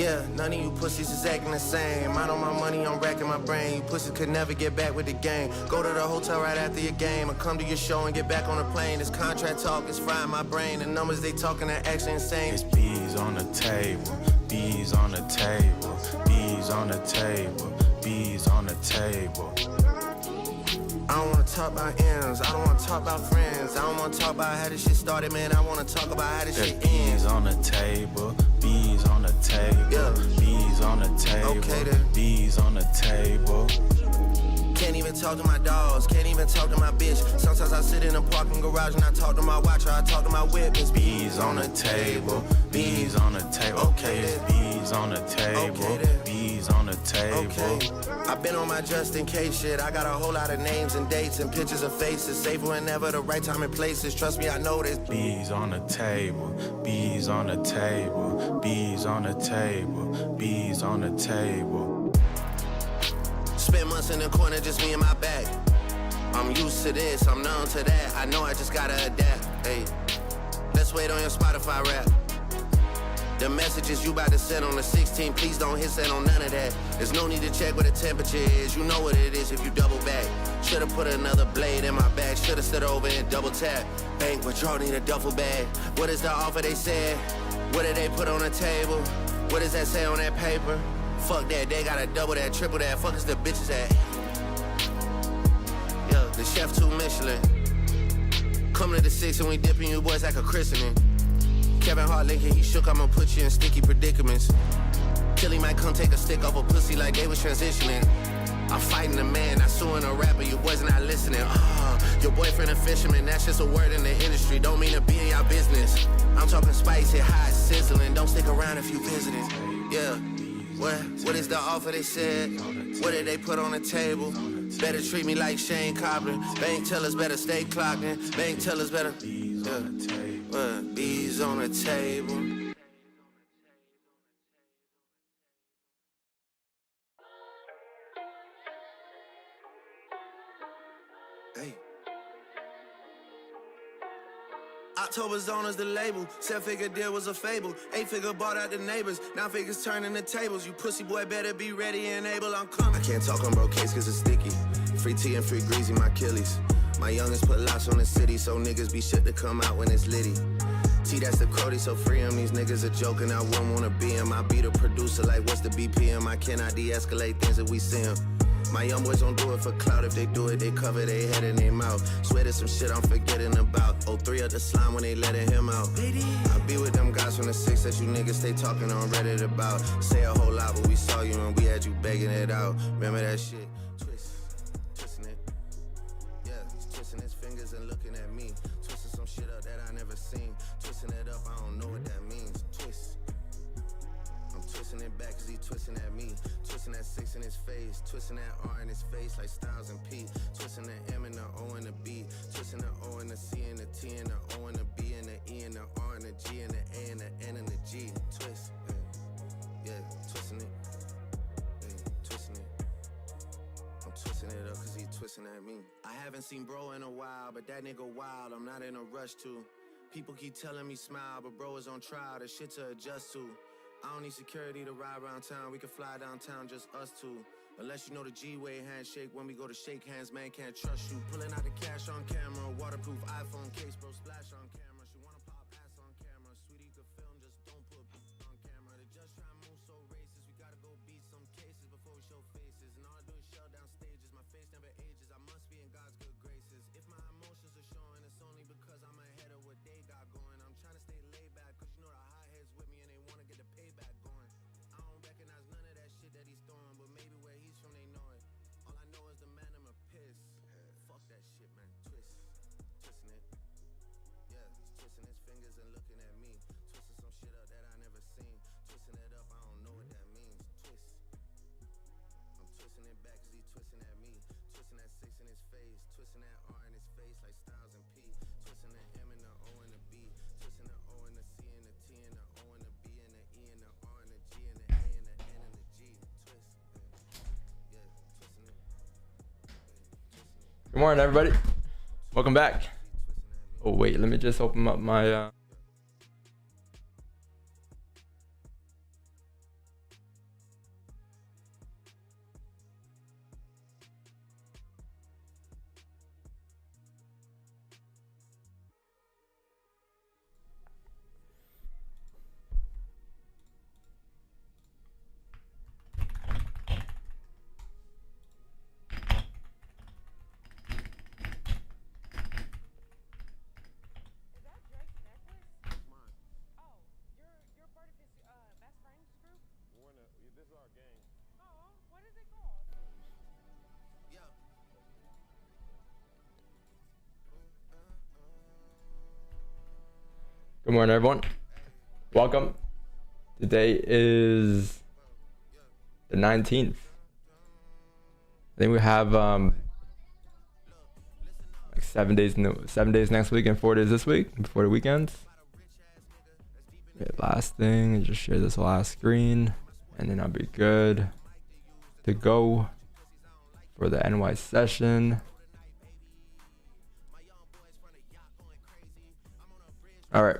Yeah, none of you pussies is acting the same. I know my money, I'm racking my brain. You pussies could never get back with the game. Go to the hotel right after your game or come to your show and get back on the plane. This contract talk is frying my brain. The numbers they talking are actually insane. It's bees on the table, bees on the table, bees on the table, bees on the table. I don't wanna talk about ends, I don't wanna talk about friends. I don't wanna talk about how this shit started, man. I wanna talk about how this shit ends. Bees on the table, bees on the table, Yeah. bees on the table, Okay, then. bees on the table. Can't even talk to my dogs, can't even talk to my bitch. Sometimes I sit in a parking garage and I talk to my watch or I talk to my whip. It's Bees on the table, bees on the table. Okay, it's bees on the table, Okay, then. bees on the table. Okay. I've been on my just in case shit. I got a whole lot of names and dates and pictures of faces. Save whenever the right time and places. Trust me, I know this. Bees on the table, bees on the table, bees on the table, bees on the table. Spent months in the corner, just me and my back. I'm used to this, I'm numb to that. I know I just gotta adapt. Hey, let's wait on your Spotify rap. The messages you about to send on the 16th, please don't hit send on none of that. There's no need to check what the temperature is. You know what it is if you double back. Should've put another blade in my bag. Should've stood over and double tap. Bank withdrawal, need a duffel bag. What is the offer they said? What did they put on the table? What does that say on that paper? Fuck that, they gotta double that, triple that. Fuck is the bitches at? Yeah, the chef 2 Michelin. Come to the 6 and we dipping you boys like a christening. Kevin Hart Lincoln, he shook, I'ma put you in sticky predicaments. Killy might come take a stick off a pussy like they was transitioning. I'm fighting a man, not suing a rapper, you boys not listening. Your boyfriend a fisherman, that's just a word in the industry. Don't mean to be in your business. I'm talking spicy, hot, sizzling. Don't stick around if you visiting. Yeah, what is the offer they said? What did they put on the table? Better treat me like Shane Cobbler. Bank tellers better stay clocking. Bank tellers better. Bees on the table. Hey. October's on as the label. 7-figure deal was a fable. 8-figure bought out the neighbors. 9-figures turning the tables. You pussy boy better be ready and able. I'm coming. I can't talk on broke case cause it's sticky. Free tea and free greasy, my Achilles. My youngest put locks on the city, so niggas be shit to come out when it's litty. T, that's the Cody, so free him. These niggas are joking, I wouldn't wanna be him. I be the producer, like what's the BPM? I cannot de-escalate things that we see him. My young boys don't do it for clout. If they do it, they cover their head and their mouth. Swear there's some shit I'm forgetting about. 03 up the slime when they letting him out. I be with them guys from the 6 that you niggas stay talking on Reddit about. Say a whole lot, but we saw you and we had you begging it out. Remember that shit? Twisting it. Yeah, he's twisting his fingers and looking at me. Twisting some shit up that I never seen. Twisting it up, I don't know what that means. Twist. I'm twisting it back cause he twisting at me. Twisting that 6 in his face. Twisting that R in his face like Styles and P. Twisting the M and the O and the B. Twisting the O and the C and the T and the O and the B and the E and the R and the G and the A and the N and the G. Twist. Yeah, twisting it. Twisting it. I'm twisting it up cause he twisting at me. I haven't seen bro in a while, but that nigga wild, I'm not in a rush to. People keep telling me smile, but bro is on trial, the shit to adjust to. I don't need security to ride around town, we can fly downtown, just us two. Unless you know the G-way handshake, when we go to shake hands, man can't trust you. Pulling out the cash on camera, waterproof iPhone case, bro splash on camera. She wanna pop ass on camera, sweetie you could film, just don't put on camera. They just try and move so racist, we gotta go beat some cases before we show faces. And all I do is shell down stages, my face never ages, I must be in God's good graces. If my emotions are showing, it's only because I'm ahead of what they got going. I'm trying to stay laid back, cause you know the hot heads with me and they wanna get the payback going. I don't recognize none of that shit that he's throwing, but maybe where he's from they know it. All I know is the man I'ma piss. Fuck that shit, man. Twisting it. Yeah, he's twisting his fingers and looking at me. Twisting some shit up that I never seen. Twisting it up, I don't know what that means. Twist. I'm twisting it back cause he twisting at me. Twisting that 6 in his face. Twisting that R in his face like Styles and P. Twisting the M and the O and the B. Twisting the O and the C and the T and the O and the B and the E and the R and the G and the A and the N and the G. Twist. Yeah, twisting it. Good morning, everybody. Welcome back. Oh wait, let me just open up my Good morning, everyone. Welcome. Today is the 19th. I think we have like 7 days next week and 4 days this week before the weekends. Okay, last thing, just share this last screen and then I'll be good to go for the NY session. All right.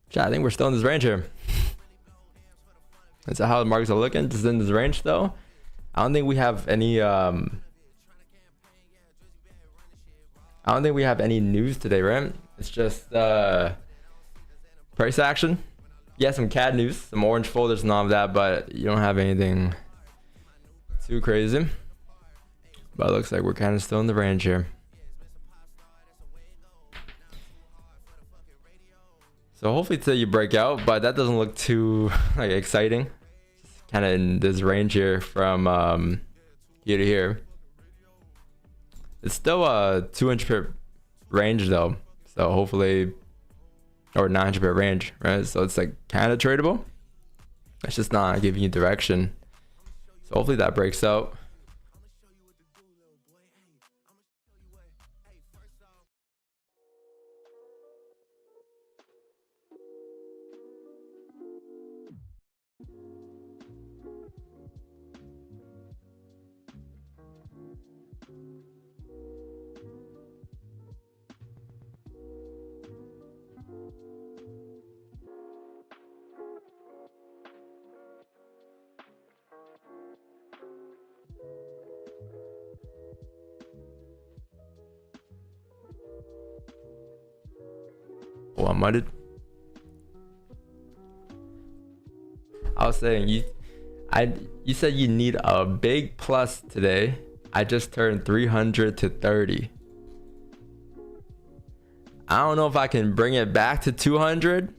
Chat, I think we're still in this range here. That's how the markets are looking. Just in this range though. I don't think we have any news today, right? It's just price action. Yeah, some CAD news, some orange folders and all of that, but you don't have anything too crazy. But it looks like we're kind of still in the range here. So hopefully today you break out, but that doesn't look too like exciting. Just kind of in this range here from here to here. It's still a 200 pip range though, so hopefully, or 900 pip range, right? So it's like kind of tradable. It's just not giving you direction. So hopefully that breaks out. Oh, I'm mudded. I was saying you said you need a big plus today. I just turned 300 to 30. I don't know if I can bring it back to 200,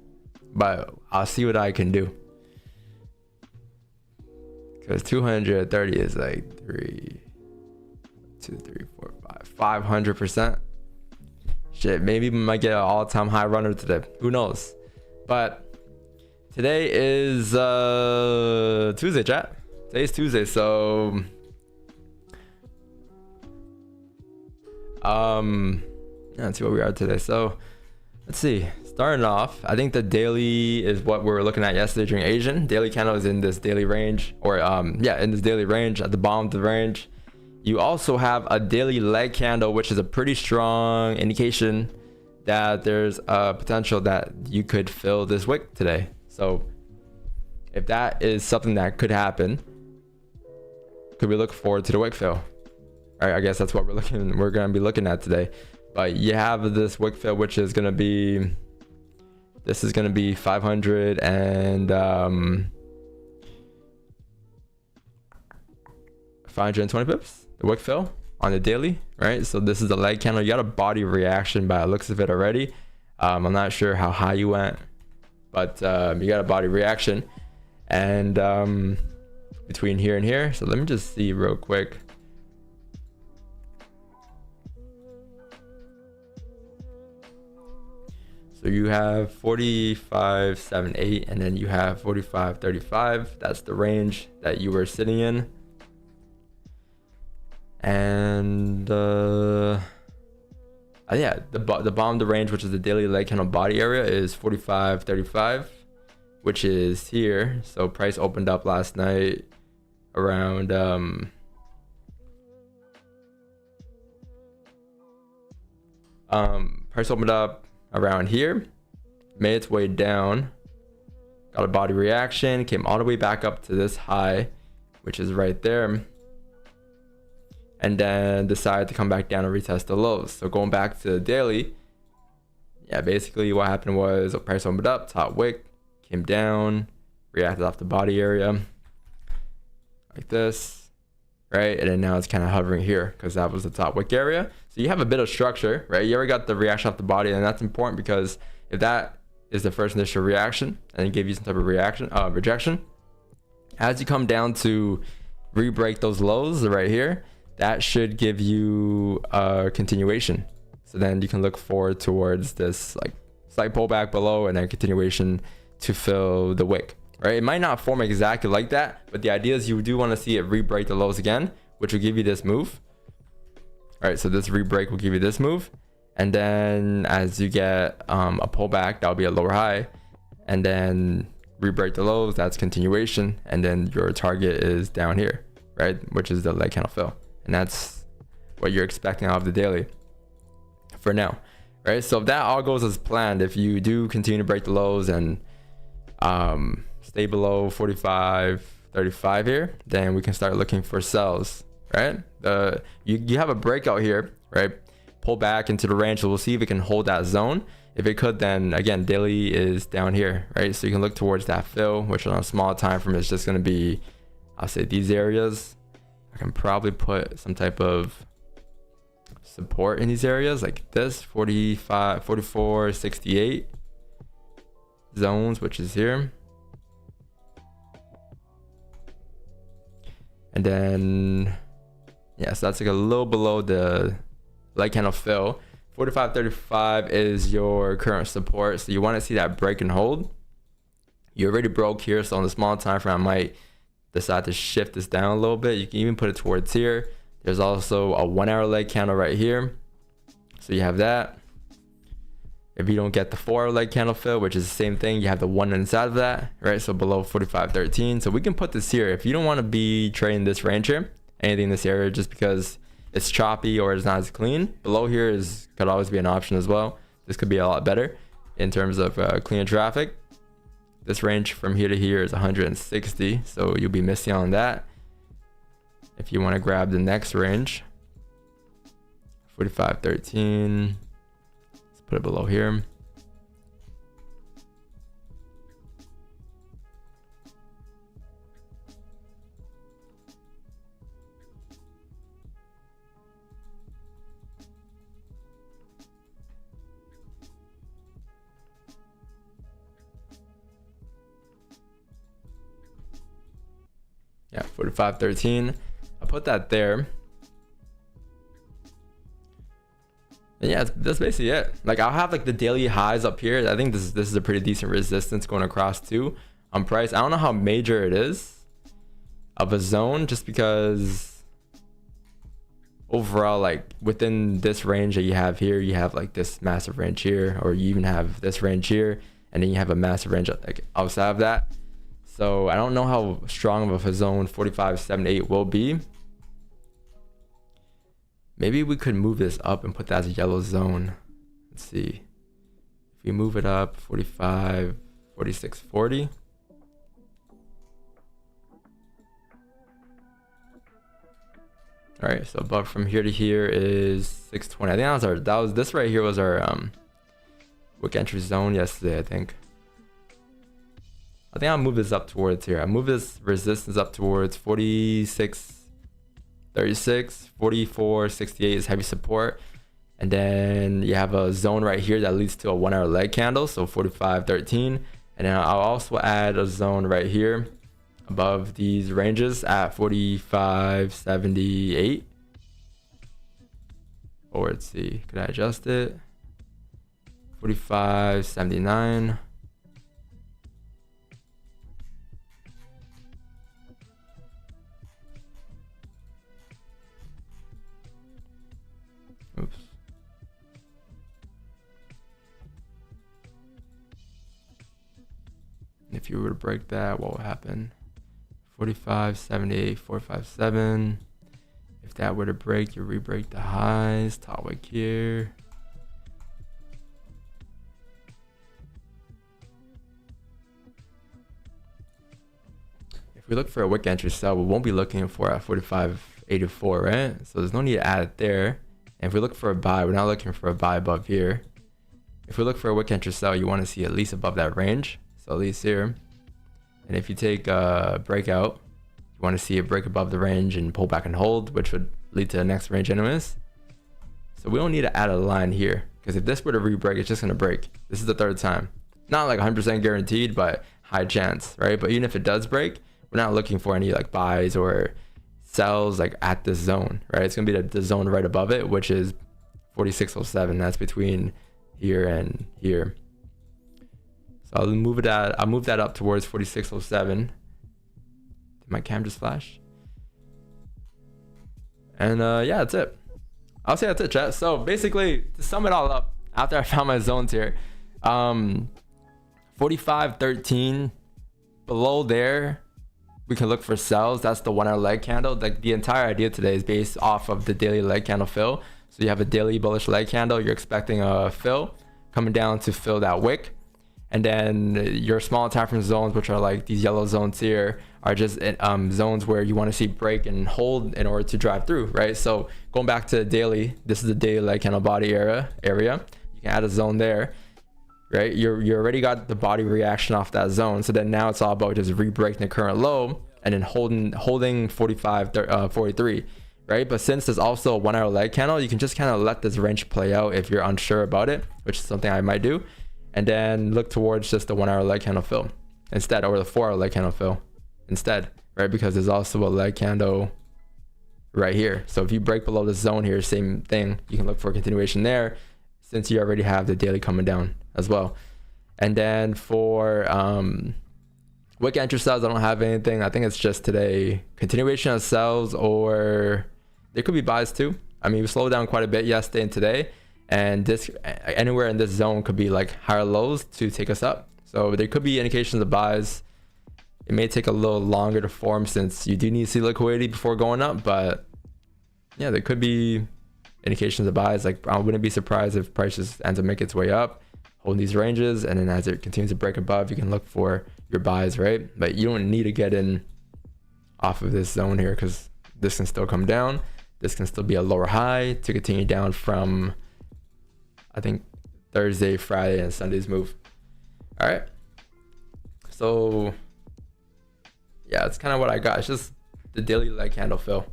but I'll see what I can do. Because 230 is like 500%. Shit, maybe we might get an all-time high runner today. Who knows? But today is Tuesday, chat. Today's Tuesday, so let's see what we are today. So let's see. Starting off, I think the daily is what we were looking at yesterday during Asian. Daily candle is in this daily range, or in this daily range at the bottom of the range. You also have a daily leg candle, which is a pretty strong indication that there's a potential that you could fill this wick today. So if that is something that could happen, could we look forward to the wick fill? All right, I guess that's what we're gonna be looking at today. But you have this wick fill, which is gonna be, this is gonna be 500 and 520 pips. The wick fill on the daily, right? So this is the leg candle. You got a body reaction by the looks of it already. I'm not sure how high you went, but you got a body reaction, and between here and here. So let me just see real quick. So you have 45.78, and then you have 45.35. That's the range that you were sitting in. And yeah, the bottom of the range, which is the daily leg candle body area, is 45.35, which is here. So price opened up last night around price opened up around here, made its way down, got a body reaction, came all the way back up to this high, which is right there, and then decided to come back down and retest the lows. So going back to the daily, yeah, basically what happened was the price opened up, top wick, came down, reacted off the body area like this, right? And then now it's kind of hovering here because that was the top wick area. So you have a bit of structure, right? You already got the reaction off the body, and that's important because if that is the first initial reaction and it gave you some type of rejection, as you come down to re-break those lows right here, that should give you a continuation. So then you can look forward towards this like slight pullback below and then continuation to fill the wick, right? It might not form exactly like that, but the idea is you do want to see it re-break the lows again, which will give you this move. All right, so this re-break will give you this move. And then as you get a pullback, that'll be a lower high. And then re-break the lows, that's continuation. And then your target is down here, right? Which is the leg candle fill. And that's what you're expecting out of the daily for now, right? So if that all goes as planned, if you do continue to break the lows and stay below 45.35 here, then we can start looking for sells, right? You have a breakout here, right? Pull back into the range, so we'll see if it can hold that zone. If it could, then again, daily is down here, right? So you can look towards that fill, which on a small time frame is just going to be, I'll say these areas. I can probably put some type of support in these areas like this 45, 44, 68 zones, which is here. And then, yeah, so that's like a little below the leg candle fill. 45.35 is your current support, so you want to see that break and hold. You already broke here, so on the small time frame I might decide to shift this down a little bit. You can even put it towards here. There's also a 1 hour leg candle right here, so you have that. If you don't get the 4 hour leg candle fill, which is the same thing, you have the one inside of that, right? So below 45.13. So we can put this here. If you don't want to be trading this range here, anything in this area, just because it's choppy or it's not as clean, below here could always be an option as well. This could be a lot better in terms of cleaner traffic. This range from here to here is 160, so you'll be missing on that. If you want to grab the next range, 45.13, let's put it below here. Yeah, 45.13. I'll put that there. And yeah, that's basically it. Like I'll have like the daily highs up here. I think this is a pretty decent resistance going across too on price. I don't know how major it is of a zone, just because overall, like within this range that you have here, you have like this massive range here, or you even have this range here, and then you have a massive range like outside of that. So I don't know how strong of a zone 45.78 will be. Maybe we could move this up and put that as a yellow zone. Let's see. If we move it up 45, 46.40. All right, so above from here to here is 620. I think this right here was our wick entry zone yesterday, I think. I think I'll move this up towards here. I'll move this resistance up towards 46.36, 44.68 is heavy support. And then you have a zone right here that leads to a 1 hour leg candle, so 45.13. And then I'll also add a zone right here above these ranges at 45.78. Or let's see, could I adjust it? 45.79. Oops. If you were to break that, what would happen? 45.78, 457. If that were to break, you re-break the highs, top wick here. If we look for a wick entry sell, we won't be looking for at 45.84, right? So there's no need to add it there. And if we look for a buy, we're not looking for a buy above here. If we look for a wick entry sell, you want to see at least above that range. So at least here. And if you take a breakout, you want to see it break above the range and pull back and hold, which would lead to the next range anyways. So we don't need to add a line here, because if this were to re-break, it's just going to break. This is the third time. Not like 100% guaranteed, but high chance, right? But even if it does break, we're not looking for any like buys or sells like at this zone, right? It's gonna be the zone right above it, which is 4607. That's between here and here. So I'll move that up towards 4607. Did my cam just flash? And yeah, that's it. I'll say that's it, chat. So basically, to sum it all up, after I found my zones here, 4513, below there, we can look for sells. That's the 1 hour leg candle. Like the entire idea today is based off of the daily leg candle fill. So you have a daily bullish leg candle. You're expecting a fill coming down to fill that wick. And then your small time frame zones, which are like these yellow zones here, are just zones where you want to see break and hold in order to drive through, right? So going back to the daily, this is the daily leg candle body area. You can add a zone there, right? You already got the body reaction off that zone. So then now it's all about just re-breaking the current low and then holding 43, right? But since there's also a 1 hour leg candle, you can just kind of let this range play out if you're unsure about it, which is something I might do. And then look towards just the 1 hour leg candle fill instead, or the 4 hour leg candle fill instead, right? Because there's also a leg candle right here. So if you break below the zone here, same thing, you can look for a continuation there since you already have the daily coming down as well. And then for wick entry sells, I don't have anything. I think it's just today continuation of sells, or there could be buys too. I mean, we slowed down quite a bit yesterday and today, and this anywhere in this zone could be like higher lows to take us up. So there could be indications of buys. It may take a little longer to form since you do need to see liquidity before going up, but yeah, there could be indications of buys. Like I wouldn't be surprised if prices ends up making its way up, hold these ranges, and then as it continues to break above, you can look for your buys, right? But you don't need to get in off of this zone here because this can still come down. This can still be a lower high to continue down from, I think, Thursday, Friday, and Sunday's move. All right. So yeah, that's kind of what I got. It's just the daily leg candle fill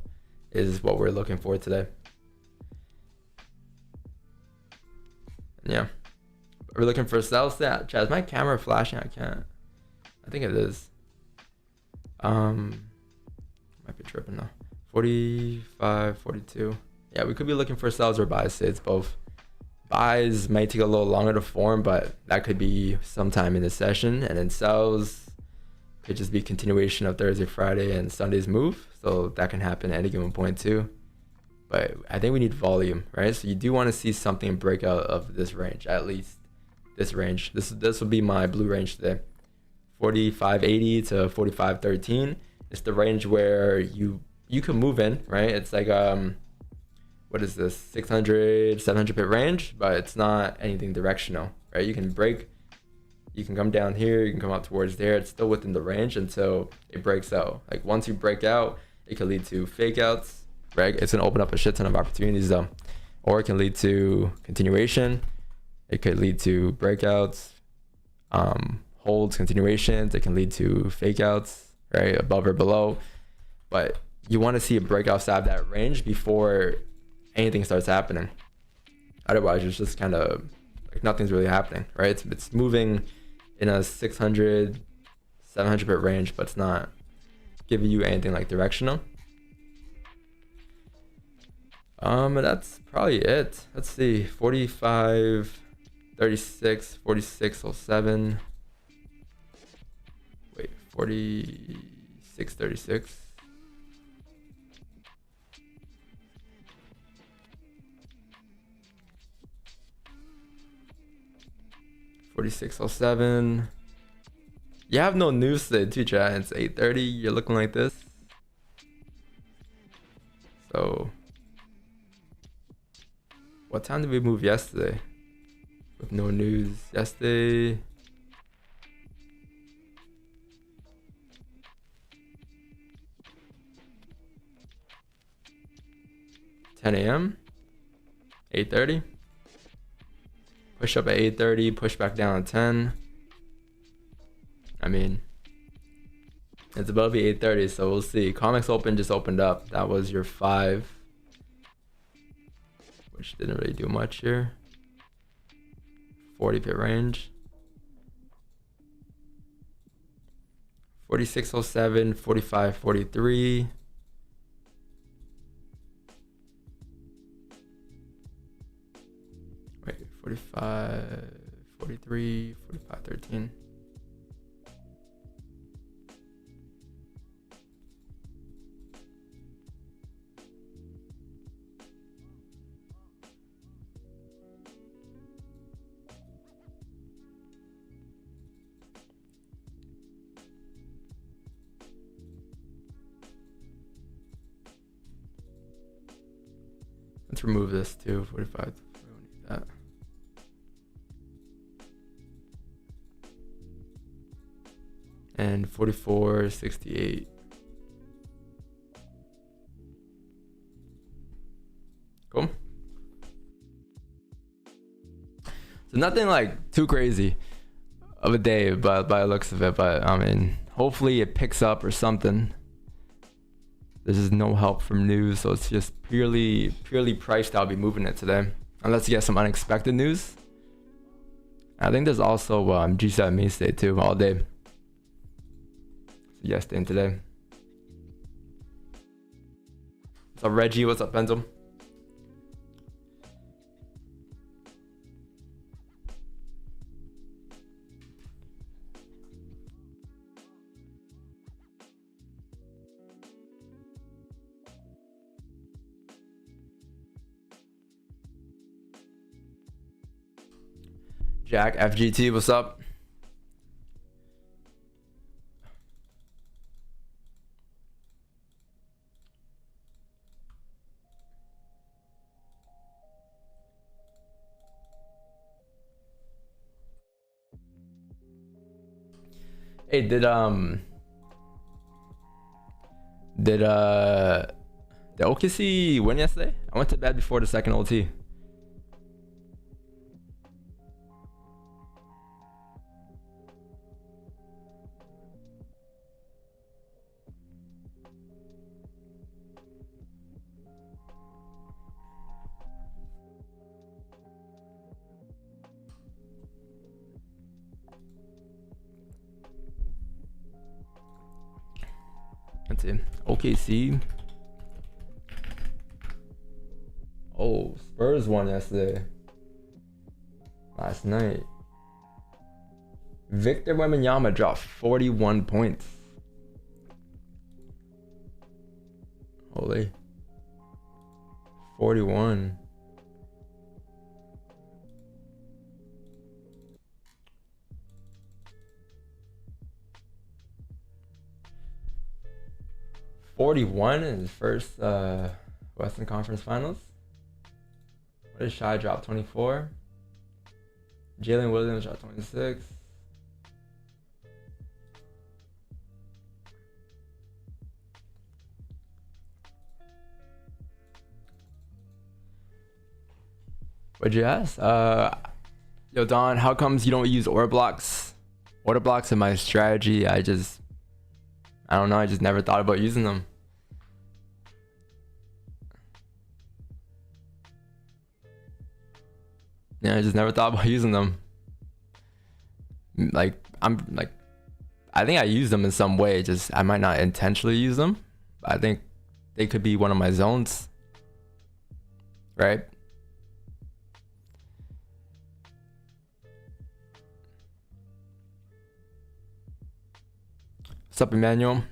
is what we're looking for today. Yeah. We're looking for sell stat. Chad, is my camera flashing? I can't. I think it is. Might be tripping though. 45, 42. Yeah, we could be looking for sells or buys. Say it's both. Buys might take a little longer to form, but that could be sometime in the session. And then sells could just be continuation of Thursday, Friday, and Sunday's move. So that can happen at any given point too. But I think we need volume, right? So you do want to see something break out of this range, at least this range. This will be my blue range today. 45.80 to 45.13. It's the range where you can move in, right? It's like what is this, 600, 700 pip range, but it's not anything directional, right? You can break, you can come down here, you can come up towards there. It's still within the range until it breaks out. Like once you break out, it can lead to fake outs, right? It's gonna open up a shit ton of opportunities though. Or it can lead to continuation. It could lead to breakouts, holds, continuations. It can lead to fake outs, right? Above or below. But you want to see a breakout outside that range before anything starts happening. Otherwise, it's just kind of like nothing's really happening, right? It's moving in a 600, 700 bit range, but it's not giving you anything like directional. That's probably it. Let's see, 45, 36, 46.07. Wait, 46, 36. 46.07. You have no news today too, chat. It's 8:30. You're looking like this. So what time did we move yesterday? With no news yesterday. $10 a.m. 8:30. Push up at 8:30, push back down at 10. I mean, it's about to be 8:30, so we'll see. Comics Open just opened up. That was your 5, which didn't really do much here. 40 pip range. 46.07, 45.43. 45, 43, 45, 13. Let's remove this too. 45. We don't need that. And 44, 68. Cool. So nothing like too crazy of a day, but by the looks of it. But I mean, hopefully it picks up or something. This is no help from news, so it's just purely priced. I'll be moving it today, unless you get some unexpected news. I think there's also G7 mainstay too all day. So yes, staying today. What's up, Reggie? What's up, Benzo? Jack FGT, what's up? Hey, did OKC win yesterday? I went to bed before the second OT. Let's see. OKC. Oh, Spurs won yesterday. Last night. Victor Wembanyama dropped 41 points. Holy. 41. .41 in his first Western Conference Finals. What did Shai drop? 24. Jalen Williams dropped 26. What'd you ask? Yo, Don, how comes you don't use order blocks? Order blocks in my strategy, I don't know, I just never thought about using them. Yeah, I just never thought about using them. I think I use them in some way, just I might not intentionally use them. I think they could be one of my zones, right? What's up, Emmanuel?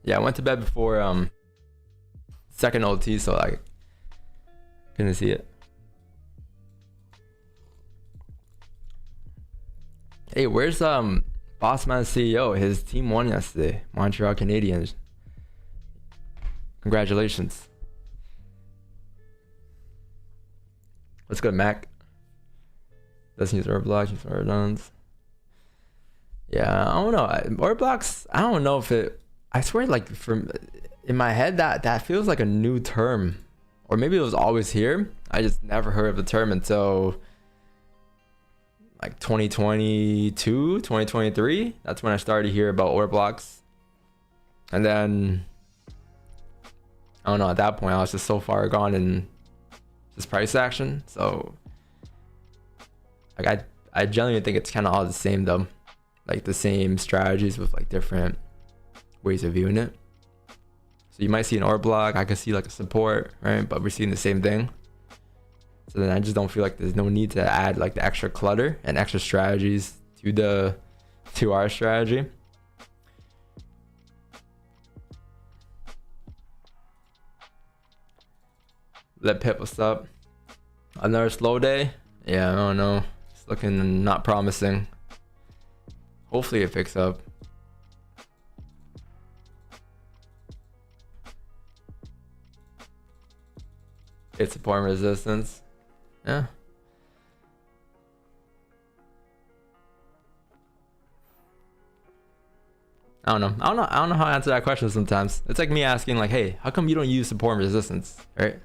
Yeah, I went to bed before second OT, so I couldn't see it. Hey, where's Bossman CEO? His team won yesterday. Montreal Canadiens. Congratulations. Let's go, Mac. Doesn't use order blocks, use order downs. Yeah, I don't know. Order blocks, I don't know if it, I swear, like, from in my head, that feels like a new term. Or maybe it was always here. I just never heard of the term until like 2022, 2023. That's when I started to hear about order blocks. And then, I don't know, at that point, I was just so far gone in just price action. So, like, I genuinely think it's kind of all the same, though. Like, the same strategies with, like, different ways of viewing it. So, you might see an order block. I could see, like, a support, right? But we're seeing the same thing. So then I just don't feel like there's no need to add like the extra clutter and extra strategies to our strategy. Let Pip, what's up? Another slow day? Yeah, I don't know. It's looking not promising. Hopefully it picks up. It's support and resistance. Yeah. I don't know how to answer that question sometimes. It's like me asking like, hey, how come you don't use support and resistance? Right?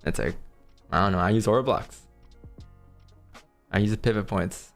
It's like, I don't know, I use order blocks. I use pivot points.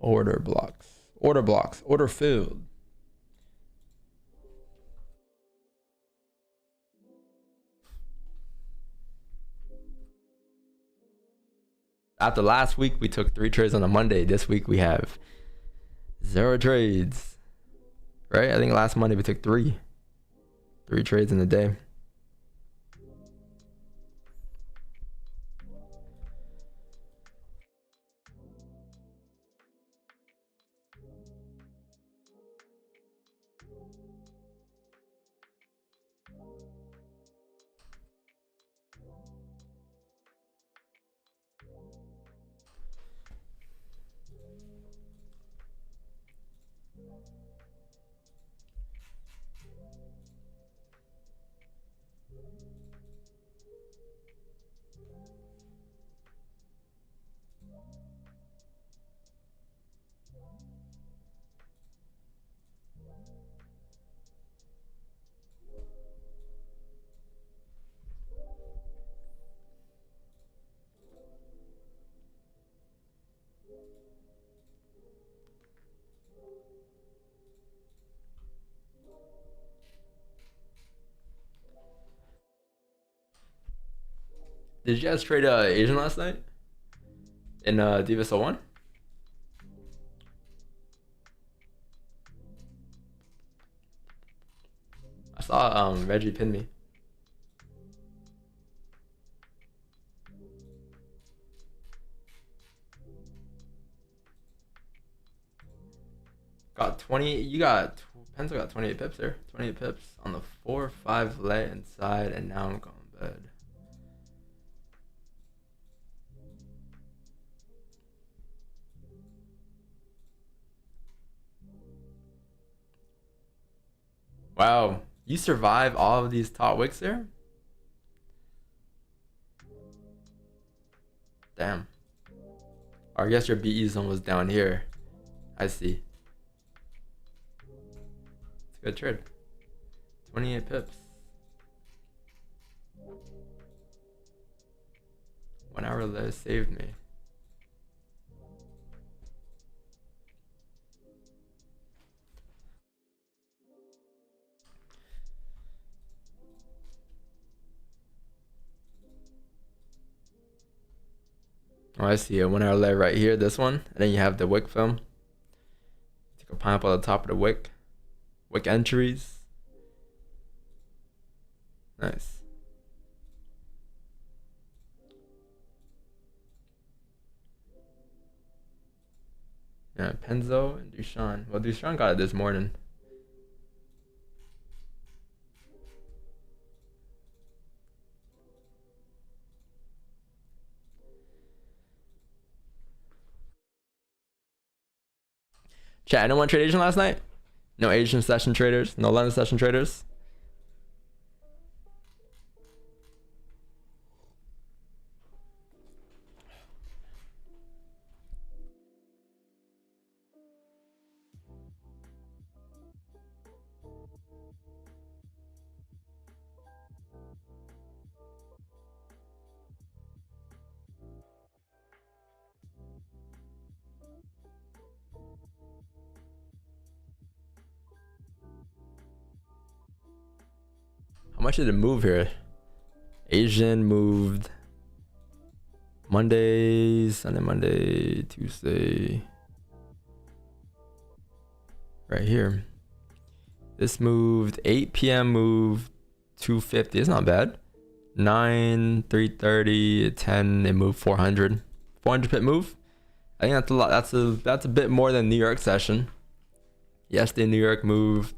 Order blocks, order filled. After last week, we took 3 trades on a Monday. This week we have 0 trades. Right? I think last Monday we took 3 trades in a day. Did you guys trade Asian last night in Divas 01? I saw Reggie pin me. Got 20. You got Pencil got 28 pips there. 28 pips on the 4-5 lay inside, and now I'm going to bed. Wow, you survive all of these top wicks there? Damn. Or I guess your BE zone was down here. I see. It's a good trade. 28 pips. 1 hour less saved me. Oh, I see a 1 hour lay right here, this one. And then you have the wick film. Take a pineapple on the top of the wick. Wick entries. Nice. Yeah, Penzo and Dushan. Well, Dushan got it this morning. Chat, anyone trade Asian last night? No Asian session traders? No London session traders? How much did it move here? Asian moved Monday, Sunday, Monday, Tuesday. Right here. This moved 8 p.m. moved 250. It's not bad. 9, 330, 10. It moved 400. 400 pip move. I think that's a lot. That's a bit more than New York session. Yesterday New York moved,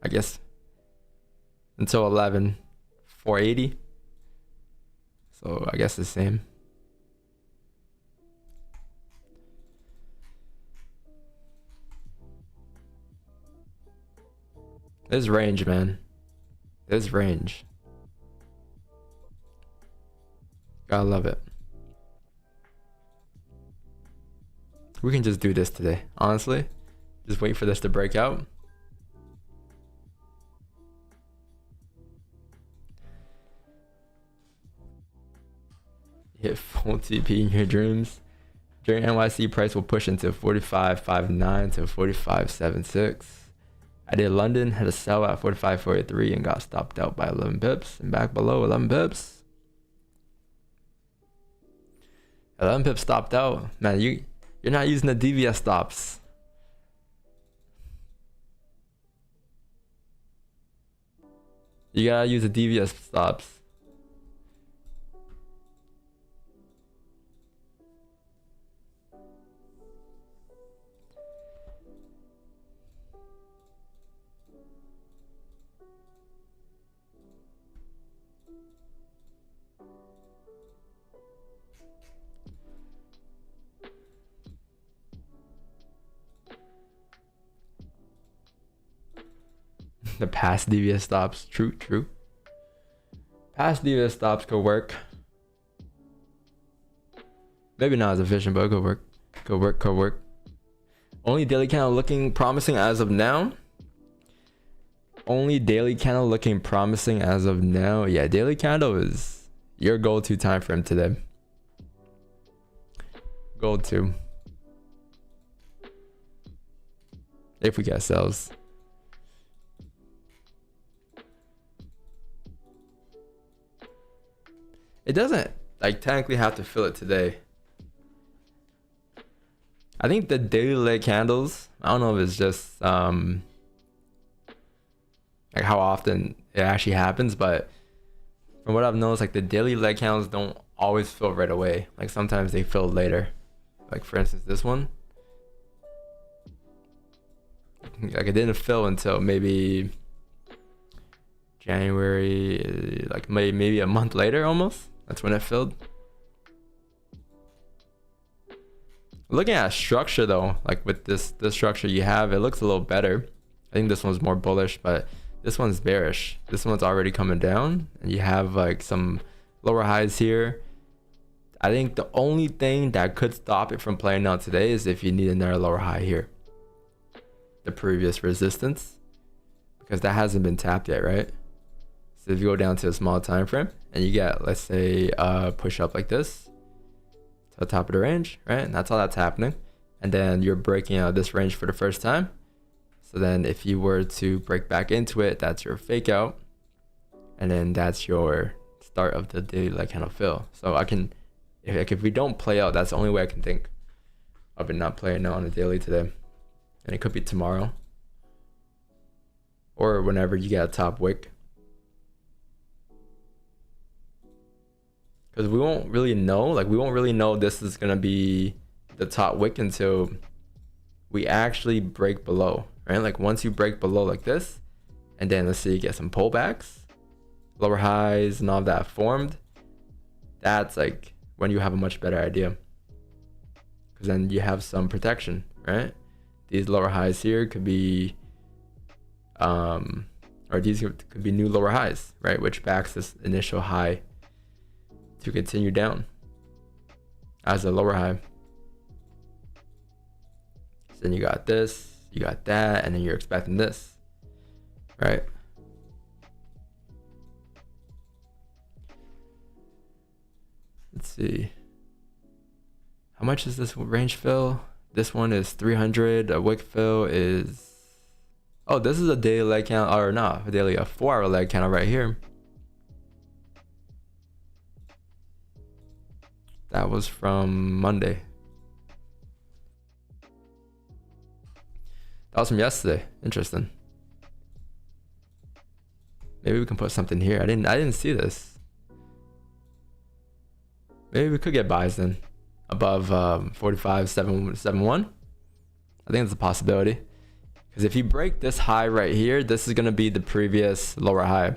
I guess, until 11, 480. So I guess the same. There's range, man. There's range. Gotta love it. We can just do this today, honestly. Just wait for this to break out. Hit full TP in your dreams. During NYC, price will push into 45.59 to 45.76. I did London, had a sell at 45.43 and got stopped out by 11 pips. And back below 11 pips. 11 pips stopped out. Man, you're not using the DVS stops. You gotta use the DVS stops. The past DVS stops. True. Past DVS stops could work. Maybe not as efficient, but it could work. Could work. Only daily candle looking promising as of now. Only daily candle looking promising as of now. Yeah, daily candle is your go-to time frame today. Go-to. If we get sales. It doesn't like technically have to fill it today. I think the daily leg candles, I don't know if it's just like how often it actually happens, but from what I've noticed, like the daily leg candles don't always fill right away. Like sometimes they fill later. Like for instance, this one. Like it didn't fill until maybe January, like maybe a month later almost. That's when it filled. Looking at structure though, like with this structure you have, it looks a little better. I think this one's more bullish, but this one's bearish. This one's already coming down, and you have like some lower highs here. I think the only thing that could stop it from playing out today is if you need another lower high here. The previous resistance, because that hasn't been tapped yet, right? So if you go down to a small time frame and you get, let's say, push up like this to the top of the range, right? And that's all that's happening. And then you're breaking out this range for the first time. So then if you were to break back into it, that's your fake out. And then that's your start of the daily leg candle fill. So I can, if we don't play out, that's the only way I can think of it not playing out on the daily today. And it could be tomorrow or whenever you get a top wick. Because we won't really know this is gonna be the top wick until we actually break below, right? Like once you break below like this, and then let's say you get some pullbacks, lower highs and all of that formed, that's like when you have a much better idea. Because then you have some protection, right? These lower highs here could be, or these could be new lower highs, right? Which backs this initial high to continue down as a lower high. So then you got this, you got that, and then you're expecting this, right? Let's see. How much is this range fill? This one is 300. A wick fill is Oh, this is a daily leg candle, or not a daily, a 4-hour leg candle right here. That was from Monday. That was from yesterday. Interesting. Maybe we can put something here. I didn't see this. Maybe we could get buys then above 45.771. I think it's a possibility. Because if you break this high right here, this is going to be the previous lower high.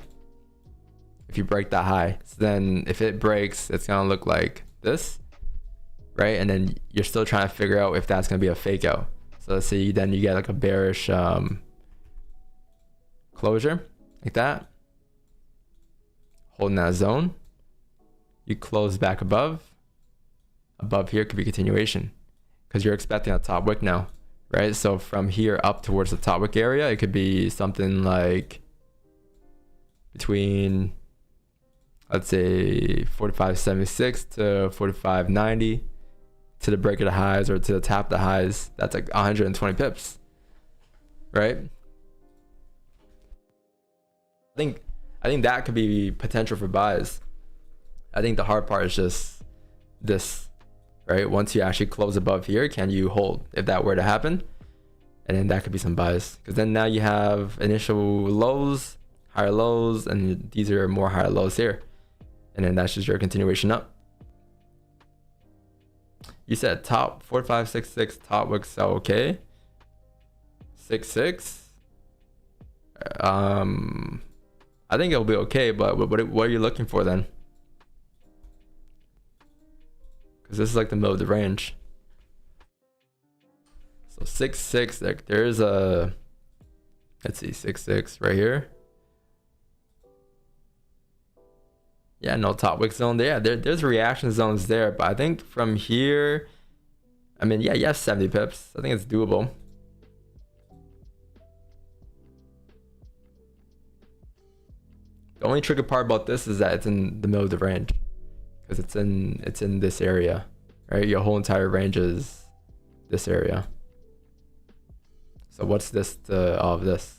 If you break that high, so then if it breaks, it's going to look like this, right? And then you're still trying to figure out if that's going to be a fake out. So let's say then you get like a bearish closure like that, holding that zone. You close back above here could be continuation because you're expecting a top wick now, right? So from here up towards the top wick area, it could be something like between, let's say 45.76 to 45.90 to the break of the highs or to the tap of the highs. That's like 120 pips, right? I think that could be potential for buys. I think the hard part is just this, right? Once you actually close above here, can you hold if that were to happen? And then that could be some buys, because then now you have initial lows, higher lows, and these are more higher lows here. And then that's just your continuation up. You said top 45.66 top wick sell, okay. 6.6. I think it'll be okay, but what are you looking for then? Because this is like the middle of the range. So 6.6, like there's a, let's see, 6.6 right here. Yeah, no top wick zone there. There's reaction zones there, but I think from here, I mean, yeah, you have 70 pips. I think it's doable. The only tricky part about this is that it's in the middle of the range, because it's in this area, right? Your whole entire range is this area. So what's this to all of this?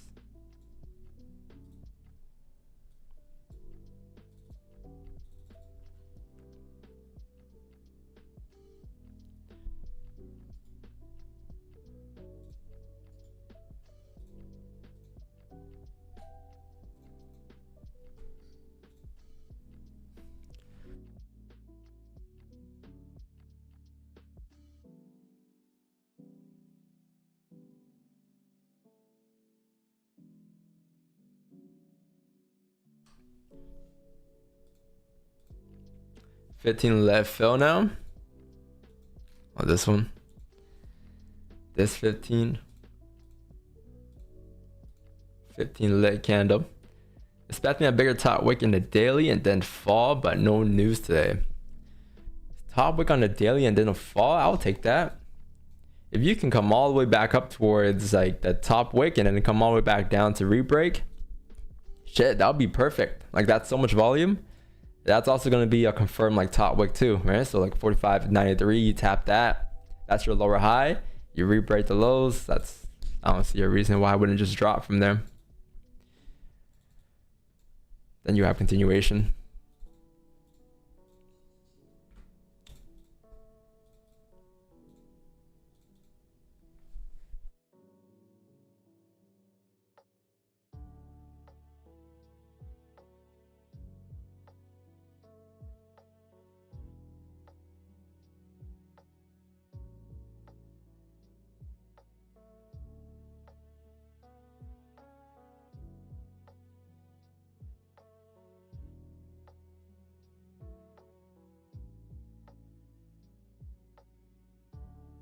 $15 left fill now. Oh, this one. This 15 lit candle. Expecting a bigger top wick in the daily and then fall, but no news today. Top wick on the daily and then a fall, I'll take that. If you can come all the way back up towards like the top wick and then come all the way back down to rebreak, shit, that would be perfect. Like that's so much volume. That's also going to be a confirmed like top wick too, right? So like 45.93, you tap that. That's your lower high. You re-break the lows. I don't see a reason why I wouldn't just drop from there. Then you have continuation.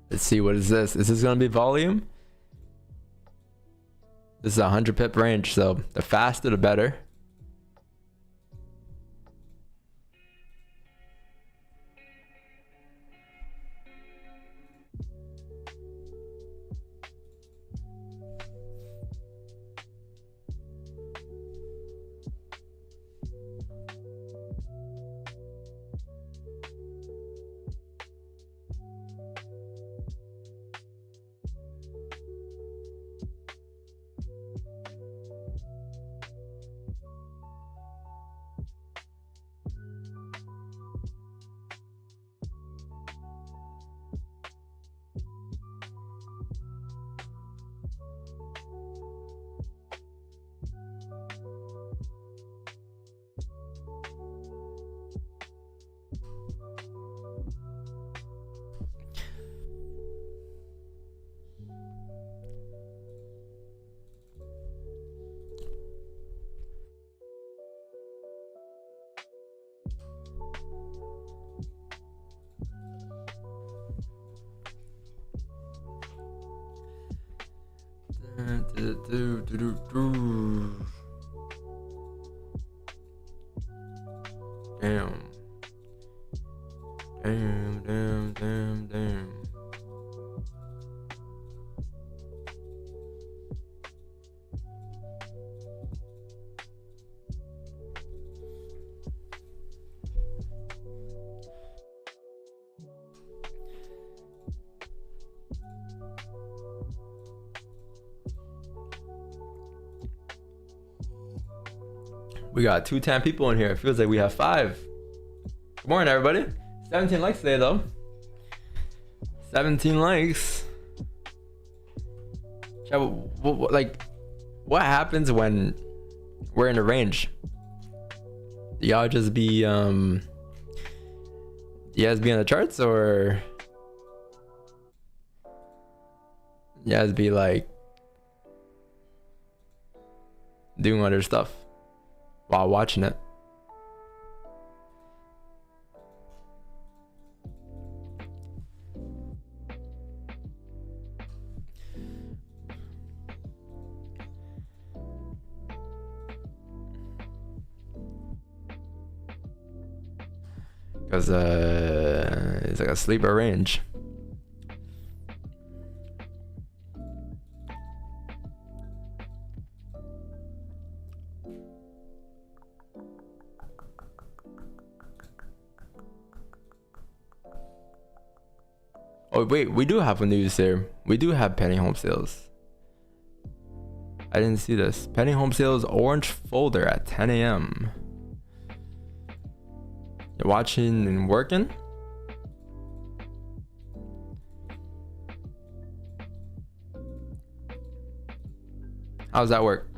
Let's see, what is this? Is this going to be volume? This is a 100 pip range, so the faster the better. Damn. Damn. We got 210 people in here. It feels like we have 5. Good morning, everybody. 17 likes today, though. 17 likes. Like, what happens when we're in a range? Do y'all just be, you guys be on the charts, or you guys be like doing other stuff while watching it? Because it's like a sleeper range. Oh wait, we do have a news here. We do have pending home sales. I didn't see this. Pending home sales orange folder at 10 a.m. You're watching and working? How's that work?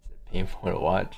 Is it painful to watch?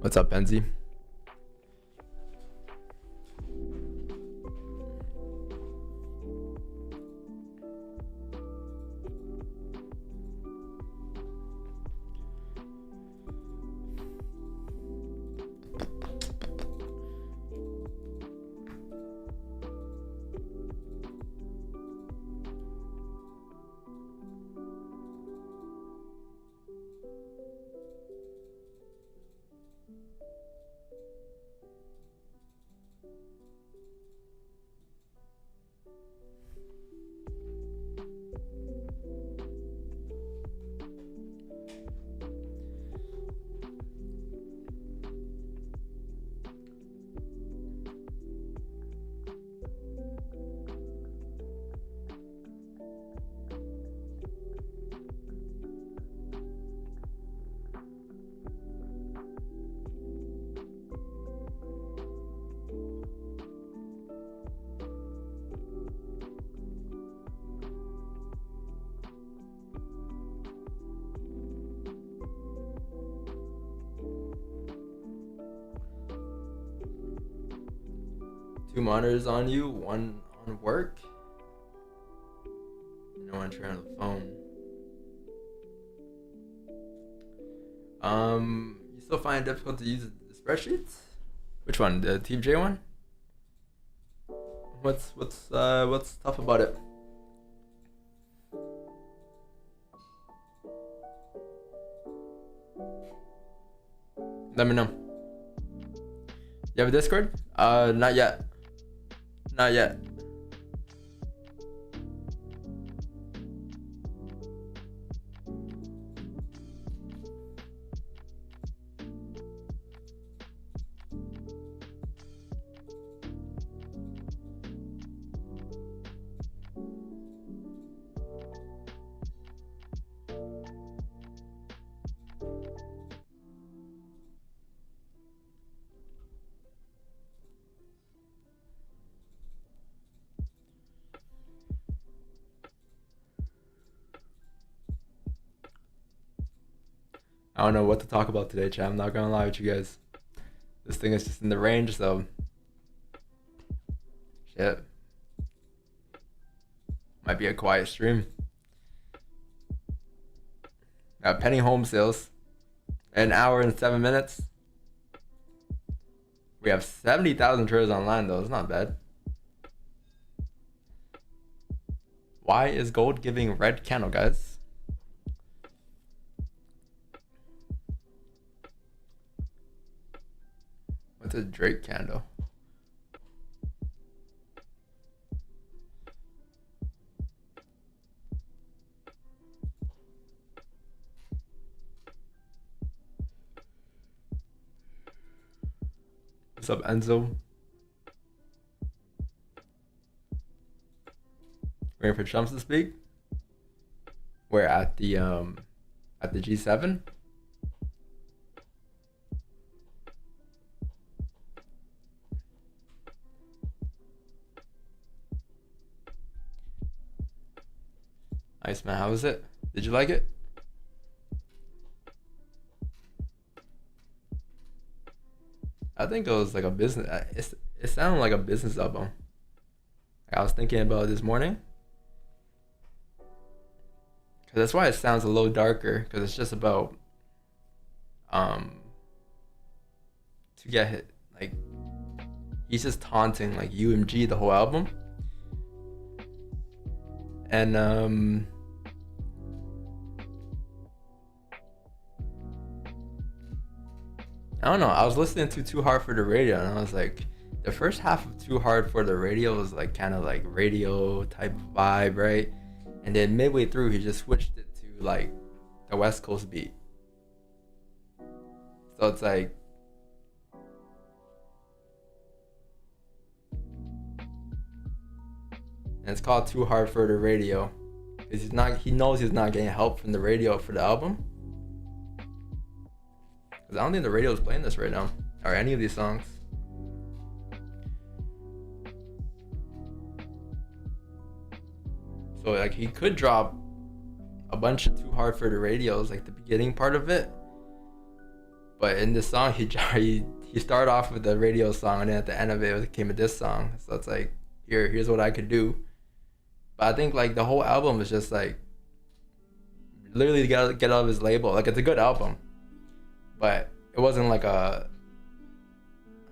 What's up, Benzie? Two monitors on you, one on work. No one turn on the phone. You still find it difficult to use the spreadsheets? Which one? The TJ one? What's tough about it? Let me know. You have a Discord? Not yet. Not yet. I don't know what to talk about today, chat. I'm not gonna lie with you guys. This thing is just in the range, so shit. Might be a quiet stream. Got penny home sales. An hour and 7 minutes. We have 70,000 traders online though. It's not bad. Why is gold giving red candle, guys? What's a Drake candle? What's up, Enzo? Waiting for Trump to speak. We're at the G7. Nice, man. How was it? Did you like it? I think it was like a business. It sounded like a business album. I was thinking about it this morning. Cause that's why it sounds a little darker. Cause it's just about to get hit. Like he's just taunting like UMG the whole album. And I don't know. I was listening to Too Hard for the Radio, and I was like, the first half of Too Hard for the Radio was like kind of like radio type vibe, right? And then midway through, he just switched it to like the West Coast beat. So it's like, and it's called Too Hard for the Radio, because he knows he's not getting help from the radio for the album. Because I don't think the radio is playing this right now, or any of these songs. So like he could drop a bunch of Too Hard for the Radios, like the beginning part of it. But in this song, he started off with the radio song, and then at the end of it came with this song. So it's like, here's what I could do. But I think like the whole album is just like literally get out of his label. Like it's a good album, but it wasn't like I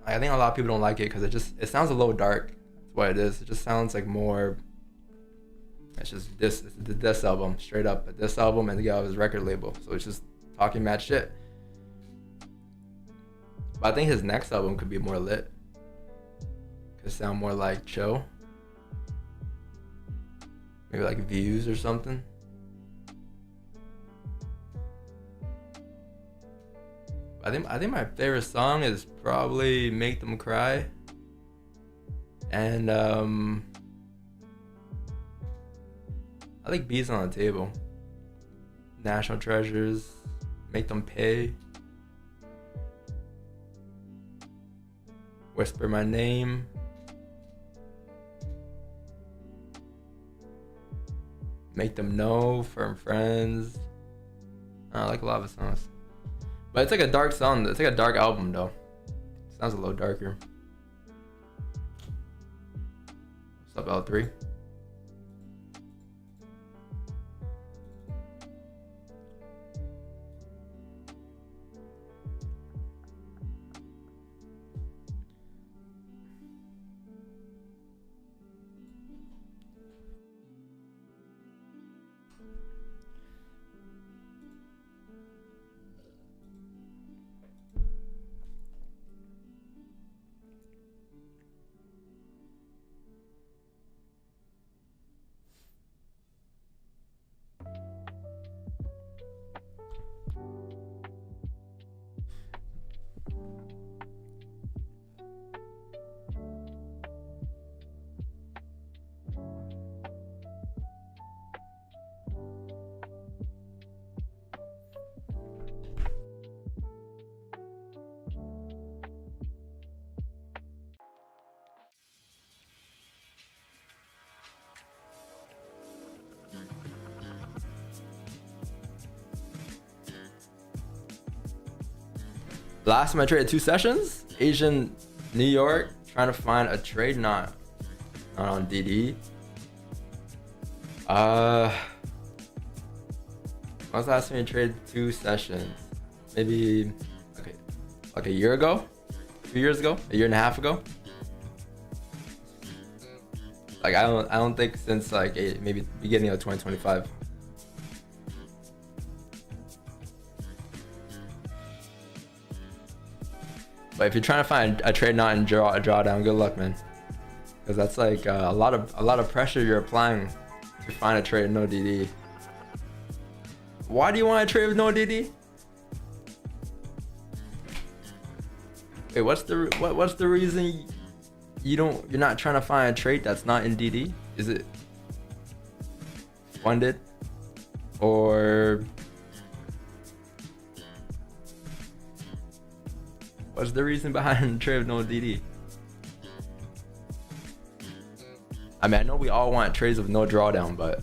think a lot of people don't like it because it sounds a little dark. That's what it is. It just sounds like more. It's just this album, straight up. This album and to get out of his record label. So it's just talking mad shit. But I think his next album could be more lit. Could sound more like chill. Maybe like Views or something. I think my favorite song is probably Make Them Cry. And I like Bees on the Table. National Treasures. Make Them Pay. Whisper My Name. Make Them Know. Firm Friends. I like a lot of his songs. But it's like a dark song. It's like a dark album though. It sounds a little darker. What's up, L3? Last time I traded 2 sessions, Asian, New York, trying to find a trade not on DD. When was the last time you traded 2 sessions? Maybe okay, like a year ago, 2 years ago, a year and a half ago. Like I don't think since like maybe beginning of 2025. But if you're trying to find a trade not and a drawdown, good luck, man. Because that's like a lot of pressure you're applying to find a trade no DD. Why do you want to trade with no DD? Wait, what's the reason you're not trying to find a trade that's not in DD? Is it funded or what's the reason behind the trade with no DD? I mean, I know we all want trades with no drawdown, but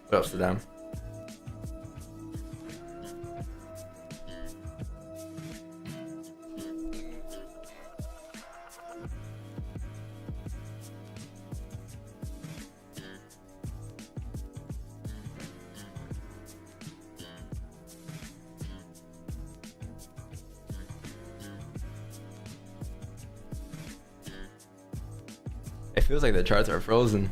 what else to them? It feels like the charts are frozen.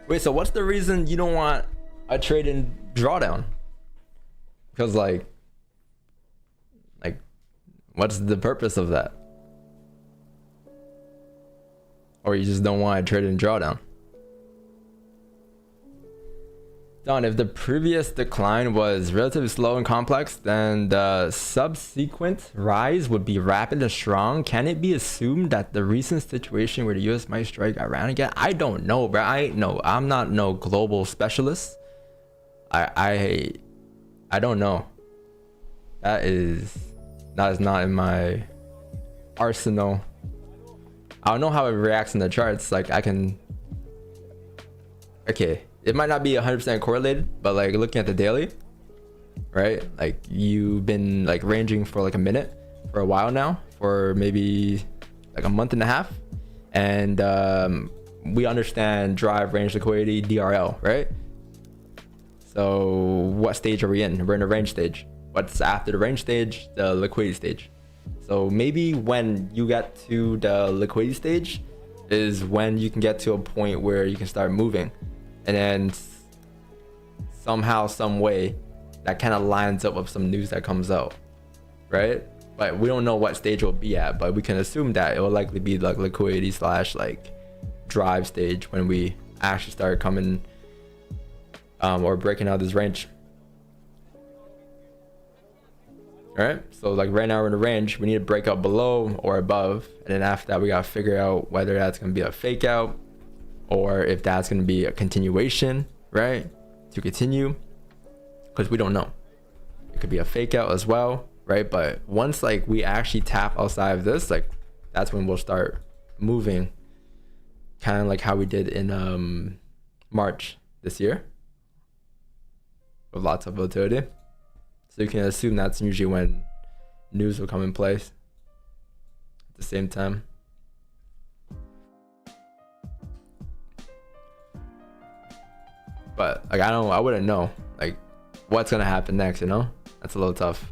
Wait, so what's the reason you don't want a trade in drawdown? Because like what's the purpose of that? Or you just don't want a trade in drawdown? Don, if the previous decline was relatively slow and complex, then the subsequent rise would be rapid and strong. Can it be assumed that the recent situation where the US might strike Iran again? I don't know, bro. I'm not no global specialist. I don't know. That is not in my arsenal. I don't know how it reacts in the charts. Like okay. It might not be 100% correlated, but like looking at the daily, right? Like you've been like ranging for like a minute for a while now, for maybe like a month and a half. And we understand drive, range, liquidity, DRL, right? So what stage are we in? We're in a range stage. What's after the range stage? The liquidity stage. So maybe when you get to the liquidity stage is when you can get to a point where you can start moving. And then somehow, some way, that kind of lines up with some news that comes out, right? But we don't know what stage we'll be at, but we can assume that it will likely be like liquidity / like drive stage when we actually start coming or breaking out this range. All right, so like right now we're in a range. We need to break out below or above, and then after that we gotta figure out whether that's gonna be a fake out or if that's going to be a continuation, right? To continue, because we don't know. It could be a fake out as well, right? But once like we actually tap outside of this, like that's when we'll start moving, kind of like how we did in March this year, with lots of volatility. So you can assume that's usually when news will come in place at the same time. But like I wouldn't know like what's gonna happen next, you know? That's a little tough.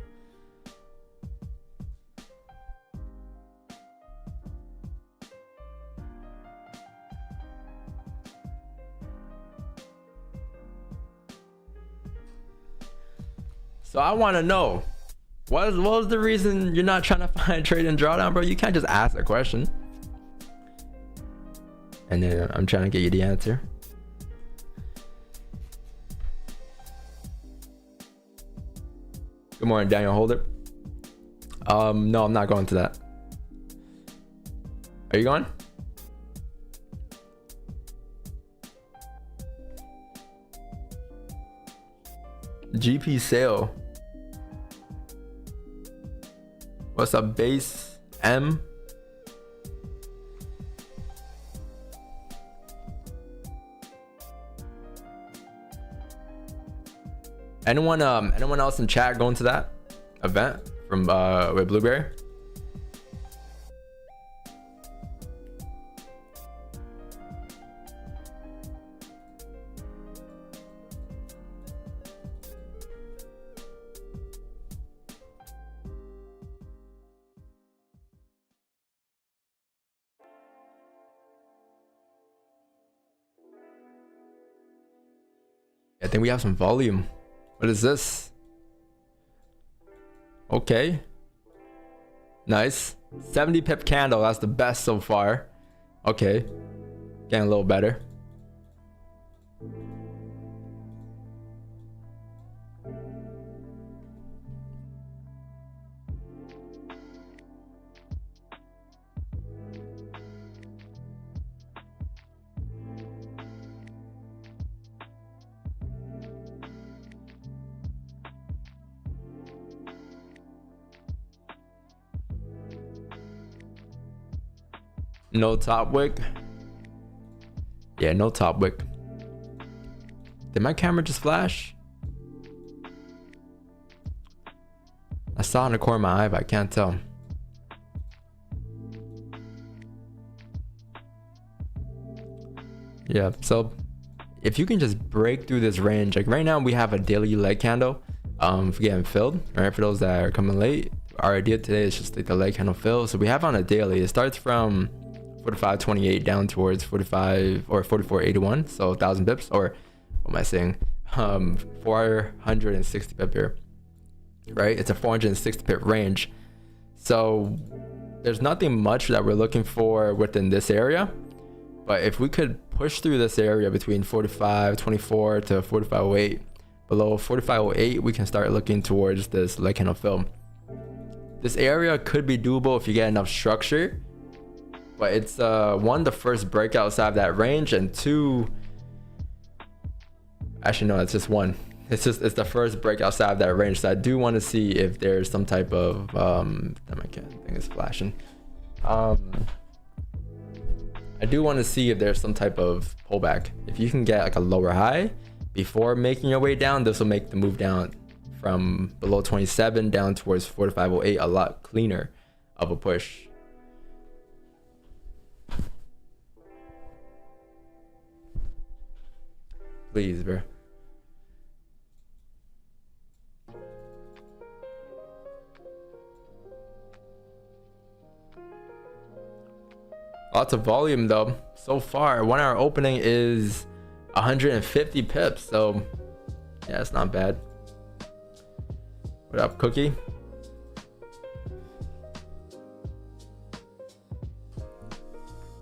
So I want to know what was the reason you're not trying to find a trade in drawdown, bro? You can't just ask a question and then I'm trying to get you the answer. Good morning, Daniel Holder. No, I'm not going to that. Are you going? GP sale. What's up, base M? Anyone else in chat going to that event from with Blueberry? I think we have some volume. What is this? Okay. Nice. 70 pip candle. That's the best so far. Okay. Getting a little better. No top wick. Yeah, no top wick. Did my camera just flash? I saw it in the corner of my eye, but I can't tell. Yeah, so if you can just break through this range, like right now we have a daily leg candle for getting filled, right? For those that are coming late, our idea today is just like the leg candle fill. So we have on a daily, it starts from 45.28 down towards 45 or 44.81, so 1,000 pips, or what am I saying? 460 pip here, right? It's a 460 pip range. So there's nothing much that we're looking for within this area, but if we could push through this area between 45.24 to 45.08, below 45.08, we can start looking towards this leg candle fill. This area could be doable if you get enough structure. But it's one, the first breakout outside of that range, and two, actually no, it's just one. It's the first breakout outside of that range. So I do want to see if there's some type of I think it's flashing. I do want to see if there's some type of pullback. If you can get like a lower high before making your way down, this will make the move down from below 27 down towards 45.08 a lot cleaner of a push. Please, bro. Lots of volume though. So far, 1 hour opening is 150 pips. So yeah, it's not bad. What up, Cookie?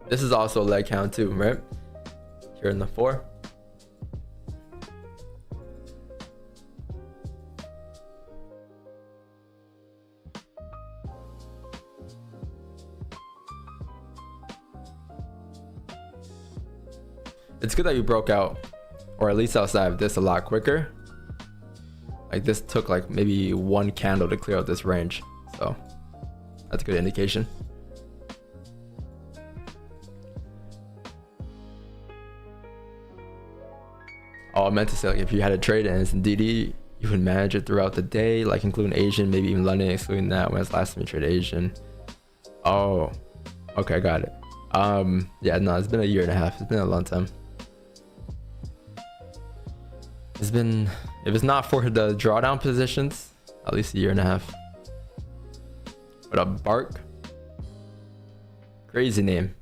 This is also leg count too, right? Here in the 4. It's good that you broke out, or at least outside of this, a lot quicker. Like this took like maybe 1 candle to clear out this range, so that's a good indication. Oh, I meant to say, like, if you had a trade and it's in DD, you would manage it throughout the day, like including Asian, maybe even London, excluding that. When it's last time you traded Asian? Oh, okay, I got it. Yeah, no, it's been a year and a half. It's been a long time. It's been, if it's not for the drawdown positions, at least a year and a half. What up, Bark? Crazy name.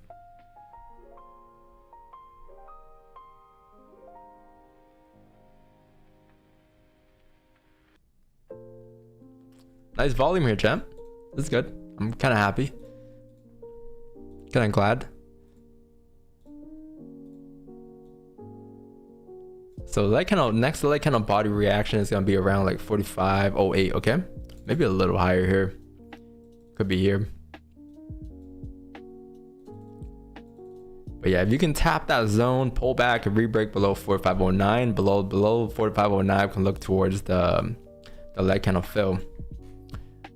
Nice volume here, champ. This is good. I'm kind of happy. Kind of glad. So leg candle, next leg candle body reaction is gonna be around like 45.08. Okay, maybe a little higher here. Could be here. But yeah, if you can tap that zone, pull back and re-break below 4509, below 4509 can look towards the leg candle fill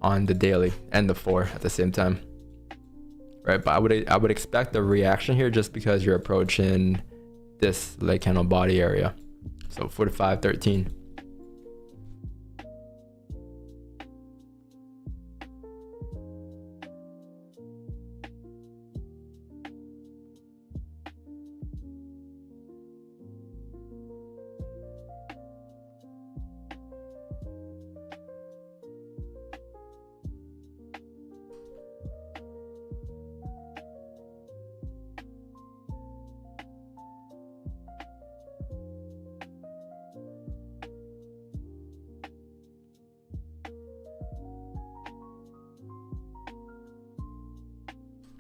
on the daily and the 4 at the same time, right? But I would expect the reaction here just because you're approaching this leg candle body area. So 45.13.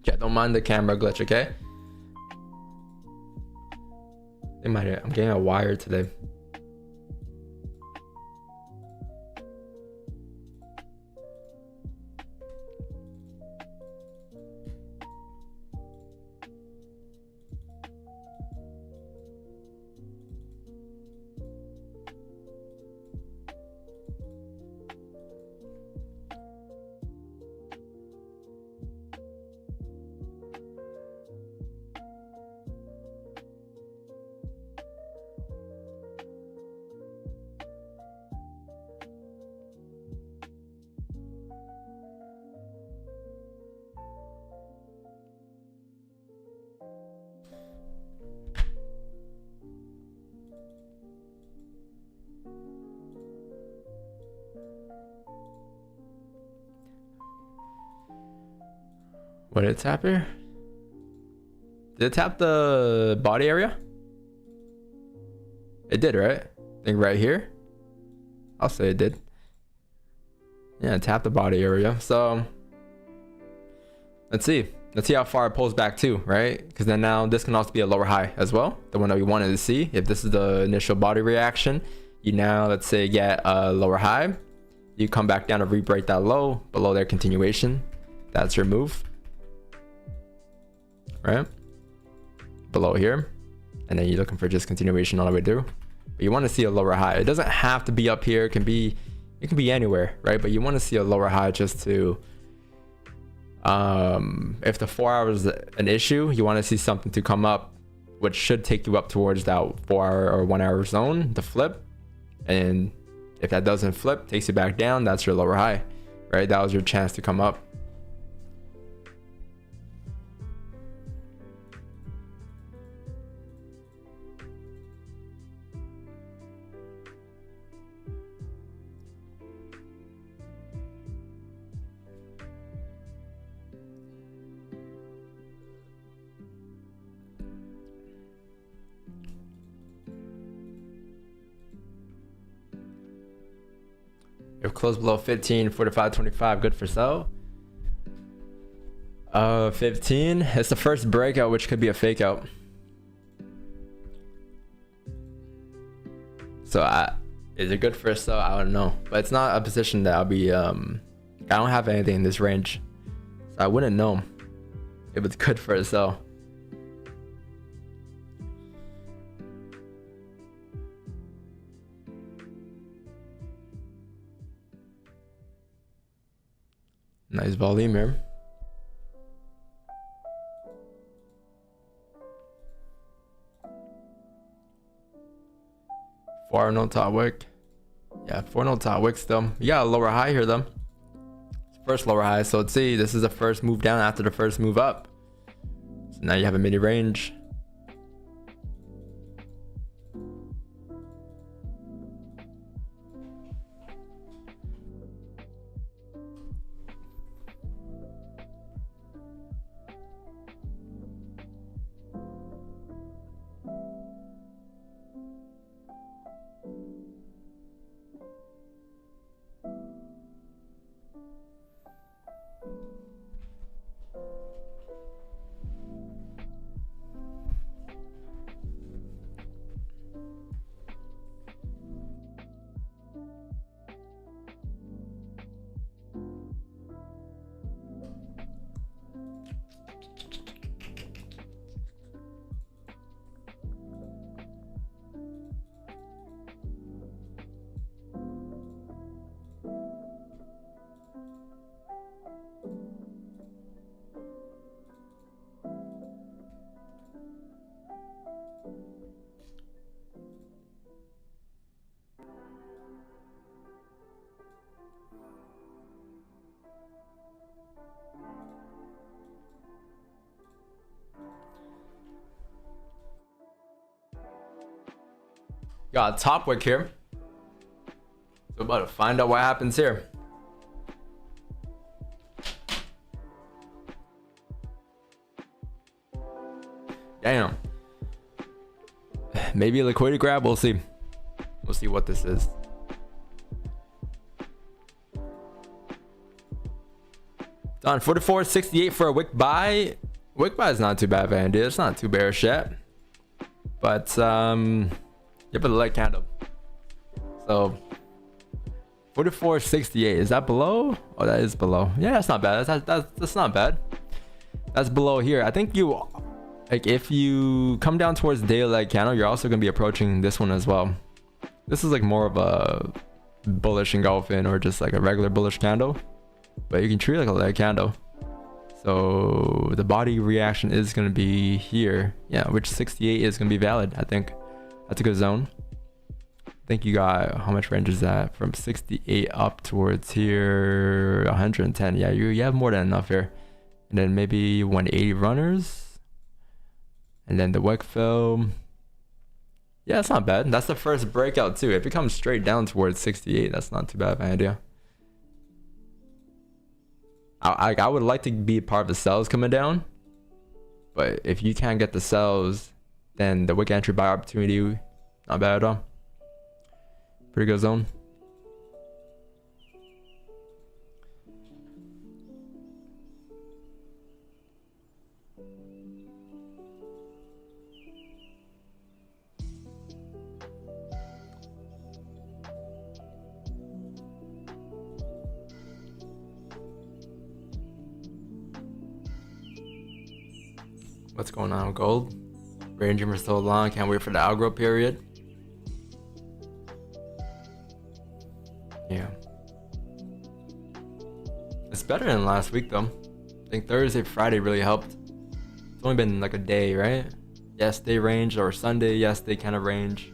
Yeah, don't mind the camera glitch, okay? I'm getting a wire today. What did it tap here? Did it tap the body area? It did, right? I think right here. I'll say it did. Yeah, it tapped the body area. So let's see how far it pulls back to, right? Because then now this can also be a lower high as well, the one that we wanted to see. If this is the initial body reaction, you now, let's say, get a lower high, you come back down to re-break that low below their continuation. That's your move, right? Below here, and then you're looking for just continuation all the way through. But you want to see a lower high. It doesn't have to be up here. It can be anywhere, right? But you want to see a lower high just to if the 4 hours is an issue, you want to see something to come up which should take you up towards that 4 hour or 1 hour zone to flip. And if that doesn't flip, takes you back down, that's your lower high, right? That was your chance to come up. If close below 15, 45.25, good for sell. 15, it's the first breakout, which could be a fake out. So is it good for a sell? I don't know, but it's not a position that I'll be, I don't have anything in this range, so I wouldn't know if it's good for a sell. Nice volume here. Four no top wick. Yeah, 4 no top wick still. You got a lower high here though. First lower high. So let's see. This is the first move down after the first move up. So now you have a mini range. Got a top wick here. So about to find out what happens here. Damn. Maybe a liquidity grab. We'll see. We'll see what this is. Done. 44.68 for a wick buy. Wick buy is not too bad, Van. It's not too bearish yet. But give it a leg candle. So 44.68. Is that below? Oh, that is below. Yeah, that's not bad. That's not bad. That's below here. I think you, like, if you come down towards the daily leg candle, you're also gonna be approaching this one as well. This is like more of a bullish engulfing or just like a regular bullish candle, but you can treat it like a leg candle. So the body reaction is going to be here. Yeah, which 68 is going to be valid. I think that's a good zone. I think you got, how much range is that? From 68 up towards here, 110. Yeah, you have more than enough here. And then maybe 180 runners. And then the wick fill. Yeah, it's not bad. That's the first breakout too. If it comes straight down towards 68, that's not too bad of an idea. I would like to be part of the sells coming down, but if you can't get the sells, then the wick entry buy opportunity, not bad at all. Pretty good zone. What's going on with gold? Ranging for so long, can't wait for the algo period. Yeah. It's better than last week though. I think Thursday, Friday really helped. It's only been like a day, right? Yesterday range, or Sunday, yesterday kind of range.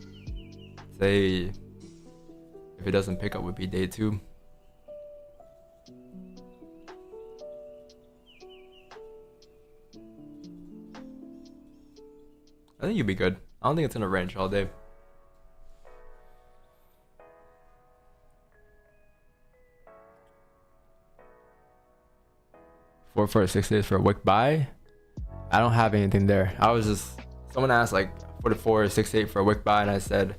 Say, if it doesn't pick up, would be day 2. I think you'll be good. I don't think it's gonna range all day. For 6 days for a wick buy. I don't have anything there. I was just, someone asked like 44 or 68 for a wick buy, and I said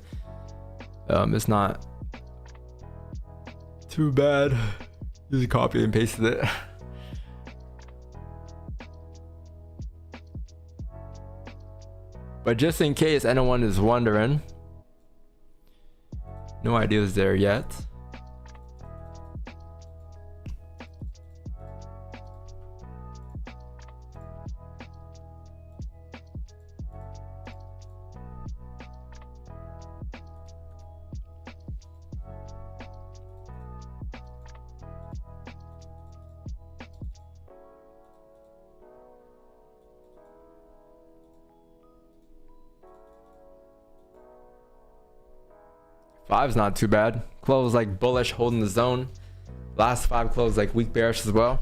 it's not too bad. Just copy and pasted it. But just in case anyone is wondering, no ideas there yet. Five's not too bad. Close like bullish, holding the zone. Last 5 closed like weak bearish as well.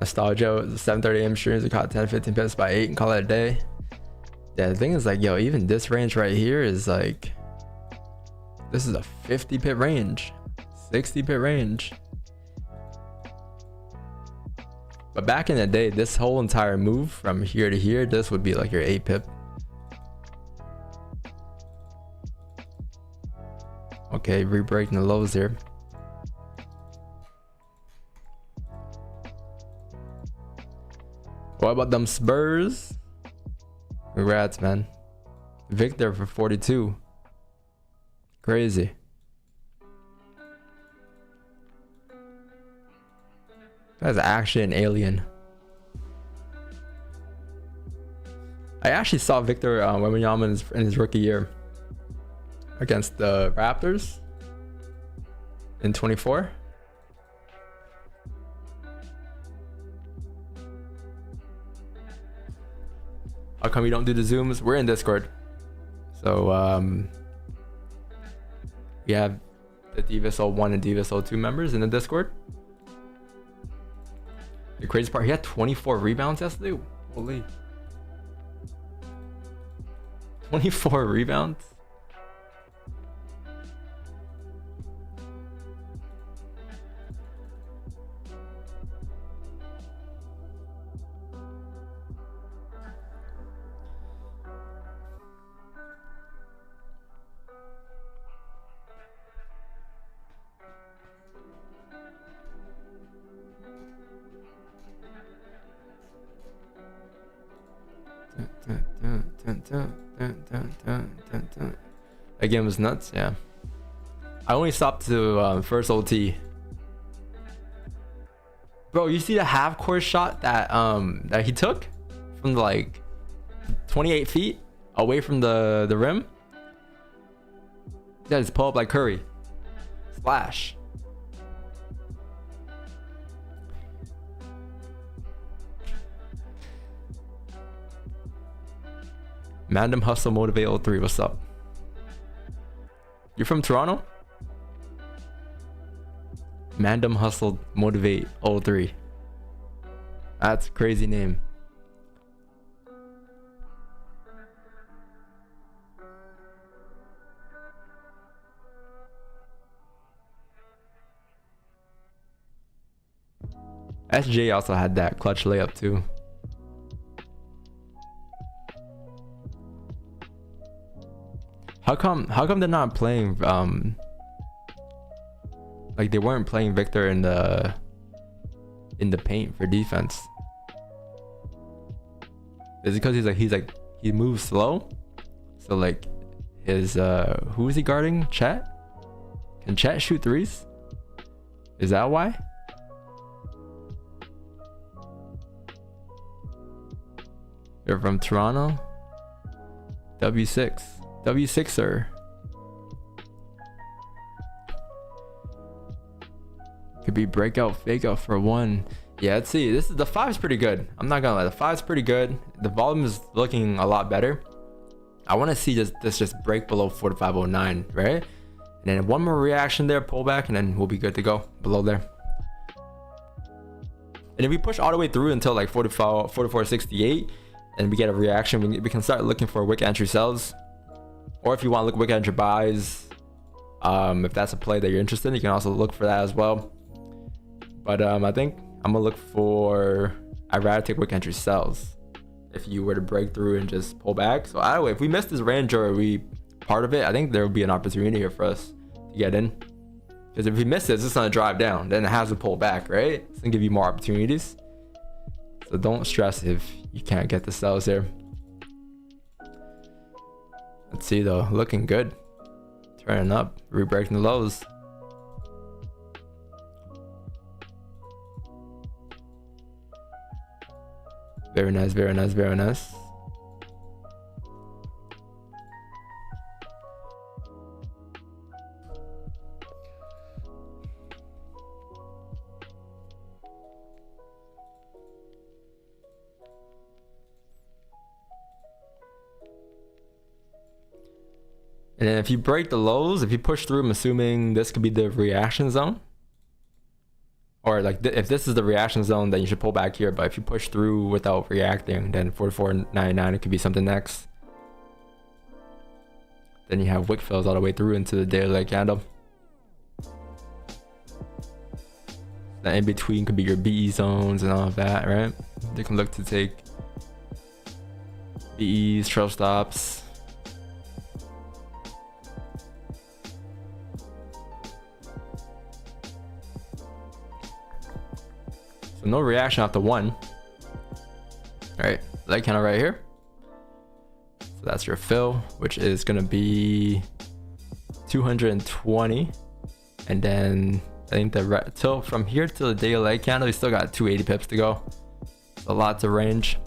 Nostalgia, the 7:30 AM streams, we caught 10-15 pips by 8 and call it a day. Yeah, the thing is like, yo, even this range right here is like, this is a 50 pip range, 60 pip range. But back in the day, this whole entire move from here to here, this would be like your 8 pip. Okay, re-breaking the lows here. What about them Spurs? Congrats, man. Victor for 42. Crazy. That's actually an alien. I actually saw Victor Wembanyama in his rookie year against the Raptors in 24. How come you don't do the zooms? We're in Discord, so we have the Divas 01 and Divas 02 members in the Discord. The crazy part, he had 24 rebounds yesterday. Holy. 24 rebounds. That game was nuts. Yeah, I only stopped to first OT. Bro, you see the half court shot that that he took from like 28 feet away from the rim? Yeah, just pull up like Curry. Splash. Mandem Hustle Motivate 03, what's up? You're from Toronto? Mandem Hustle Motivate 03. That's a crazy name. SJ also had that clutch layup too. How come they're not playing like they weren't playing Victor in the paint for defense? Is it because he moves slow? So like his who is he guarding? Chet? Can Chet shoot threes? Is that why? You're from Toronto? W6. W6er. Could be breakout, fakeout for one. Yeah, let's see. The 5's pretty good. I'm not gonna lie, the 5's pretty good. The volume is looking a lot better. I want to see this just break below 4509, right? And then one more reaction there, pull back, and then we'll be good to go below there. And if we push all the way through until like 4468, and we get a reaction, we can start looking for wick entry sells. Or if you want to look at wick entry buys, if that's a play that you're interested in, you can also look for that as well. But I think I'm gonna look for, I'd rather take wick entry sells if you were to break through and just pull back. So either way, if we miss this range or we part of it, I think there will be an opportunity here for us to get in. Because if we miss this, it's gonna drive down, then it has to pull back, right? It's gonna give you more opportunities. So don't stress if you can't get the sells here. Let's see though, looking good. Turning up, re-breaking the lows. Very nice, very nice, very nice. And then if you break the lows, if you push through, I'm assuming this could be the reaction zone. Or like if this is the reaction zone, then you should pull back here. But if you push through without reacting, then 44.99, it could be something next. Then you have wick fills all the way through into the daily candle. That in between could be your BE zones and all of that, right? They can look to take BEs, trail stops. So no reaction after one. All right, leg candle right here. So that's your fill, which is gonna be 220, and then I think till from here to the daily leg candle, we still got 280 pips to go. So lots of range.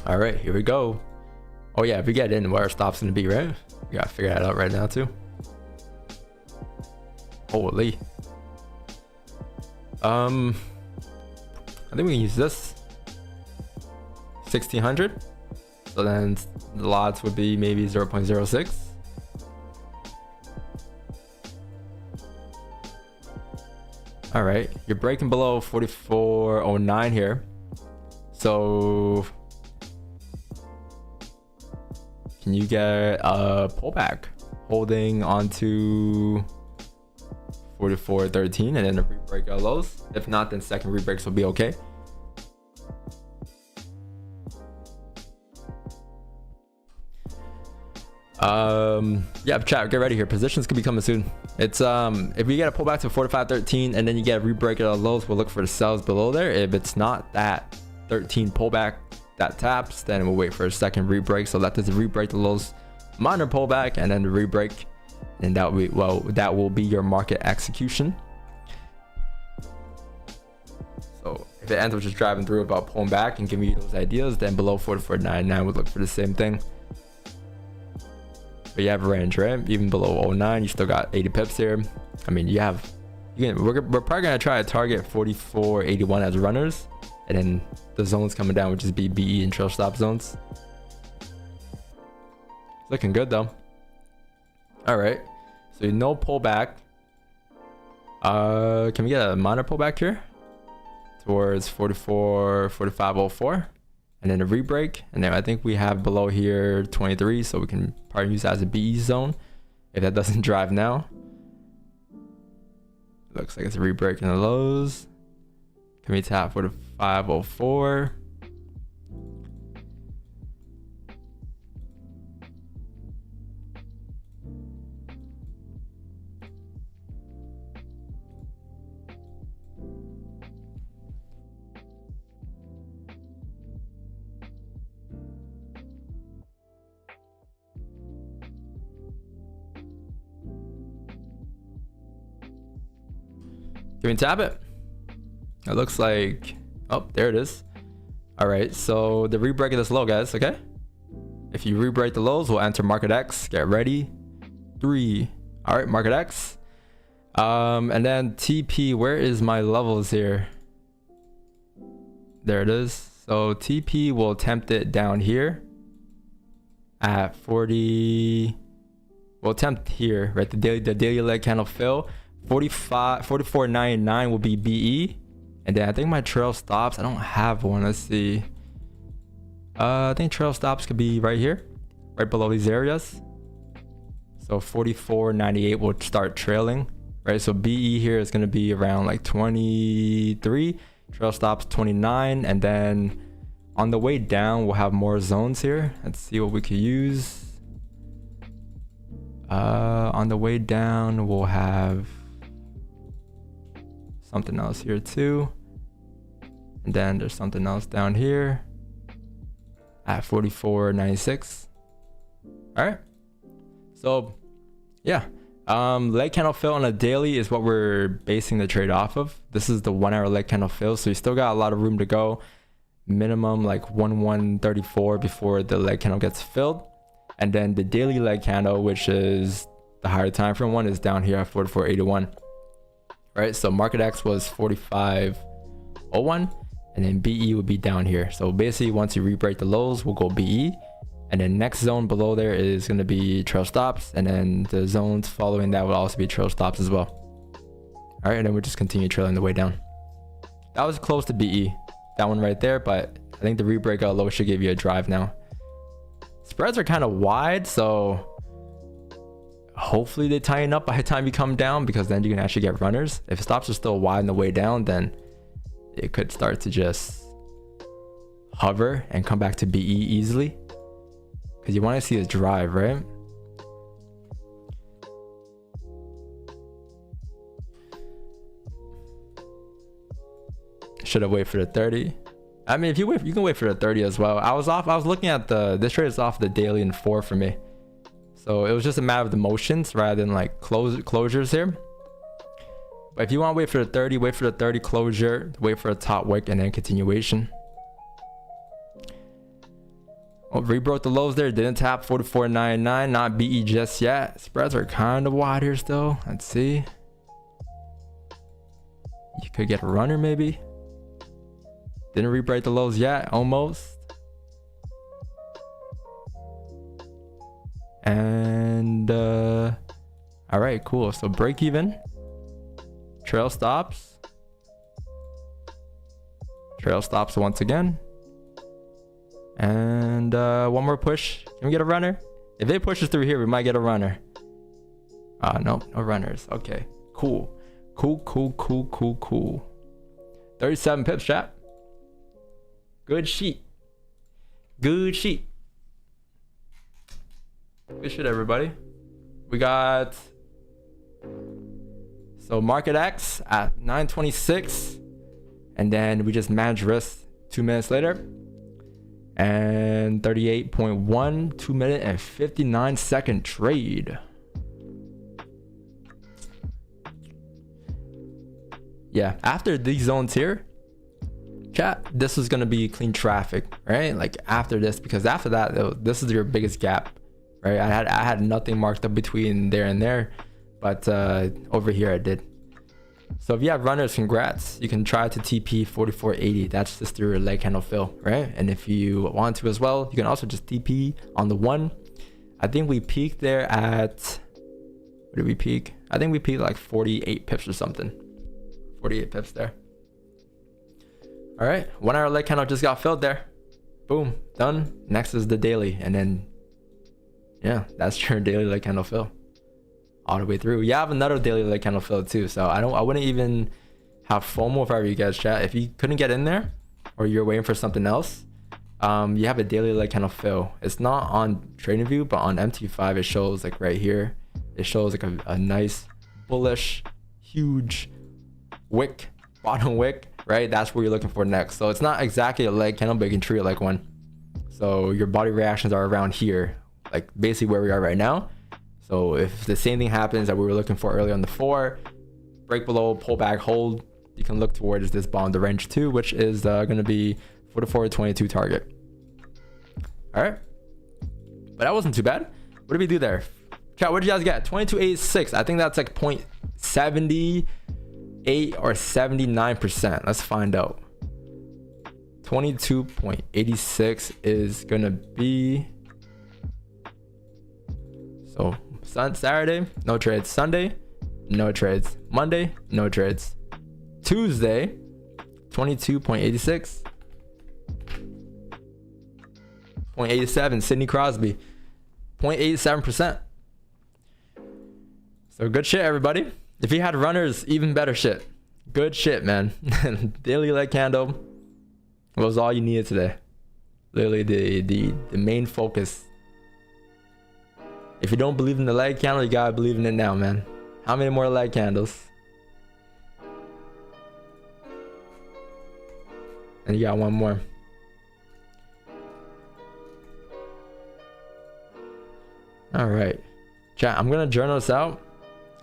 All right, here we go. Oh yeah, if we get in, where our stop's gonna be, right? We gotta figure that out right now too. Holy. I think we can use this 1600. So then the lots would be maybe 0.06. All right, you're breaking below 44.09 here. So can you get a pullback holding onto 44.13 and then a re-break of lows? If not, then second re-breaks will be okay. Yeah, chat, get ready here. Positions could be coming soon. It's if we get a pullback to 45.13 and then you get a re-break of the lows, we'll look for the sells below there. If it's not that 13 pullback that taps, then we'll wait for a second re-break. So let this re-break the lows, minor pullback, and then the re-break, and that will be, well, that will be your market execution. So if it ends up just driving through about pulling back and giving you those ideas, then below 44.99 would look for the same thing. But you have a range, right? Even below 09, you still got 80 pips here. I mean, you have, we're probably gonna try to target 44.81 as runners, and then the zones coming down, which is BE and trail stop zones. It's looking good though. All right, so no pullback. Can we get a minor pullback here towards 45.04? And then a re-break, and then I think we have below here 23, so we can probably use that as a BE zone if that doesn't drive now. Looks like it's a re-break in the lows. Can we tap 45.04? Can we tap it? It looks like, oh, there it is. All right, so the re-break of this low, guys, okay? If you re-break the lows, we'll enter market X. Get ready. 3. All right, market X. And then TP, where is my levels here? There it is. So TP will attempt it down here at 40. We'll attempt here, right? The daily leg candle fill. 44.99 will be BE, and then I think my trail stops, I don't have one. Let's see. I think trail stops could be right here, right below these areas. So 44.98 will start trailing, right? So BE here is going to be around like 23, trail stops 29, and then on the way down we'll have more zones here. Let's see what we could use. On the way down we'll have something else here too, and then there's something else down here at 44.96. all right, so yeah, leg candle fill on a daily is what we're basing the trade off of. This is the 1 hour leg candle fill, so you still got a lot of room to go. Minimum like 134 before the leg candle gets filled, and then the daily leg candle, which is the higher time frame one, is down here at 44.81. right? So market X was 45.01, and then BE would be down here. So basically, once you re-break the lows, we'll go BE, and then next zone below there is going to be trail stops, and then the zones following that will also be trail stops as well. All right, and then we'll just continue trailing the way down. That was close to BE, that one right there, but I think the re-break low should give you a drive now. Spreads are kind of wide, so hopefully they tighten up by the time you come down, because then you can actually get runners. If stops are still wide on the way down, then it could start to just hover and come back to BE easily, because you want to see a drive, right? Should have waited for the 30. I mean, if you wait, you can wait for the 30 as well. I was looking at this trade is off the daily and 4 for me, so it was just a matter of the motions rather than like closures here. But if you want to wait for the 30, wait for the 30 closure, wait for a top wick, and then continuation. Oh, rebroke the lows there. Didn't tap 44.99. Not BE just yet. Spreads are kind of wide here still. Let's see. You could get a runner maybe. Didn't rebreak the lows yet. Almost. And all right, cool. So break even. Trail stops. Trail stops once again. And one more push. Can we get a runner? If it pushes through here, we might get a runner. Nope, no runners. Okay, cool. Cool. 37 pips, chat. Good sheet. Good shit, everybody. We got so market X at 9:26, and then we just managed risk 2 minutes later. And 38.1, 2 minute and 59 second trade. Yeah, after these zones here, chat, this is gonna be clean traffic, right? Like after this, because after that, this is your biggest gap, right? I had nothing marked up between there and there, but over here I did. So if you have runners, congrats. You can try to TP 44.80. That's just your leg candle fill, right? And if you want to as well, you can also just TP on the 1. I think we peaked there at, where did we peak? I think we peaked like 48 pips or something. 48 pips there. All right, 1 hour leg candle just got filled there. Boom, done. Next is the daily, and then yeah, that's your daily leg candle fill all the way through. You have another daily leg candle fill too, so I wouldn't even have FOMO if I were you guys, chat. If you couldn't get in there or you're waiting for something else, you have a daily leg candle fill. It's not on TradingView, but on MT5 it shows like right here. It shows like a nice bullish huge wick, bottom wick, right? That's what you're looking for next. So it's not exactly a leg candle, but you can treat it like one. So your body reactions are around here, like basically where we are right now. So if the same thing happens that we were looking for earlier on the 4, break below, pull back, hold, you can look towards this bottom, the range 2, which is going to be 44.22 target. All right, but that wasn't too bad. What did we do there, chat? What did you guys get? 22.86. I think that's like 0.78 or 79%. Let's find out. 22.86 is gonna be, so Saturday, no trades. Sunday, no trades. Monday, no trades. Tuesday, 22.86. 0.87, Sidney Crosby. 0.87%. So good shit, everybody. If you had runners, even better shit. Good shit, man. Daily leg candle was all you needed today. Literally the main focus. If you don't believe in the leg candle, you gotta believe in it now, man. How many more leg candles? And you got one more. All right, chat, I'm gonna journal this out.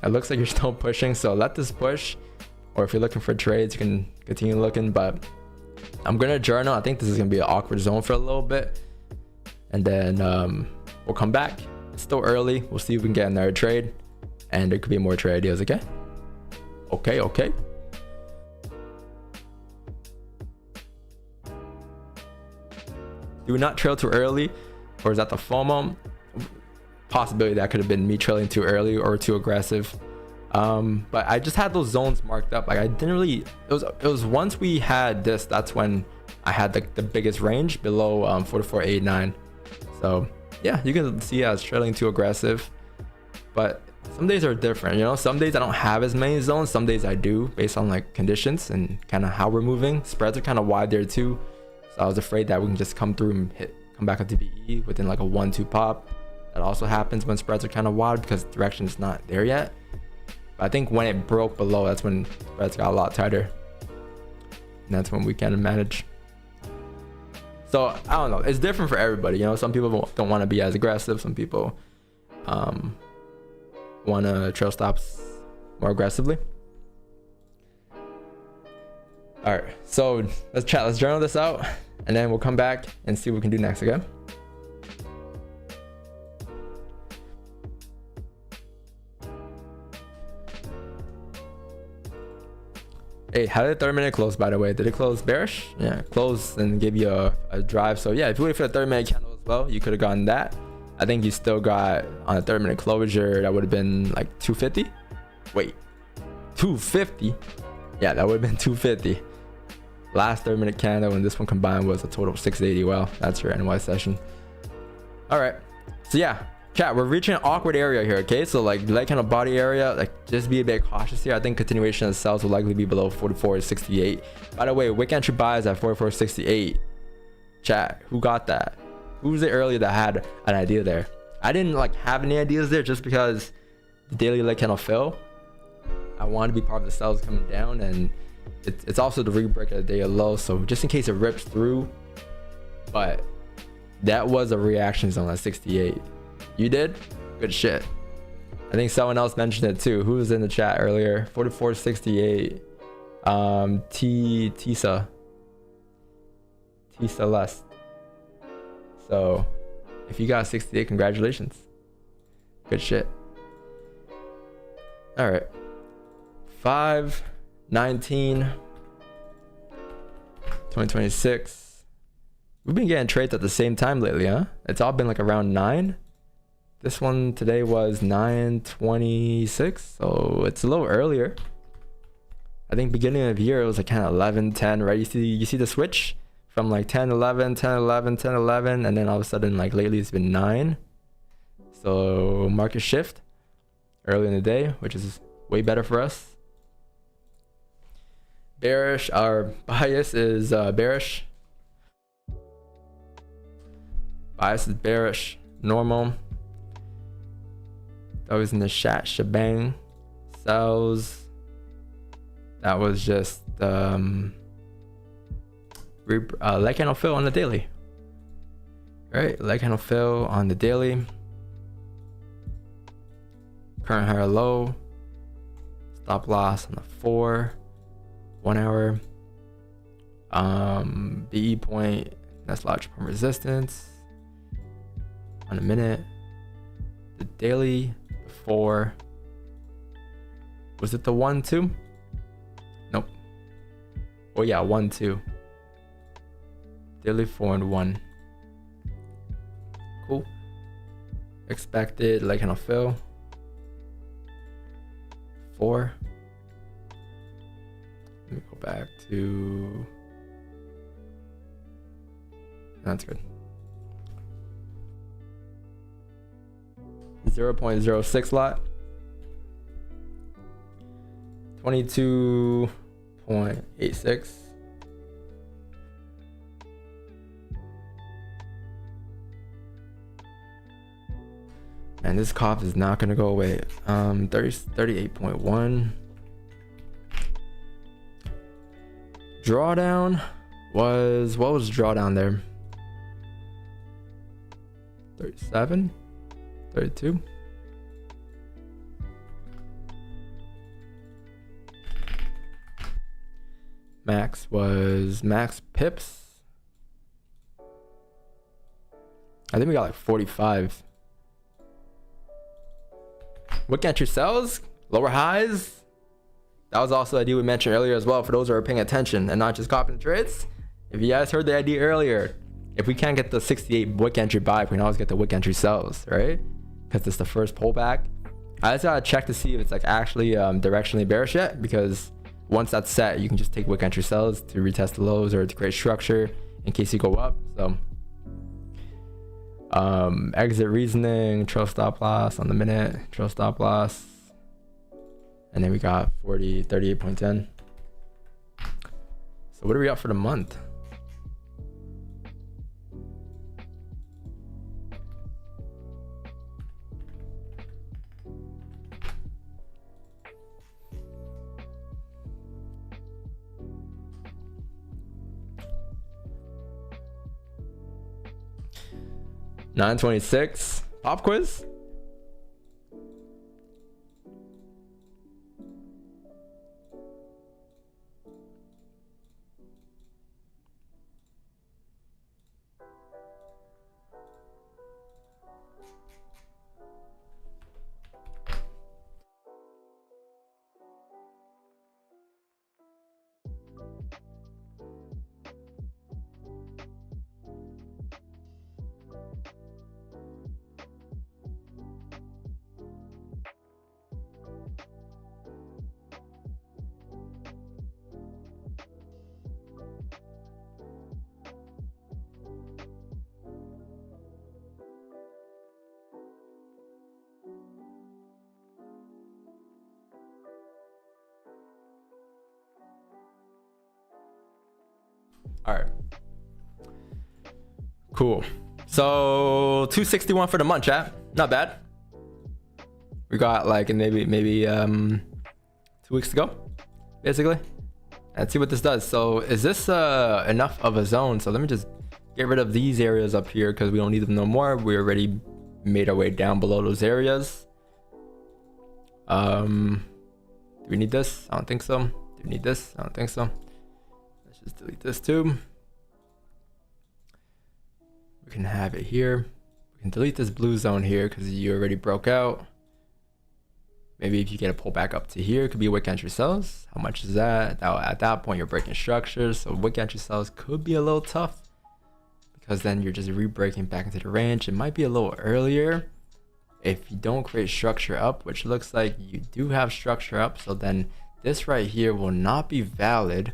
It looks like you're still pushing, so let this push. Or if you're looking for trades, you can continue looking, but I'm gonna journal. I think this is gonna be an awkward zone for a little bit, and then we'll come back. It's still early. We'll see if we can get another trade, and there could be more trade ideas. Okay. Do we not trail too early, or is that the FOMO? Possibility that could have been me trailing too early or too aggressive. But I just had those zones marked up. Like I didn't really, it was once we had this, that's when I had the biggest range below 44.89. So yeah, you can see I was trailing too aggressive, but some days are different, you know. Some days I don't have as many zones, some days I do, based on like conditions and kind of how we're moving. Spreads are kind of wide there too, so I was afraid that we can just come through and come back up to BE within like a 1-2 pop. That also happens when spreads are kind of wide because direction is not there yet. But I think when it broke below, that's when spreads got a lot tighter, and that's when we kind of manage. So I don't know, it's different for everybody, you know. Some people don't want to be as aggressive, some people want to trail stops more aggressively. All right, so let's journal this out, and then we'll come back and see what we can do next. Okay. Hey, how did the 30-minute close, by the way? Did it close bearish? Yeah, close and give you a drive. So yeah, if you wait for the 30-minute candle as well, you could have gotten that. I think you still got on a 30-minute closure, that would have been like 250. Wait, 250? Yeah, that would have been 250. Last 30-minute candle and this one combined was a total of 680. Well, that's your NY session. All right, so yeah, chat, we're reaching an awkward area here. Okay, so like leg kind of body area, like just be a bit cautious here. I think continuation of sells will likely be below 44.68. By the way, wick entry buys at 44.68. Chat, who got that? Who was it earlier that had an idea there? I didn't like have any ideas there just because the daily leg candle fell. I want to be part of the sells coming down, and it's also the rebreak of the day low, so just in case it rips through. But that was a reaction zone at 68. You did? Good shit. I think someone else mentioned it too. Who was in the chat earlier? 44.68. Tisa Celeste. So if you got 68, congratulations. Good shit. All right. 5/19/2026. We've been getting trades at the same time lately, huh? It's all been like around 9. This one today was 9/26, so it's a little earlier. I think beginning of the year it was like kind of 11/10, right? You see the switch from like 10/11, 10/11, 10/11, and then all of a sudden like lately it's been 9. So market shift early in the day, which is way better for us. Bearish, our bias is bearish. Bias is bearish. Normal. That was in the chat shebang. Sells. That was just leg candle fill on the daily. Right, leg candle fill on the daily. Current higher low. Stop loss on the 4. 1 hour. BE point. That's large point resistance. On a minute. The daily. The 4. Was it the 1 2? Nope. Oh yeah, 1 2. Daily 4 and 1. Cool. Expected leg candle fill. 4. Let me go back to. That's good. 0.06 lot. 22.86. And this cough is not gonna go away. 38.1. Drawdown was, what was drawdown there? 37, 32. Max was max pips. I think we got like 45. Wick entry sells, lower highs. That was also the idea we mentioned earlier as well, for those who are paying attention and not just copying trades. If you guys heard the idea earlier, if we can't get the 68 wick entry buy, we can always get the wick entry sells, right? Because it's the first pullback. I just gotta check to see if it's like actually directionally bearish yet, because once that's set, you can just take wick entry sells to retest the lows or to create structure in case you go up. So exit reasoning, trail stop loss on the minute, trail stop loss. And then we got 38.10. So what are we up for the month? $9.26 pop quiz. All right. Cool. So 261 for the month, chat. Not bad. We got like maybe 2 weeks to go, basically. Let's see what this does. So is this enough of a zone? So let me just get rid of these areas up here because we don't need them no more. We already made our way down below those areas. Do we need this? I don't think so. Do we need this? I don't think so. Let's just delete this too. We can have it here. We can delete this blue zone here because you already broke out. Maybe if you get a pull back up to here, it could be wick entry sells. How much is that? At that point, you're breaking structures. So wick entry sells could be a little tough because then you're just re-breaking back into the range. It might be a little earlier if you don't create structure up, which looks like you do have structure up. So then this right here will not be valid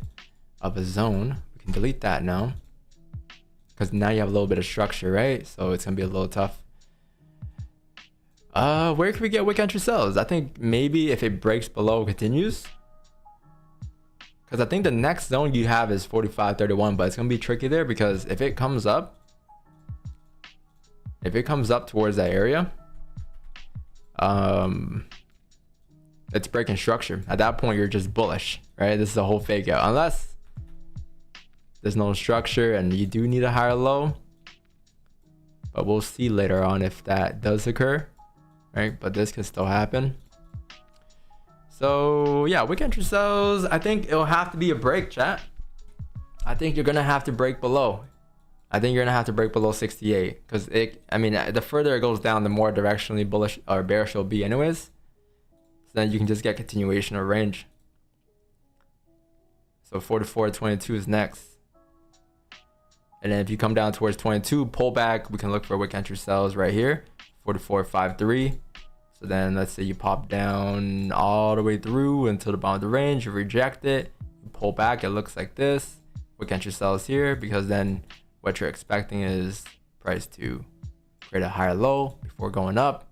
of a zone. We can delete that now because now you have a little bit of structure, right? So it's gonna be a little tough. Where can we get wick entry sells? I think maybe if it breaks below, continues. Because I think the next zone you have is 45.31, but it's gonna be tricky there because if it comes up towards that area, it's breaking structure. At that point, you're just bullish, right? This is a whole fake out, unless there's no structure and you do need a higher low. But we'll see later on if that does occur. Right, but this could still happen. So yeah, wick entry sells. I think it'll have to be a break, chat. I think you're gonna have to break below. I think you're gonna have to break below 68 because the further it goes down, the more directionally bullish or bearish it'll be, anyways. So then you can just get continuation of range. So 44.22 is next, and then if you come down towards 22, pull back. We can look for wick entry sells right here, 44.53. So then let's say you pop down all the way through until the bottom of the range, you reject it, you pull back, it looks like this. Wick entry sells here because then what you're expecting is price to create a higher low before going up,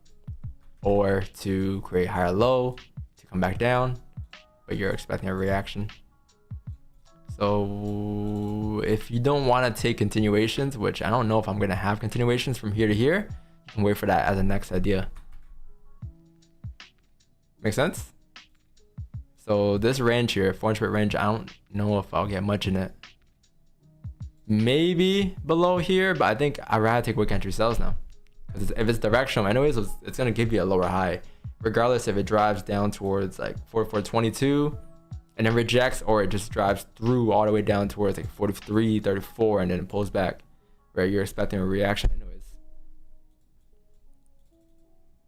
or to create higher low to come back down, but you're expecting a reaction. So if you don't want to take continuations, which I don't know if I'm going to have continuations from here to here, you can wait for that as a next idea. Make sense? So this range here, 400 range, I don't know if I'll get much in it. Maybe below here, but I think I'd rather take wick entry sells now. Because if it's directional, anyways, it's going to give you a lower high. Regardless if it drives down towards like 44.22 and then rejects, or it just drives through all the way down towards like 43.34 and then it pulls back, where you're expecting a reaction anyways.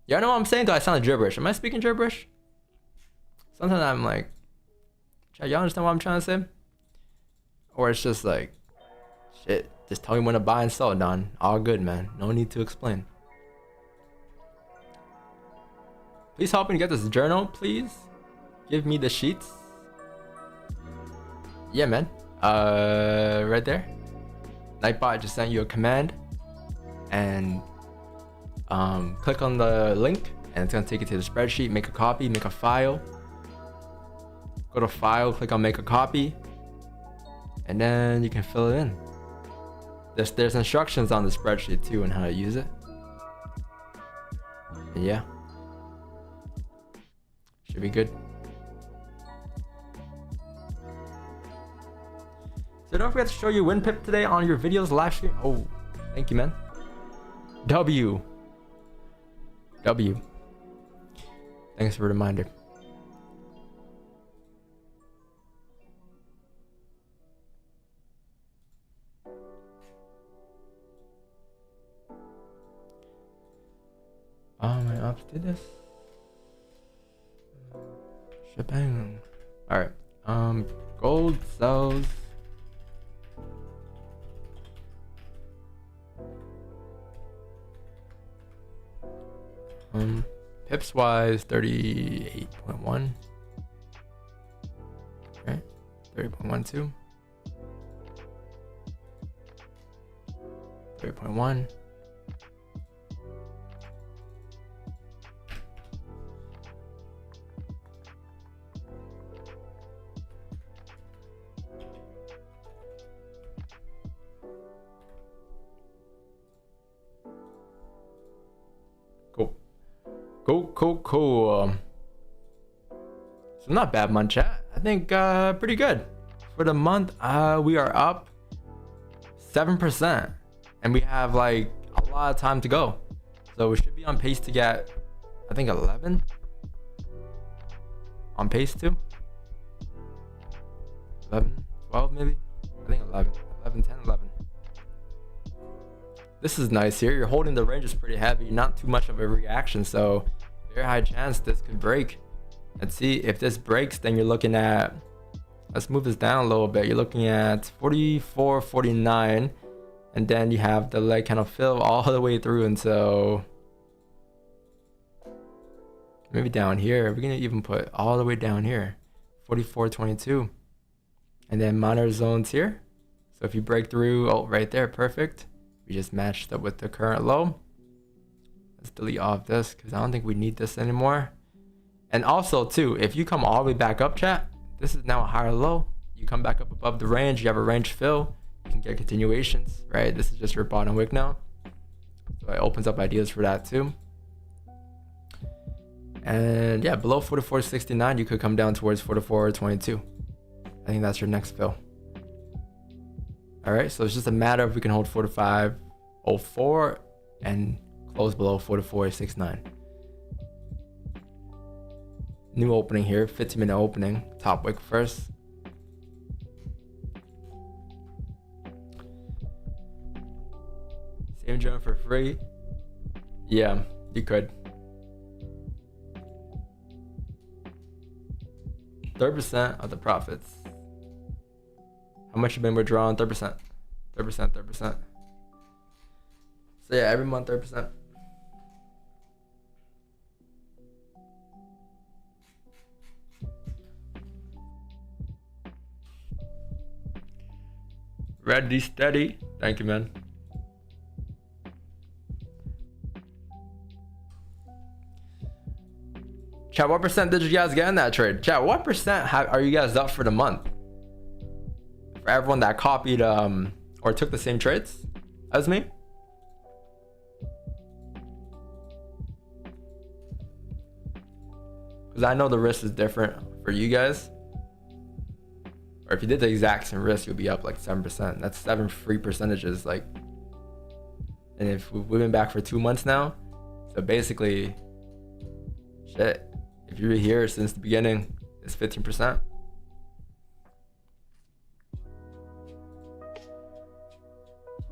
Y'all know what I'm saying? Do I sound gibberish? Am I speaking gibberish? Sometimes I'm like, y'all understand what I'm trying to say? Or it's just like, shit, just tell me when to buy and sell it, Don. All good, man. No need to explain. Please help me get this journal, please. Give me the sheets. Yeah, man. Right there. Nightbot just sent you a command. And click on the link and it's gonna take you to the spreadsheet. Make a copy, make a file. Go to file, click on make a copy, and then you can fill it in. There's instructions on the spreadsheet too on how to use it. And yeah, should be good. So don't forget to show your win pip today on your videos live stream. Oh, thank you, man. W. Thanks for the reminder. My ops did this. Shebang. All right. Gold sells. Pips wise, 38.1. Right, 30.12. 30.1. Cool. So not bad month, chat. I think pretty good. For the month, we are up 7%. And we have like a lot of time to go. So we should be on pace to get, I think 11. On pace to 11, 12 maybe. I think 11, 10, 11. This is nice here. You're holding the range is pretty heavy, not too much of a reaction, so very high chance this could break. Let's see if this breaks, then you're looking at, let's move this down a little bit. You're looking at 44, 49, and then you have the leg kind of fill all the way through until maybe down here. We're gonna even put all the way down here, 44, 22, and then minor zones here. So if you break through, oh, right there, perfect. We just matched up with the current low. Let's delete off this because I don't think we need this anymore. And also too, if you come all the way back up, chat, this is now a higher low. You come back up above the range, you have a range fill, you can get continuations, right? This is just your bottom wick now. So it opens up ideas for that too. And yeah, below 44.69, you could come down towards 44.22. I think that's your next fill. All right, so it's just a matter of we can hold 45.04 and close below 44.69. New opening here, 15-minute opening, top wick first. Same joint for free. Yeah, you could. 30% of the profits. How much you been withdrawn? 30%. 30%. So yeah, every month 30%. Ready, steady. Thank you, man. Chat, what percent did you guys get in that trade? Chat, what percent are you guys up for the month? For everyone that copied or took the same trades as me? Because I know the risk is different for you guys. Or if you did the exact same risk, you'll be up like 7%. That's 7 free percentages. Like, and if we've been back for 2 months now, so basically, shit. If you're here since the beginning, it's 15%.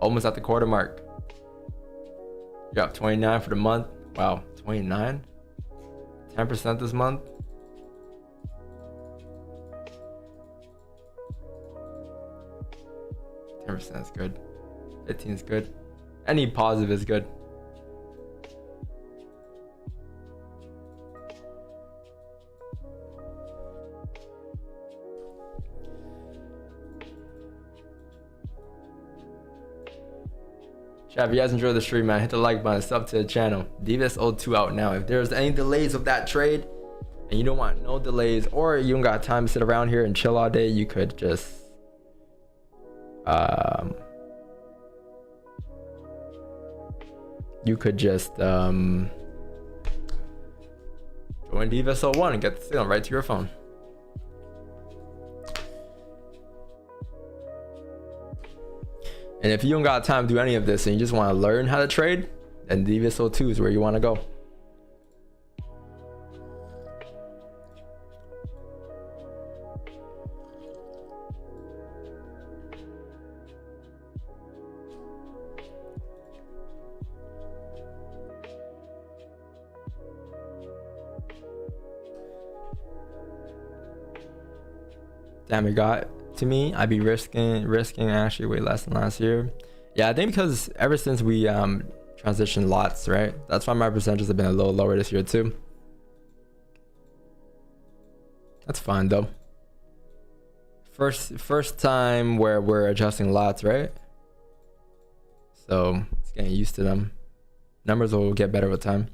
Almost at the quarter mark. You're up 29 for the month. Wow, 29? 10% this month. %10 is good. 15 is good. Any positive is good. Chat, if you guys enjoyed the stream, man, hit the like button, sub to the channel. DVS02 out now. If there's any delays of that trade and you don't want no delays, or you don't got time to sit around here and chill all day, you could just join DVS01 and get the signal right to your phone. And if you don't got time to do any of this and you just want to learn how to trade, then DVS02 is where you want to go. Damn, it got to me. I'd be risking actually way less than last year. Yeah, I think because ever since we transitioned lots, right? That's why my percentages have been a little lower this year too. That's fine though. First time where we're adjusting lots, right? So it's getting used to them. Numbers will get better with time.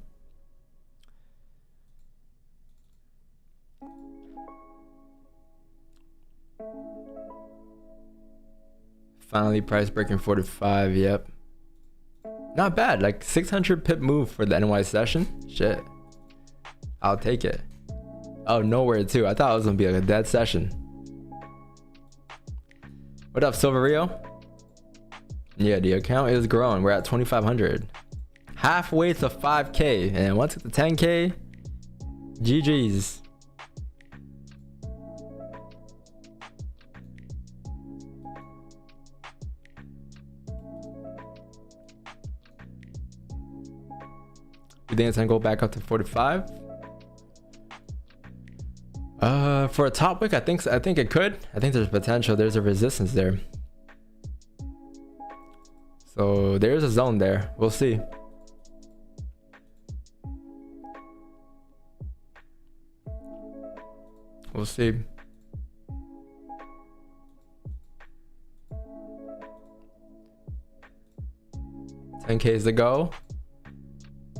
Finally, price breaking 45. Yep, not bad. Like 600 pip move for the NY session. Shit, I'll take it. Oh, nowhere too. I thought it was gonna be like a dead session. What up, Silver Rio? Yeah, the account is growing. We're at 2,500. Halfway to 5K. And once it's to 10K, GG's. You think it's gonna go back up to 45? For a top wick, I think it could. I think there's potential. There's a resistance there. So there's a zone there. We'll see. We'll see. $10K is the go.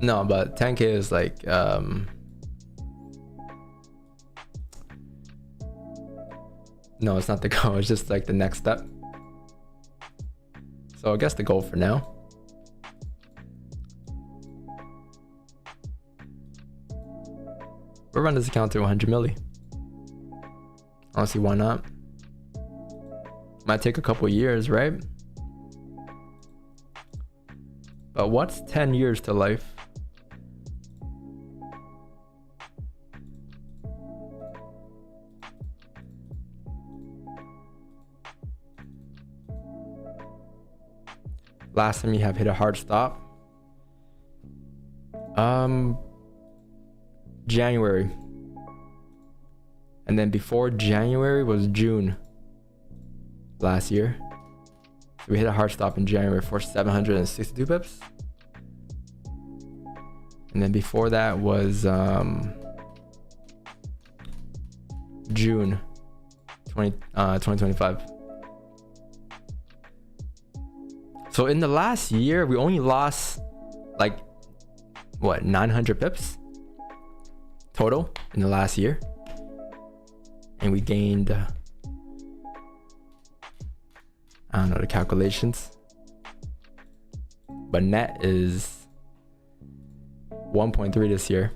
No, but 10K is like no, it's not the goal. It's just like the next step. So I guess the goal for now. We'll run this account to 100 milli. Honestly, why not? Might take a couple years, right? But what's 10 years to life? Last time you have hit a hard stop? January. And then before January was June last year. So we hit a hard stop in January for 762 pips. And then before that was June 2025. So in the last year, we only lost like what, 900 pips total in the last year, and we gained I don't know the calculations, but net is 1.3 this year,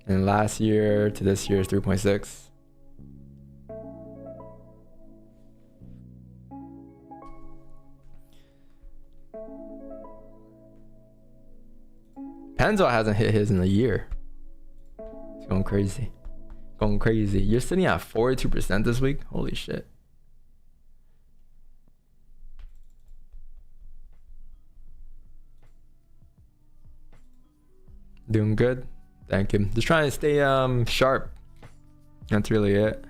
and last year to this year is 3.6. Penzo hasn't hit his in a year. It's going crazy. Going crazy. You're sitting at 42% this week? Holy shit. Doing good. Thank you. Just trying to stay sharp. That's really it.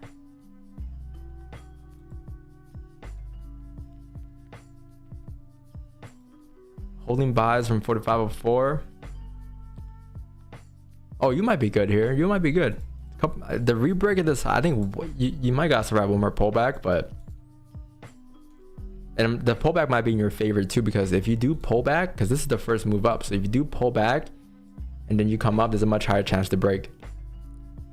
Holding buys from 4504. Oh, you might be good here. You might be good. The rebreak of this, I think you might got survive one more pullback, but and the pullback might be in your favor too, because if you do pull back, because this is the first move up, so if you do pull back and then you come up, there's a much higher chance to break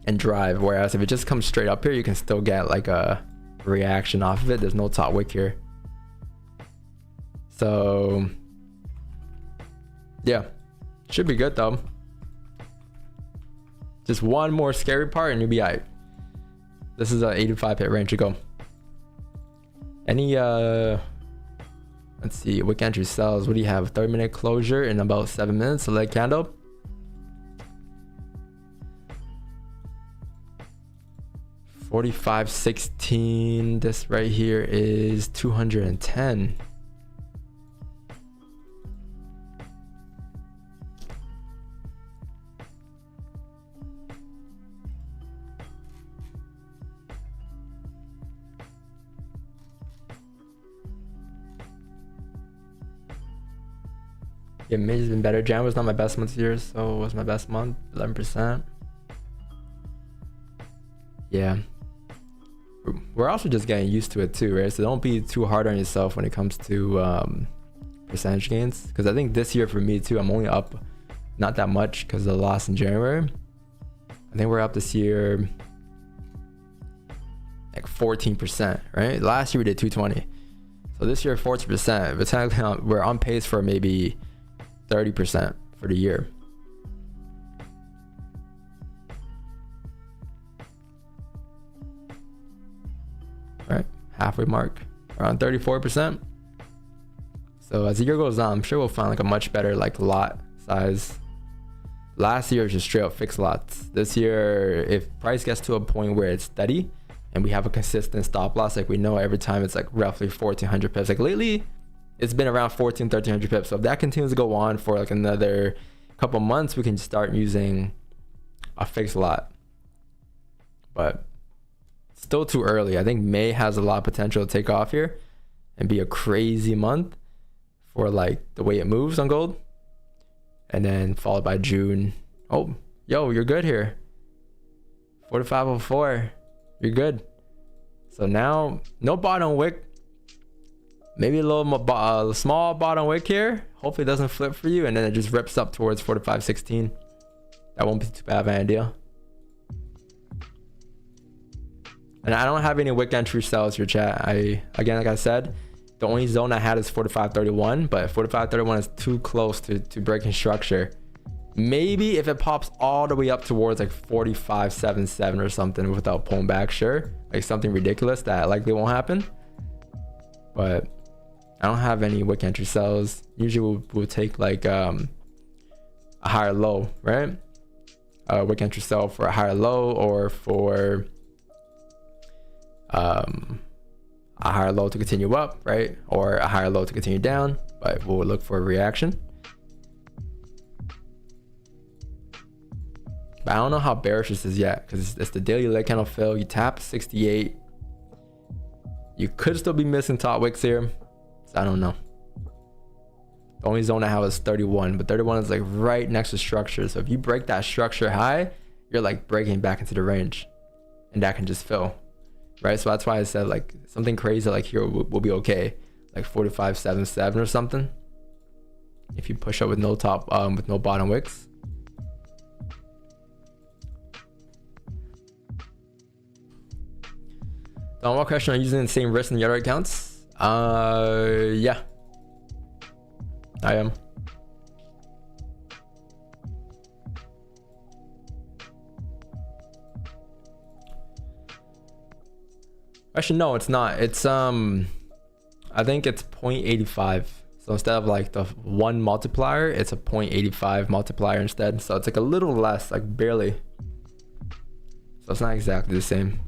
and drive. Whereas if it just comes straight up here, you can still get like a reaction off of it. There's no top wick here. So yeah, should be good though. Just one more scary part and you'll be alright. This is a 85 hit range to go. Any let's see, wick entry sells. What do you have? 30-minute closure in about 7 minutes. A leg candle. $45.16. This right here is 210. Yeah, May's been better. Jan was not my best month here, so it was my best month. 11%. Yeah. We're also just getting used to it too, right? So don't be too hard on yourself when it comes to percentage gains. Because I think this year for me too, I'm only up not that much because of the loss in January. I think we're up this year like 14%, right? Last year we did 220. So this year 40%. But technically we're on pace for maybe 30% for the year. halfway mark, around 34%. So as the year goes on, I'm sure we'll find like a much better like lot size. Last year was just straight up fixed lots. This year, if price gets to a point where it's steady and we have a consistent stop loss, like we know every time it's like roughly 1400 pips. Like lately, it's been around 1300 pips. So if that continues to go on for like another couple months, we can start using a fixed lot. But still too early. I think May has a lot of potential to take off here and be a crazy month for like the way it moves on gold. And then followed by June. Oh, yo, you're good here. 4504. You're good. So now, no bottom wick. Maybe a little small bottom wick here. Hopefully it doesn't flip for you. And then it just rips up towards 4516. That won't be too bad of an idea. And I don't have any wick entry sells here, chat. Again, like I said, the only zone I had is 4531, but 4531 is too close to breaking structure. Maybe if it pops all the way up towards like 4577 or something without pulling back, sure. Like something ridiculous that likely won't happen. But I don't have any wick entry sells. Usually we'll take like a higher low, right? Wick entry sell for a higher low or for a higher low to continue up, right? Or a higher low to continue down, but we'll look for a reaction. But I don't know how bearish this is yet because it's the daily leg candle fill. You tap 68. You could still be missing top wicks here. So I don't know. The only zone I have is 31, but 31 is like right next to structure. So if you break that structure high, you're like breaking back into the range and that can just fill. Right, so that's why I said like something crazy like here will be okay, like 4577 or something. If you push up with no top, with no bottom wicks. One question: are you using the same risk in the other accounts? Yeah, I am. Actually, no, it's not. It's I think it's 0.85. So instead of like the 1 multiplier, it's a 0.85 multiplier instead. So it's like a little less, like barely. So it's not exactly the same.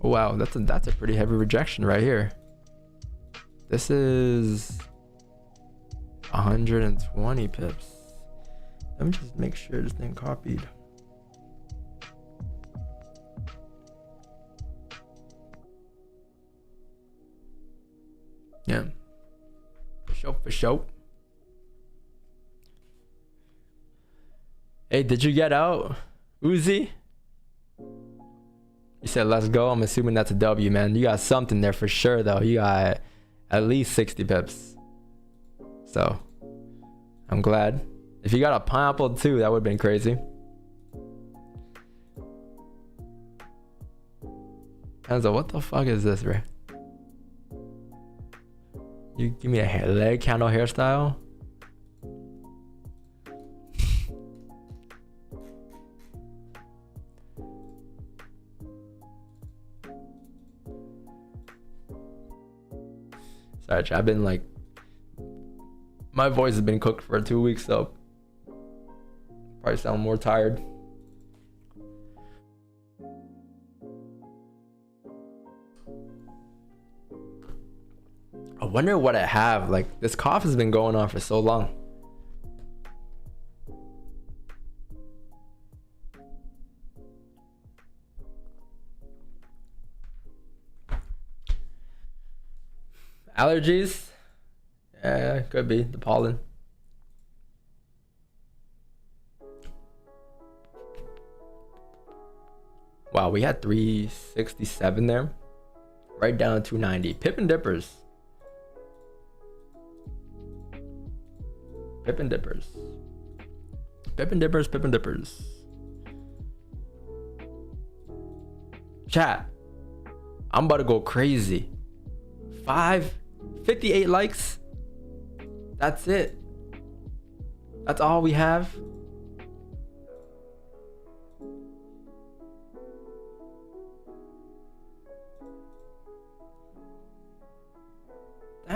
Oh, wow, that's a pretty heavy rejection right here. This is 120 pips. Let me just make sure this thing copied. Yeah, for sure. Hey, did you get out, Uzi? You said let's go. I'm assuming that's a W, man. You got something there for sure, though. You got at least 60 pips. So I'm glad. If you got a pineapple too, that would have been crazy. Hanzo, what the fuck is this, bro? You give me a leg candle hairstyle? Sorry, I've been like, my voice has been cooked for 2 weeks, so probably sound more tired. I wonder what I have. Like, this cough has been going on for so long. Allergies? Yeah, could be the pollen. Wow, we had 367 there. Right down to 290. Pip and dippers. Pip and dippers. Pip and dippers, pip and dippers. Chat. I'm about to go crazy. 58 likes. That's it. That's all we have.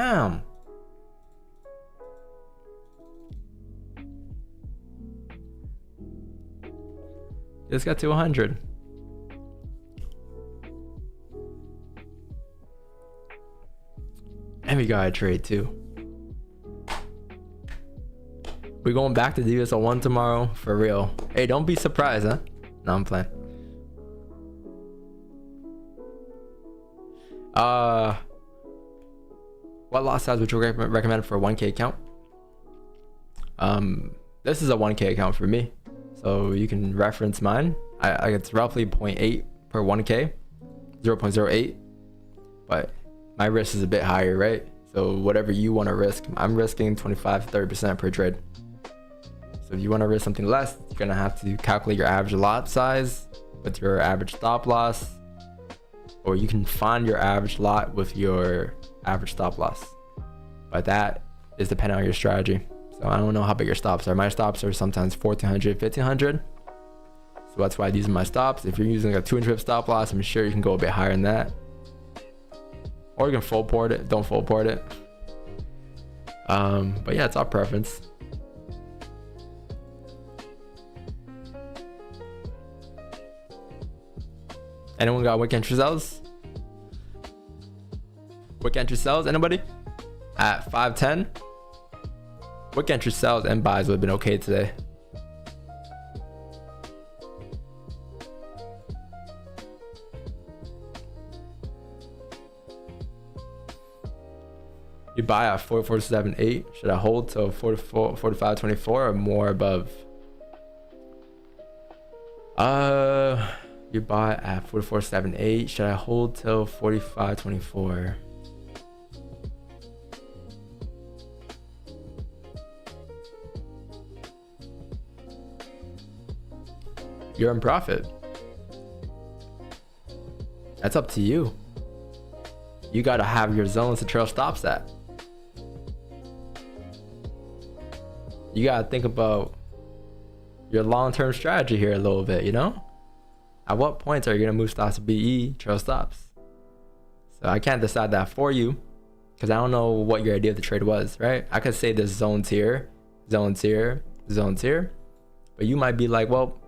Damn. Just got to 100. And we got a trade too. We going back to DSL 1 tomorrow for real. Hey, don't be surprised, huh? No, I'm playing. What lot size would you recommend for a 1K account? This is a 1K account for me, so you can reference mine. I it's roughly 0.8 per 1K, 0.08, but my risk is a bit higher, right? So whatever you want to risk, I'm risking 25 to 30% per trade. So if you want to risk something less, you're gonna have to calculate your average lot size with your average stop loss, or you can find your average lot with your average stop loss. But that is dependent on your strategy. So I don't know how big your stops are. My stops are sometimes 1400, 1500. So that's why these are my stops. If you're using a 200 pip stop loss, I'm sure you can go a bit higher than that. Or you can full port it. Don't full port it. But yeah, it's our preference. Anyone got wick entry sells? Wick entry sells? Anybody? At 510? Wick entry sells and buys would have been okay today. You buy at 44.78. Should I hold till 45.24 or more above? You buy at 44.78. Should I hold till 45.24? You're in profit. That's up to you. You gotta have your zones to trail stops at. You gotta think about your long-term strategy here a little bit, you know? At what points are you gonna move stops to BE, trail stops? So I can't decide that for you because I don't know what your idea of the trade was, right? I could say this zones here, zones here, zones here, but you might be like, well,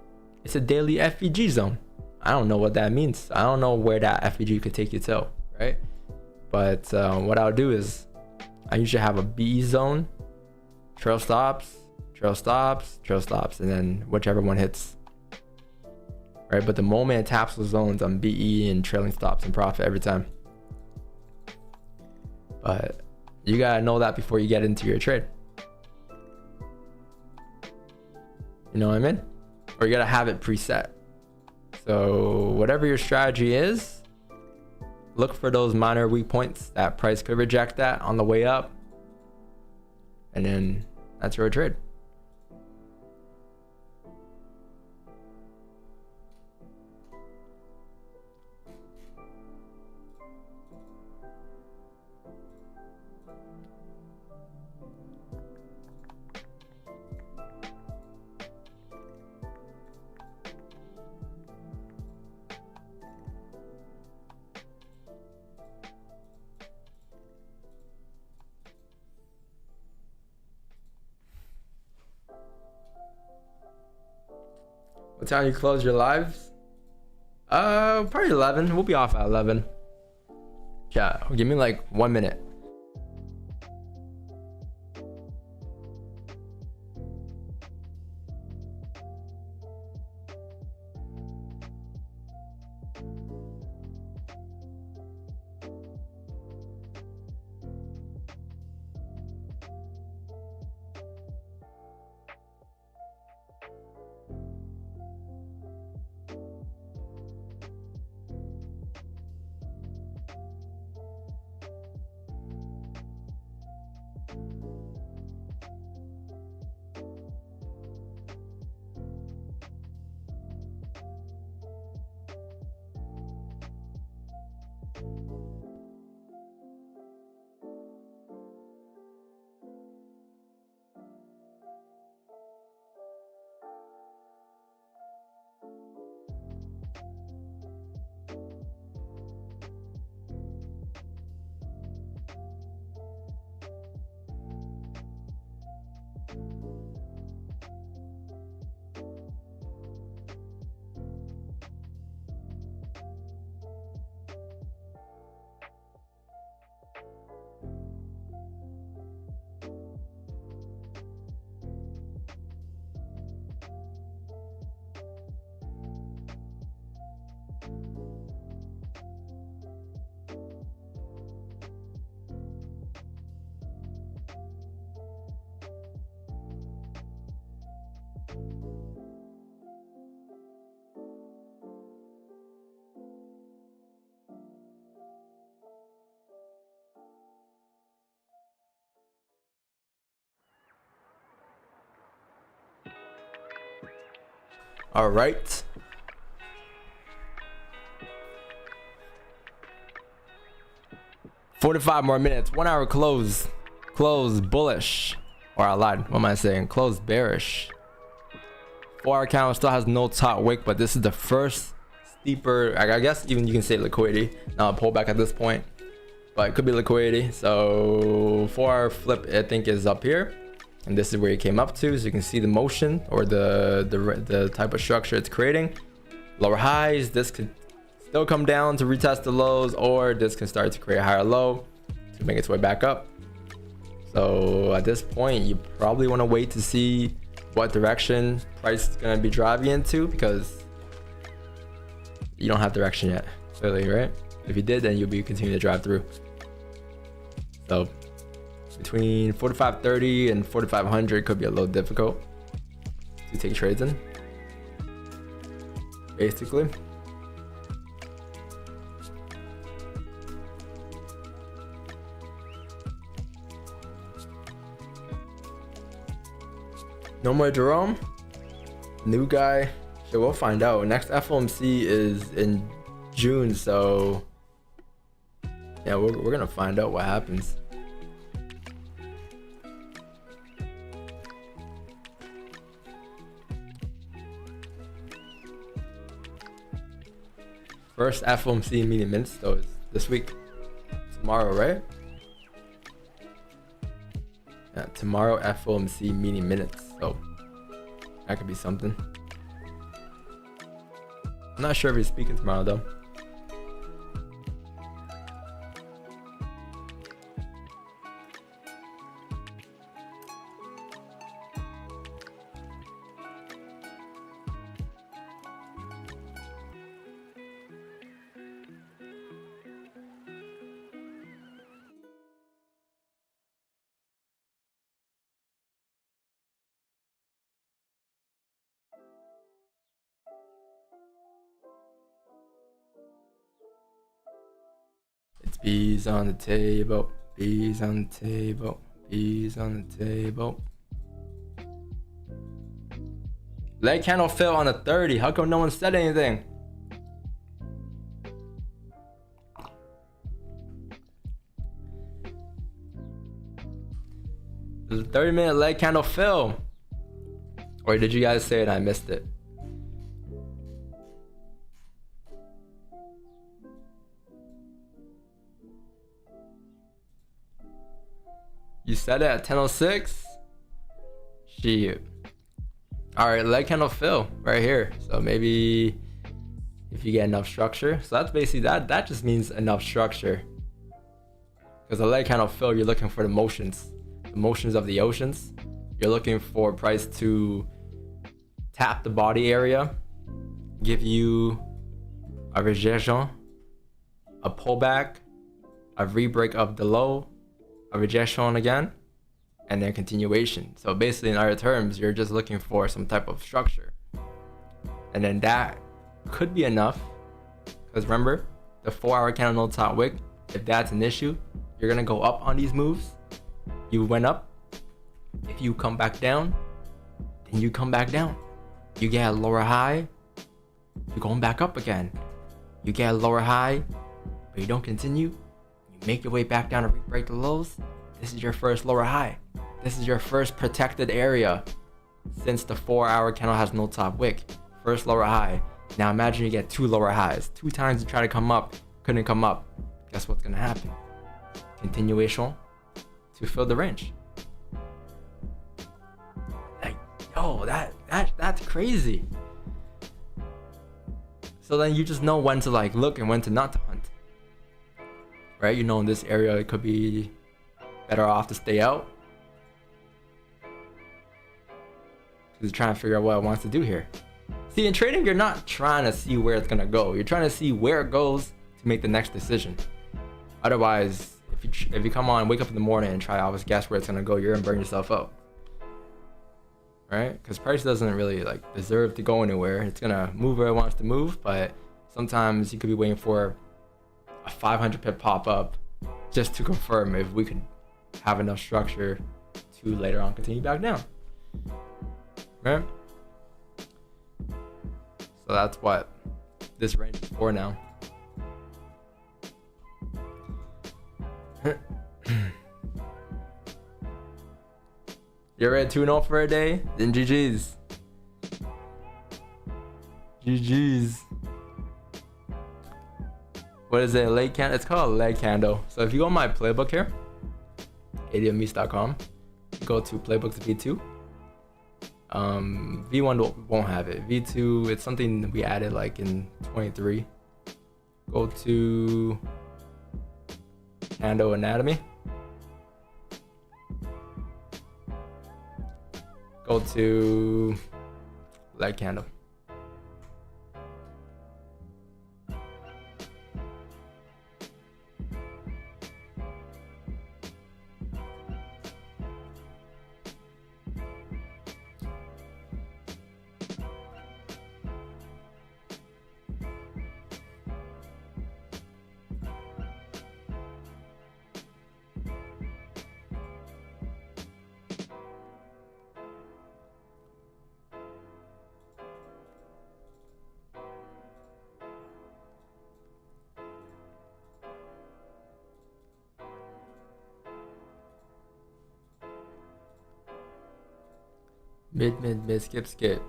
it's a daily FVG zone. I don't know what that means. I don't know where that FVG could take you to, right? But what I'll do is I usually have a BE zone, trail stops, trail stops, trail stops, and then whichever one hits. Right, but the moment it taps those zones, I'm BE and trailing stops and profit every time. But you gotta know that before you get into your trade. You know what I mean? Or you gotta have it preset. So whatever your strategy is, look for those minor weak points that price could reject that on the way up, and then that's your trade. What time you close your lives? Probably 11. We'll be off at 11. Yeah, give me like 1 minute. All right. $45 more minutes. 1 hour close. Close bullish. Or I lied. What am I saying? Close bearish. 4 hour candle still has no top wick, but this is the first steeper. I guess even you can say liquidity. Now pullback at this point, but it could be liquidity. So 4 hour flip, I think, is up here, and this is where it came up to. So you can see the motion or the type of structure it's creating. Lower highs. This could still come down to retest the lows, or this can start to create a higher low to make its way back up. So at this point, you probably want to wait to see what direction price is going to be driving into, because you don't have direction yet, clearly, right? If you did, then you'll be continuing to drive through. So between 45.30 and 4500 could be a little difficult to take trades in, basically. No more Jerome. New guy. Sure, we'll find out. Next FOMC is in June, so yeah, we're gonna find out what happens. First FOMC meeting minutes though is this week. Tomorrow, right? Yeah, tomorrow FOMC meeting minutes. So that could be something. I'm not sure if he's speaking tomorrow though. It's bees on the table, bees on the table, bees on the table. Leg candle fill on a 30. How come no one said anything? There's a 30-minute leg candle fill. Or did you guys say it and I missed it? You said it at 10:06? Shit. Alright, leg candle fill right here. So maybe if you get enough structure. So that's basically that just means enough structure. Because a leg candle fill, you're looking for the motions of the oceans. You're looking for price to tap the body area, give you a rejection, a pullback, a re-break of the low, a rejection again, and then continuation. So basically, in other terms, you're just looking for some type of structure, and then that could be enough. Because remember, the 4 hour candle no top wick, if that's an issue, you're gonna go up on these moves. You went up. If you come back down, then you come back down. You get a lower high, you're going back up again. You get a lower high, but you don't continue. You make your way back down to break the lows. This is your first lower high. This is your first protected area since the 4 hour candle has no top wick. First lower high. Now imagine you get 2 lower highs. 2 times you try to come up, couldn't come up. Guess what's gonna happen? Continuation to fill the range. Like, yo, that's crazy. So then you just know when to like look and when to not to hunt. Right? You know, in this area it could be better off to stay out. Because you're trying to figure out what it wants to do here. See, in trading, you're not trying to see where it's gonna go. You're trying to see where it goes to make the next decision. Otherwise, if you come on, wake up in the morning and try to always guess where it's gonna go, you're gonna burn yourself out. Right? Because price doesn't really like deserve to go anywhere. It's gonna move where it wants to move, but sometimes you could be waiting for a 500 pip pop up just to confirm if we could have enough structure to later on continue back down. Right? So that's what this range is for now. You're ready to 2-0 for a day? Then GG's. GG's. What is it? A leg candle? It's called a leg candle. So if you go on my playbook here, admnyse.com, go to playbooks V2. V1 won't have it. V2, it's something we added like in 23. Go to candle anatomy. Go to leg candle. Mid, skip.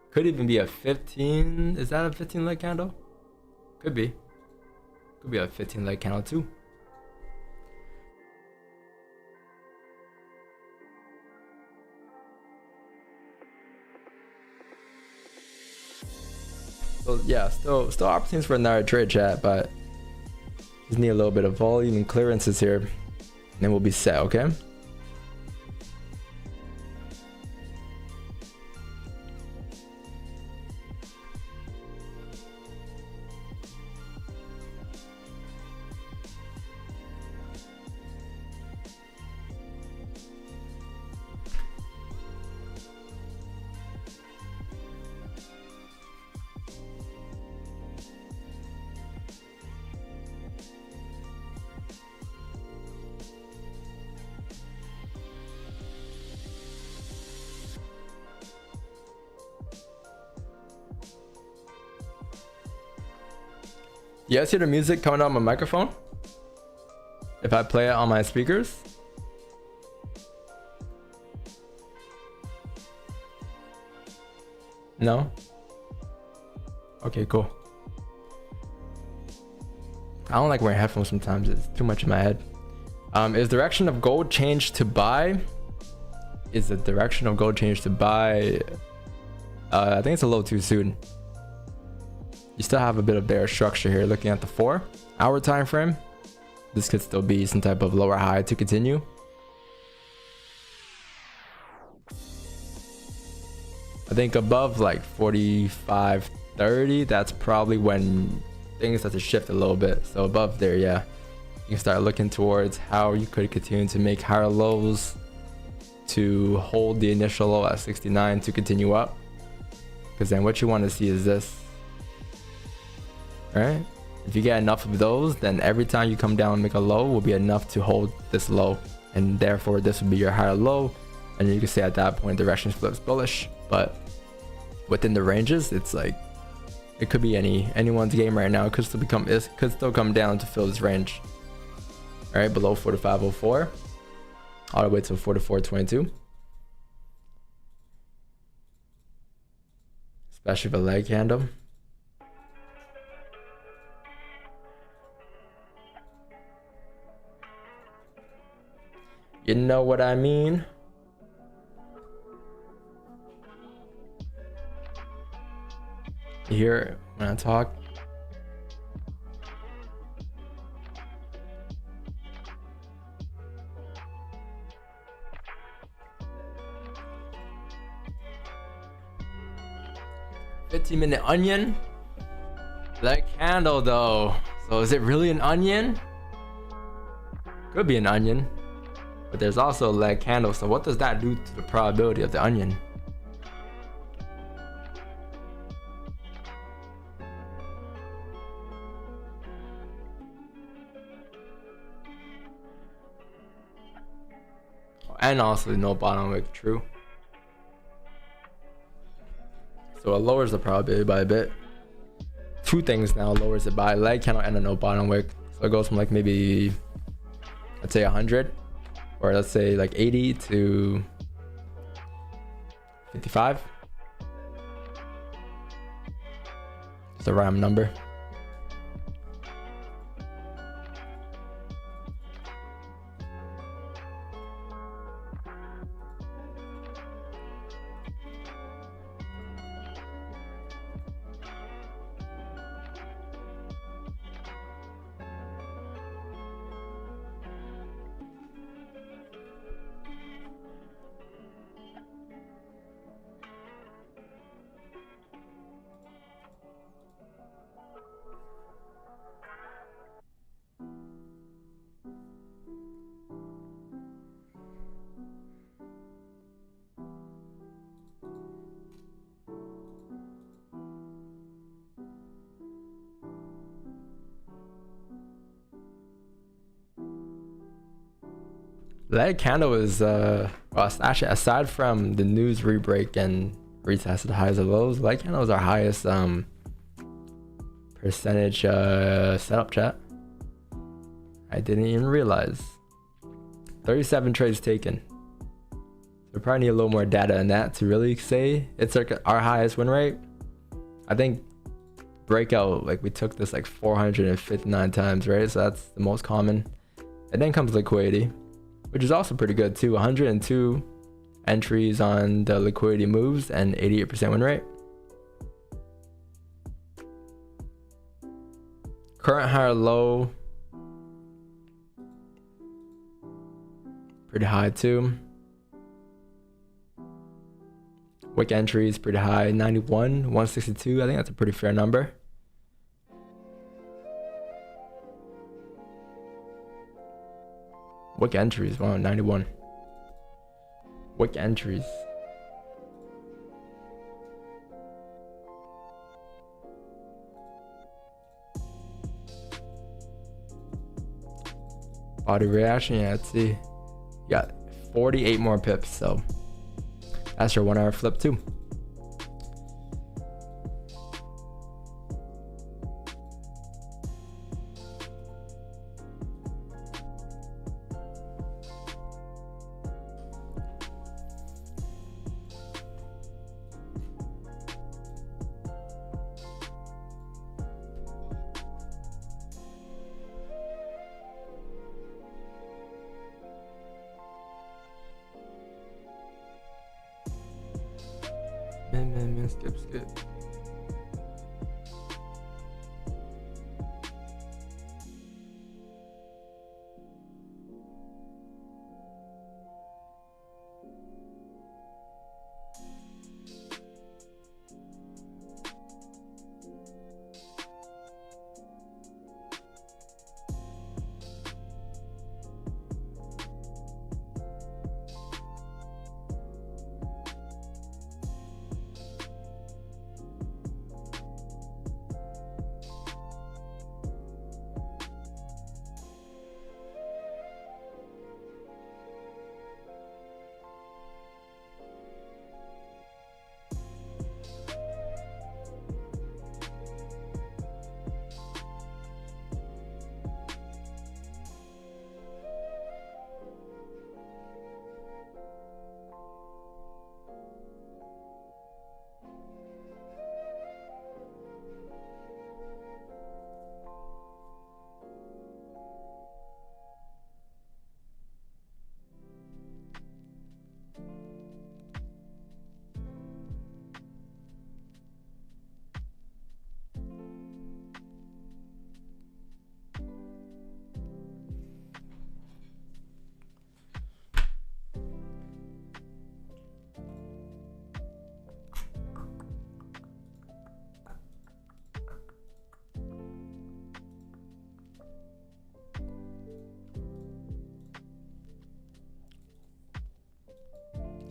Could even be a 15. Is that a 15 leg candle? Could be. Could be a 15 leg candle too. So yeah, still opportunities for another trade, chat, but just need a little bit of volume and clearances here, and then we'll be set, okay? You guys hear the music coming out of my microphone? If I play it on my speakers? No? Okay, cool. I don't like wearing headphones sometimes. It's too much in my head. Is direction of gold changed to buy? Is the direction of gold changed to buy? I think it's a little too soon. You still have a bit of bearish structure here. Looking at the 4-hour time frame, this could still be some type of lower high to continue. I think above like 45.30, that's probably when things start to shift a little bit. So above there, yeah, you can start looking towards how you could continue to make higher lows to hold the initial low at 69 to continue up. Because then what you want to see is this. Right? If you get enough of those, then every time you come down and make a low will be enough to hold this low, and therefore this would be your higher low, and you can say at that point direction flips bullish. But within the ranges, it's like it could be anyone's game right now. It could still come down to fill this range. All right, below 45.04 all the way to 44.22, especially the leg candle. You know what I mean? You hear it when I talk? "15-minute onion?" That candle though. So is it really an onion? Could be an onion. But there's also a leg candle, so what does that do to the probability of the onion? and also no bottom wick. True. So it lowers the probability by a bit. Two things now lowers it by: leg candle and a no bottom wick. So it goes from like maybe, let's say 100, or let's say like 80 to 55. It's a random number. That candle is well, actually, aside from the news rebreak and retested highs and lows, light candle is our highest percentage setup, chat. I didn't even realize. 37 trades taken. We probably need a little more data in that to really say it's like our highest win rate. I think breakout, like we took this like 459 times, right? So that's the most common. And then comes liquidity, which is also pretty good too. 102 entries on the liquidity moves and 88% win rate. Current high or low, pretty high too. Wick entries pretty high, 91, 162. I think that's a pretty fair number. Wick entries, wow, 91. Wick entries. Body reaction, yeah, let's see. You got 48 more pips, so that's your 1 hour flip too. Man, skip.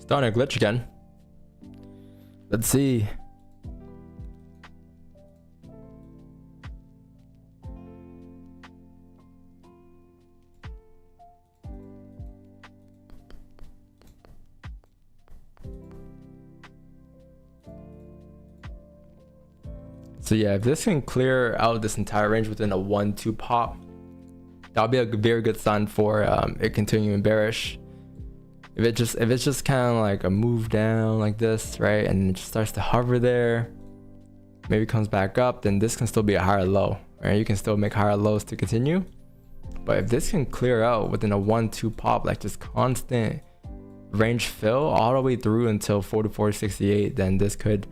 Starting to glitch again. Let's see. So yeah, if this can clear out this entire range within a 1-2 pop, that'll be a very good sign for it continuing bearish. If it's just kind of like a move down like this, right, and it just starts to hover there, maybe comes back up, then this can still be a higher low, right? You can still make higher lows to continue. But if this can clear out within a 1-2 pop, like just constant range fill all the way through until 44.68, then this could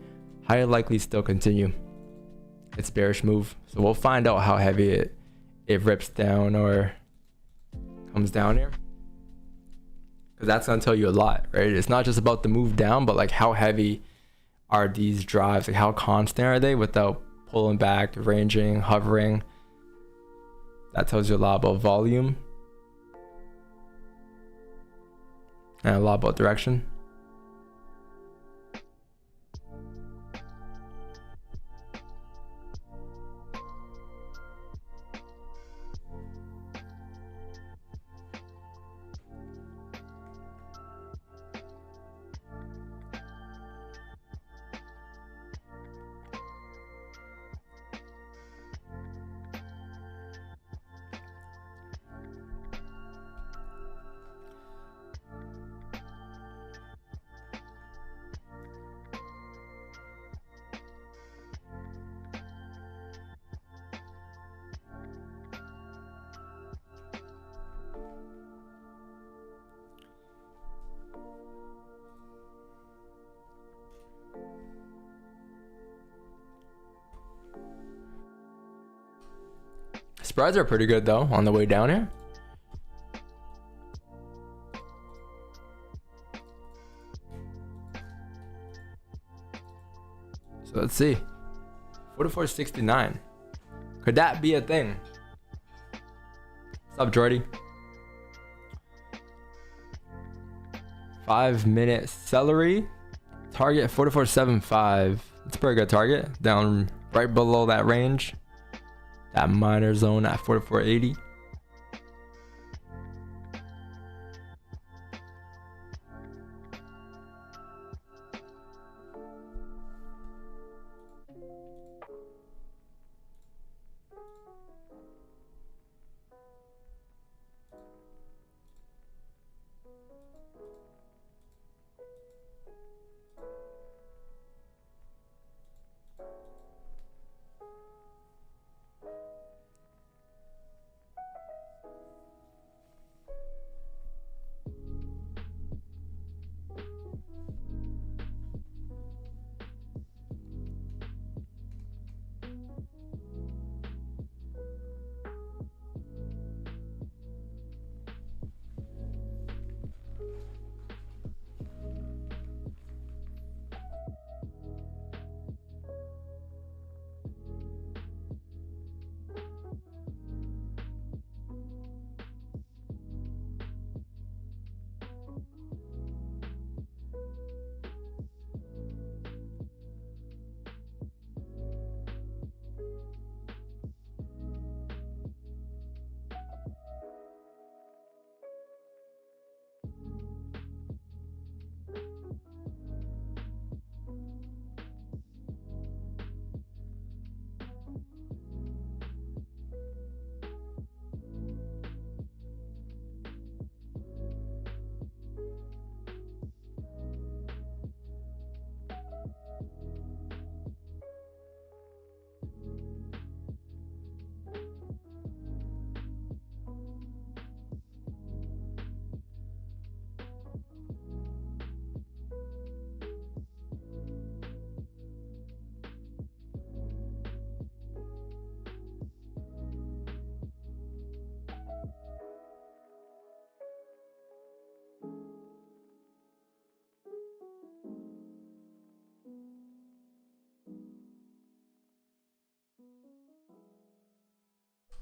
highly likely still continue its bearish move. So we'll find out how heavy it rips down or comes down here, because that's gonna tell you a lot, right? It's not just about the move down, but like how heavy are these drives, like how constant are they without pulling back, ranging, hovering. That tells you a lot about volume and a lot about direction. Spreads are pretty good though on the way down here. So let's see. 44.69. Could that be a thing? What's up, Jordy? 5-minute celery. Target 44.75. It's a pretty good target. Down right below that range. That minor zone at 44.80.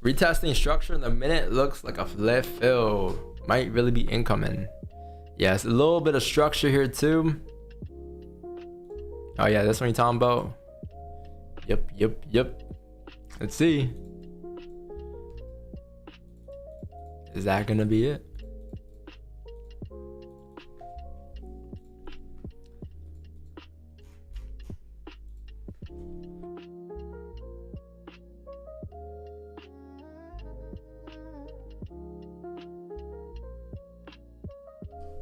Retesting structure in the minute looks like a left fill. Might really be incoming. Yeah, it's a little bit of structure here too. Oh yeah, this one you're talking about. Yep. Let's see. Is that gonna be it?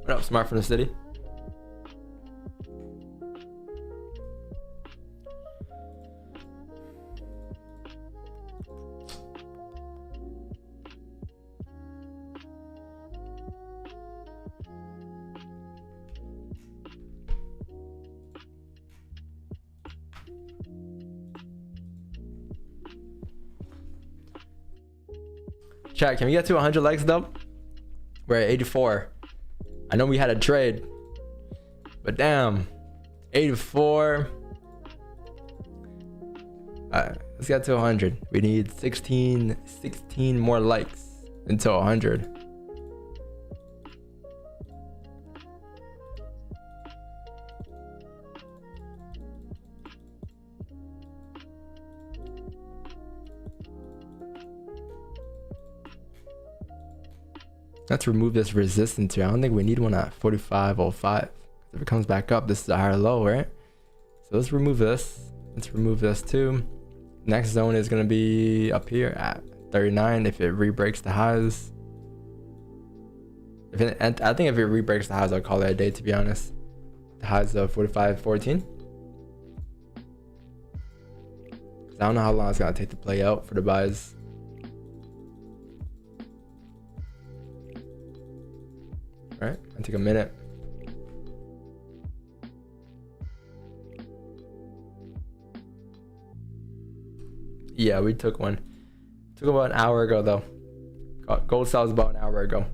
What up, Smart from the city? Chat, can we get to 100 likes though? We're at 84. I know we had a trade, but damn, 84. Alright, let's get to 100. We need 16 more likes until 100. Let's remove this resistance here. I don't think we need one at 45.05. If it comes back up, this is a higher low, right? So let's remove this. Let's remove this too. Next zone is going to be up here at 39 if it re-breaks the highs. I think if it re-breaks the highs, I'll call it a day, to be honest. The highs of 45.14. I don't know how long it's going to take to play out for the buys. All right, I'll take a minute. Yeah, we took one. Took about an hour ago though. Gold sells about an hour ago.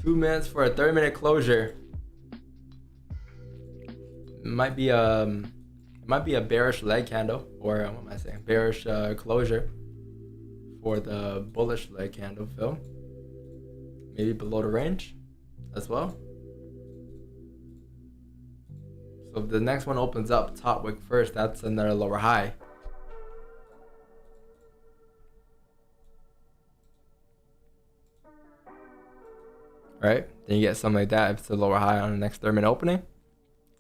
Two minutes for a 30-minute closure. Might be a bearish leg candle, or what am I saying? Bearish closure for the bullish leg candle fill. Maybe below the range as well. So if the next one opens up top wick first, that's another lower high. Right? Then you get something like that. If it's a lower high on the next 30-minute opening,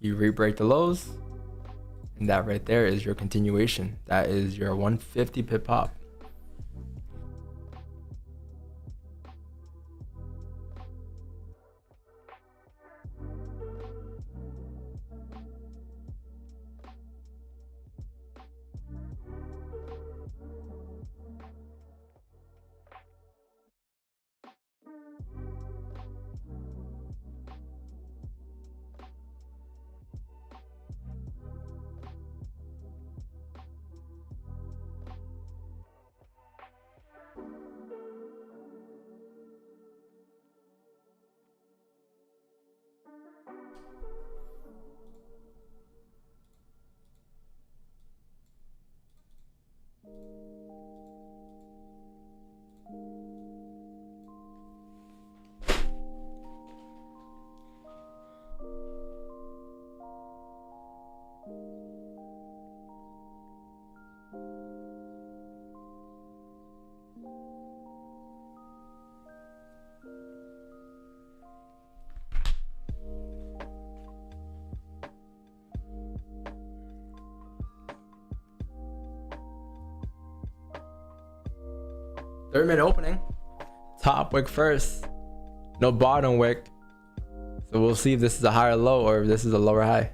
you re-break the lows, and that right there is your continuation. That is your 150 pip pop. 3-minute opening. Top wick first. No bottom wick. So we'll see if this is a higher low or if this is a lower high.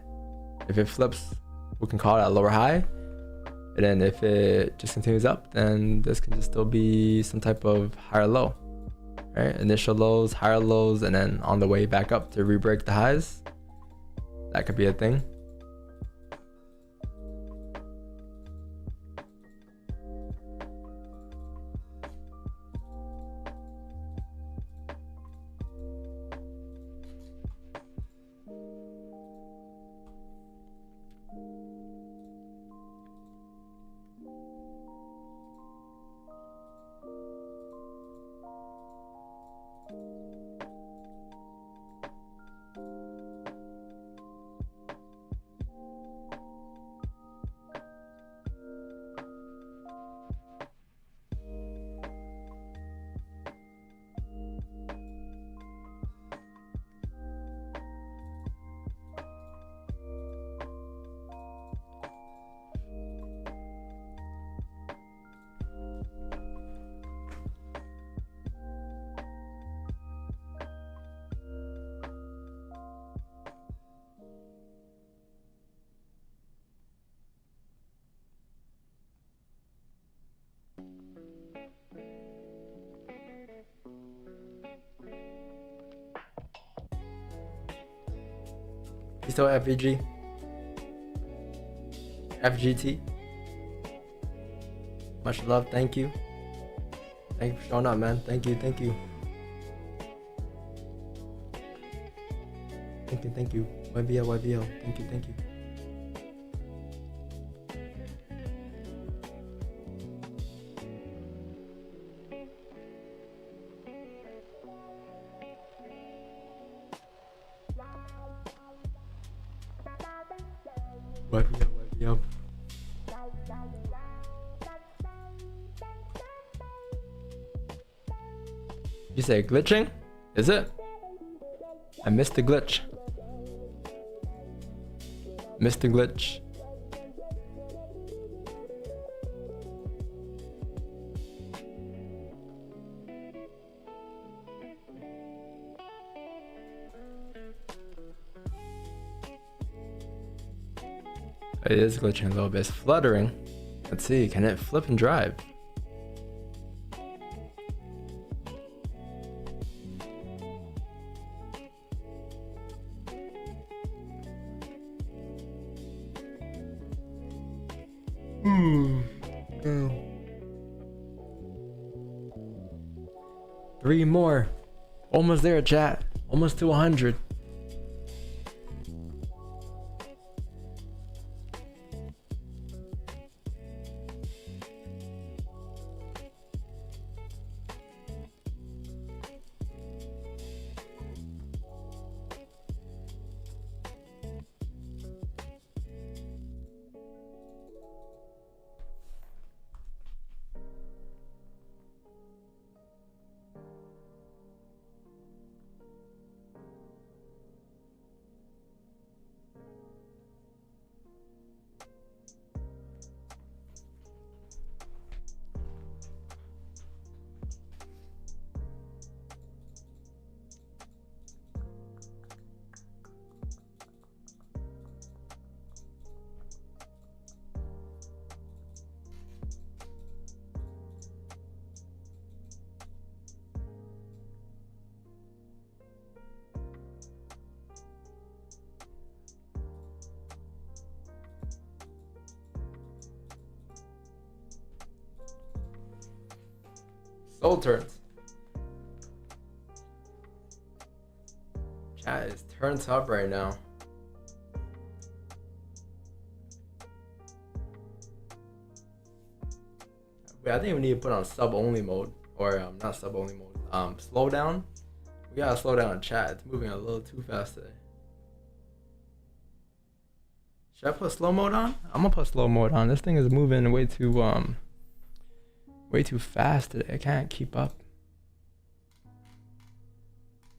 If it flips, we can call it a lower high. And then if it just continues up, then this can just still be some type of higher low. Right? Initial lows, higher lows, and then on the way back up to re-break the highs. That could be a thing. You still FVG? FGT? Much love, thank you. Thank you for showing up, man. Thank you, thank you. Thank you, thank you. YBL. Thank you, thank you. YBL. You say glitching? Is it? I missed the glitch. Missed the glitch. It is glitching a little bit. It's fluttering. Let's see, can it flip and drive? Three more. Almost there, chat. Almost to 100. Soul turns. Chat is turns up right now. Wait, I think we need to put on sub only mode, or not sub only mode. Slow down. We gotta slow down chat. It's moving a little too fast today. Should I put slow mode on? I'm gonna put slow mode on. This thing is moving way too fast today. I can't keep up.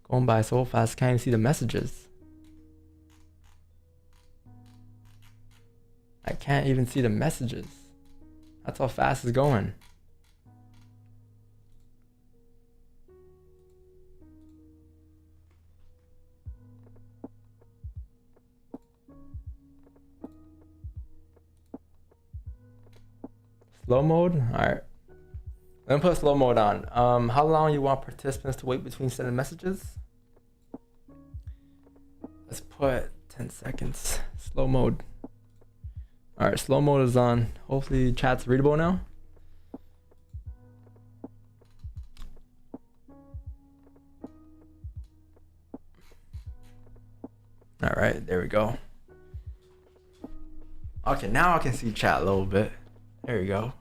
Going by so fast, can't even see the messages. I can't even see the messages. That's how fast it's going. Slow mode. All right. Let me put slow mode on. How long you want participants to wait between sending messages? Let's put 10 seconds. Slow mode. All right, slow mode is on. Hopefully chat's readable now. All right, there we go. Okay, now I can see chat a little bit. There we go.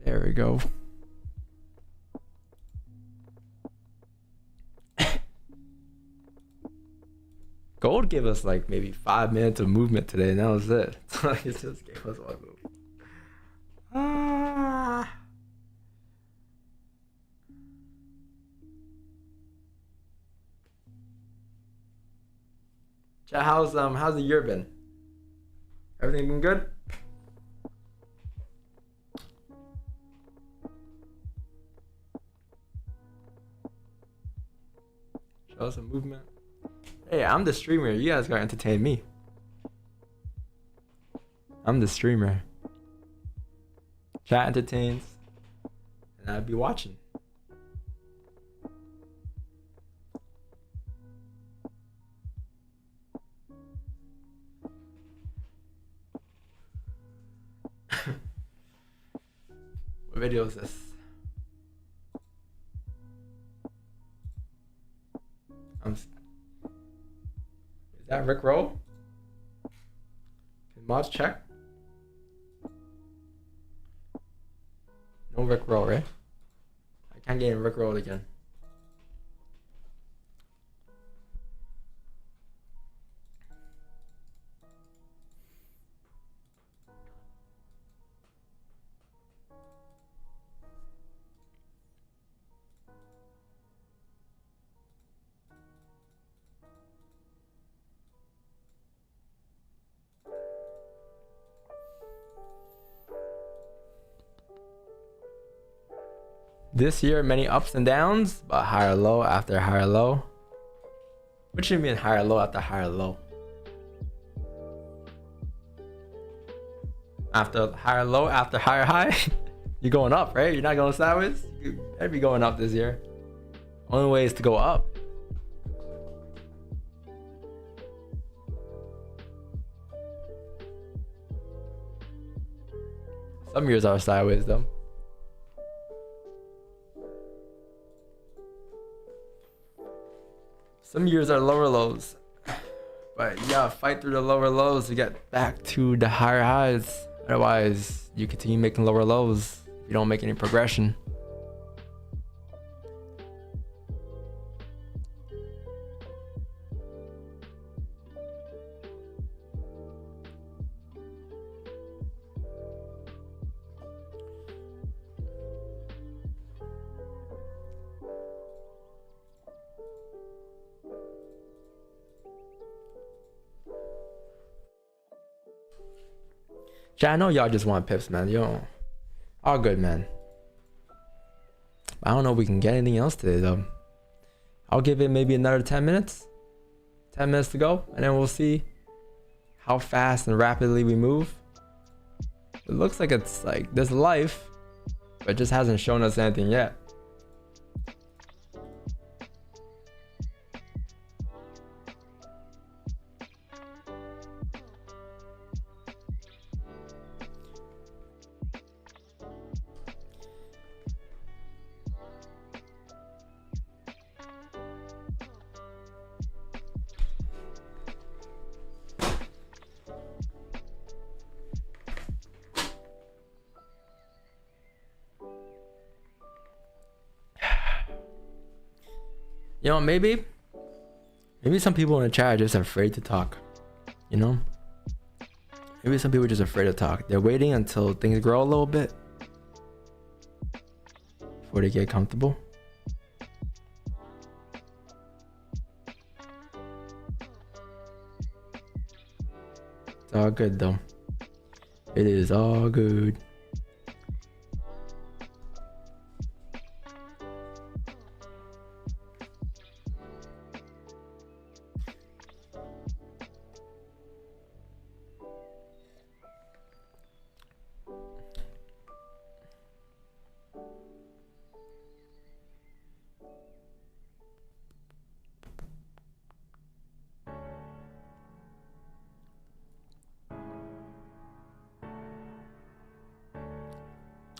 There we go. Gold gave us like maybe 5 minutes of movement today, and that was it. Like it just gave us one move. Ah. Chat, how's the year been? Everything been good? Show us some movement. Hey, I'm the streamer. You guys gotta entertain me. I'm the streamer. Chat entertains, and I'd be watching. What video is this? Is that Rick Roll? Can mods check? No Rick Roll, right? I can't get in Rick Roll again. This year, many ups and downs, but higher low after higher low. What do you mean higher low after higher low? After higher low after higher high? You're going up, right? You're not going sideways? You better be going up this year. Only way is to go up. Some years are sideways though. Some years are lower lows, but you gotta fight through the lower lows to get back to the higher highs. Otherwise, you continue making lower lows if you don't make any progression. Yeah, I know y'all just want pips, man. Yo, all good, man. I don't know if we can get anything else today, though. I'll give it maybe another 10 minutes. 10 minutes to go, and then we'll see how fast and rapidly we move. It looks like it's like there's life, but it just hasn't shown us anything yet. You know, maybe some people in the chat are just afraid to talk, you know? Maybe some people are just afraid to talk. They're waiting until things grow a little bit before they get comfortable. It's all good though. It is all good.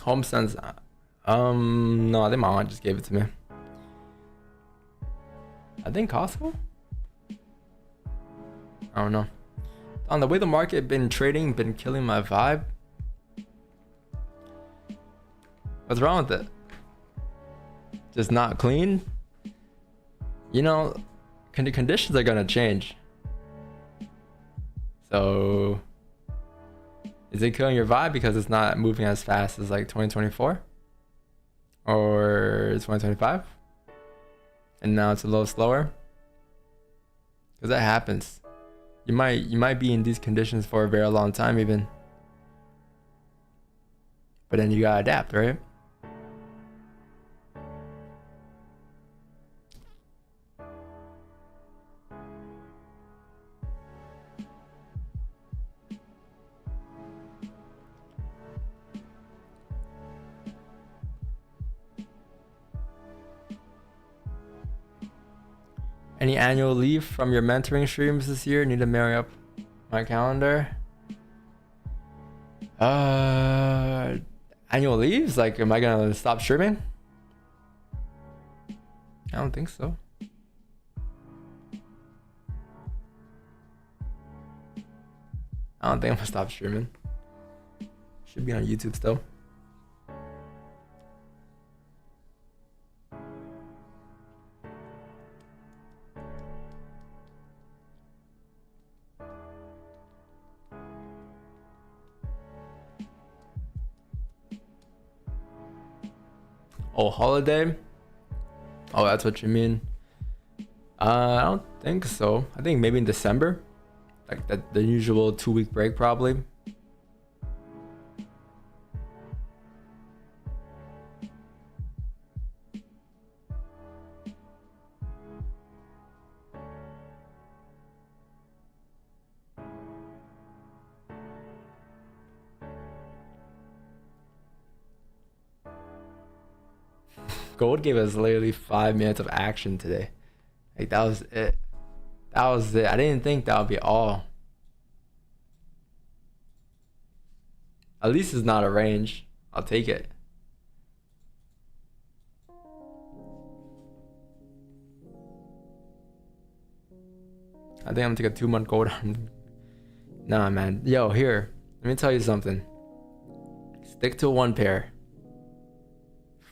Home Sense. No, I think my aunt just gave it to me. I think Costco. I don't know. On the way the market been trading, been killing my vibe. What's wrong with it? Just not clean? You know, conditions are gonna change. So, is it killing your vibe because it's not moving as fast as like 2024? Or 2025? And now it's a little slower? Because that happens. You might be in these conditions for a very long time even. But then you gotta adapt, right? Any annual leave from your mentoring streams this year? Need to marry up my calendar. Annual leaves? Like, am I gonna stop streaming? I don't think so. I don't think I'm gonna stop streaming. Should be on YouTube still. Oh, holiday? Oh, that's what you mean. I don't think so. I think maybe in December, like the usual 2-week break probably. Gold gave us literally 5 minutes of action today. Like, that was it. That was it. I didn't think that would be all. At least it's not a range. I'll take it. I think I'm gonna take a 2-month gold. Nah, man. Yo, here. Let me tell you something. Stick to one pair.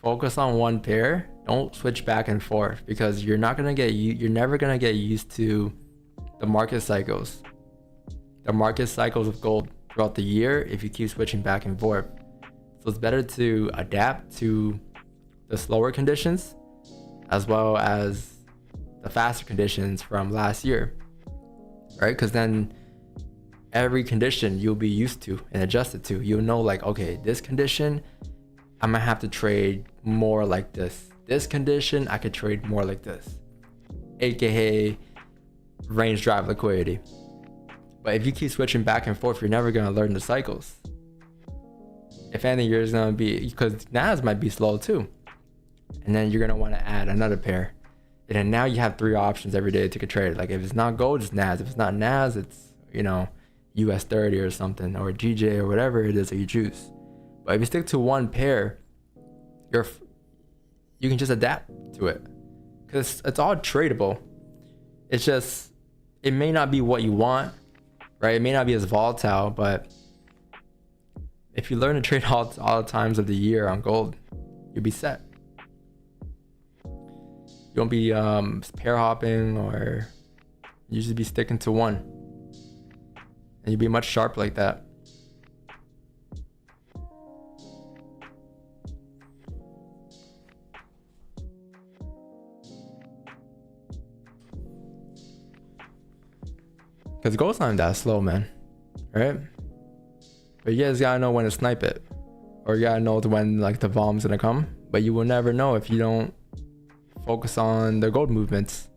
Focus on one pair. Don't switch back and forth because you're never gonna get used to the market cycles. The market cycles of gold throughout the year if you keep switching back and forth. So it's better to adapt to the slower conditions as well as the faster conditions from last year, right? Because then every condition you'll be used to and adjusted to. You'll know, like, okay, this condition I'm gonna have to trade more like this. This condition I could trade more like this, aka range drive liquidity. But if you keep switching back and forth, you're never gonna learn the cycles. If anything, you're just gonna be, because NAS might be slow too, and then you're gonna want to add another pair, and then now you have 3 options every day to take a trade. Like, if it's not gold, it's NAS. If it's not NAS, it's, you know, US 30 or something, or GJ or whatever it is that you choose. But if you stick to one pair, you can just adapt to it because it's all tradable. It's just, it may not be what you want, right? It may not be as volatile, but if you learn to trade all the times of the year on gold, you'll be set. You won't be pair hopping, or you just be sticking to one, and you'll be much sharper like that. Because gold's not that slow, man, right? But you guys gotta know when to snipe it, or you gotta know when, like, the volume's gonna come. But you will never know if you don't focus on the gold movements.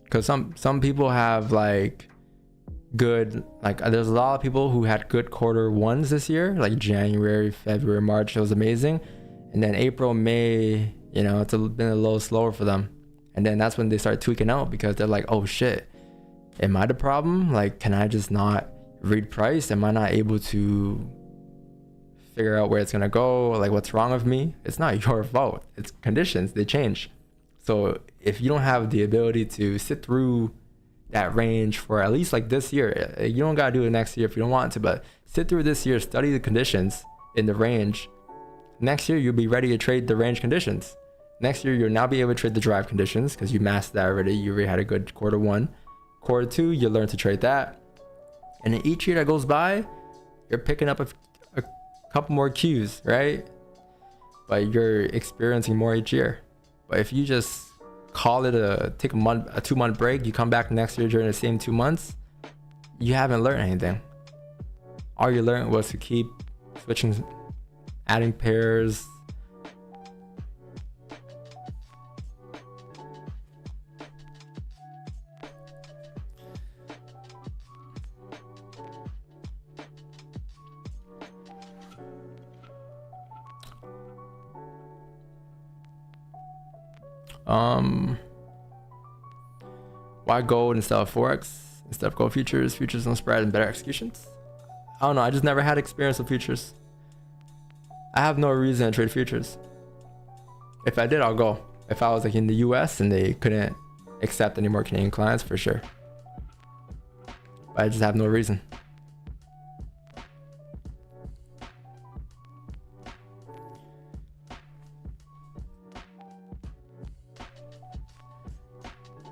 Because some people have, like, good, like, there's a lot of people who had good quarter ones this year, like January, February, March. It was amazing, and then April, May, you know, it's been a little slower for them. And then that's when they start tweaking out because they're like, oh shit, am I the problem? Like, can I just not read price? Am I not able to figure out where it's gonna go? Like, what's wrong with me? It's not your fault. It's conditions, they change. So if you don't have the ability to sit through that range for at least like this year, you don't gotta do it next year if you don't want to, but sit through this year, study the conditions in the range. Next year, you'll be ready to trade the range conditions. Next year, you'll now be able to trade the drive conditions because you mastered that already. You already had a good quarter one. Quarter two, you learn to trade that. And in each year that goes by, you're picking up a couple more cues, right? But you're experiencing more each year. But if you just call it take a 2-month break, you come back next year during the same 2 months, you haven't learned anything. All you learned was to keep switching, adding pairs. Why gold instead of Forex? Instead of gold futures? Futures don't spread and better executions? I don't know. I just never had experience with futures. I have no reason to trade futures. If I did, I'll go. If I was like in the US and they couldn't accept any more Canadian clients, for sure. But I just have no reason.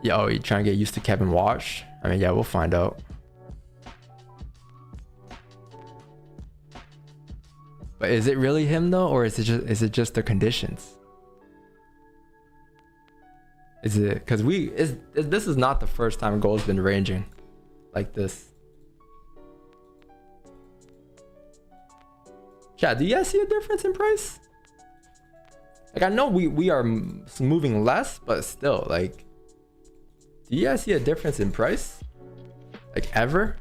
Yo, you trying to get used to Kevin Walsh? I mean, yeah, we'll find out. But is it really him though, or is it just the conditions? Is it because this is not the first time gold's been ranging like this? Yeah, do you guys see a difference in price? Like, I know we are moving less, but still, like, do you guys see a difference in price? Like, ever?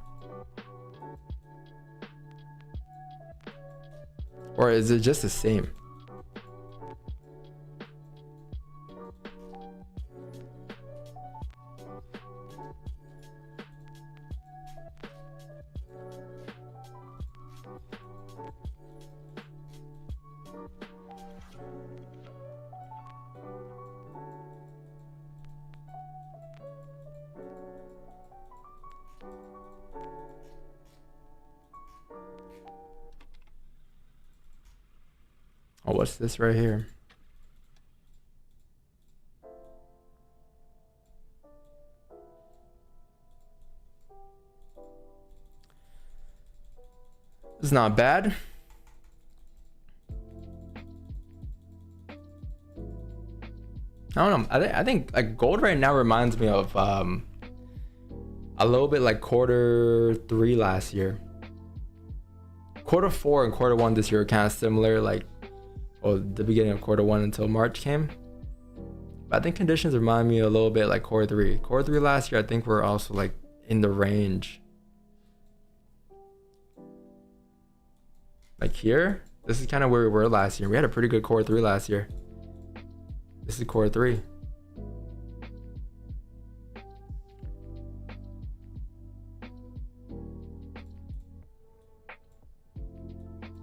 Or is it just the same? Oh, what's this right here? It's not bad. I don't know. I think like gold right now reminds me of a little bit like quarter 3 last year. Quarter 4 and quarter 1 this year are kind of similar, like, or the beginning of quarter 1 until March came. But I think conditions remind me a little bit like quarter 3. Quarter 3 last year, I think we're also like in the range. Like here, this is kind of where we were last year. We had a pretty good quarter 3 last year. This is quarter 3.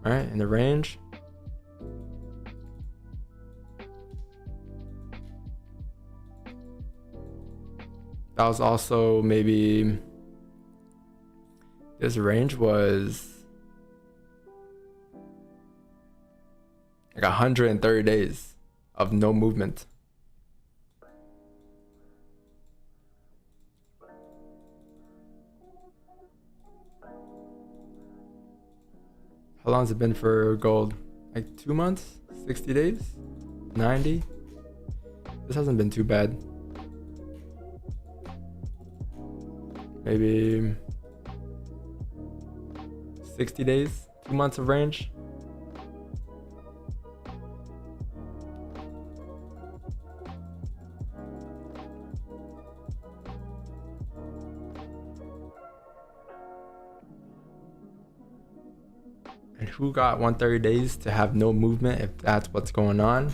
All right, in the range. That was also maybe, this range was like 130 days of no movement. How long has it been for gold? Like 2 months? 60 days? 90? This hasn't been too bad. Maybe 60 days, 2 months of range. And who got 130 days to have no movement if that's what's going on?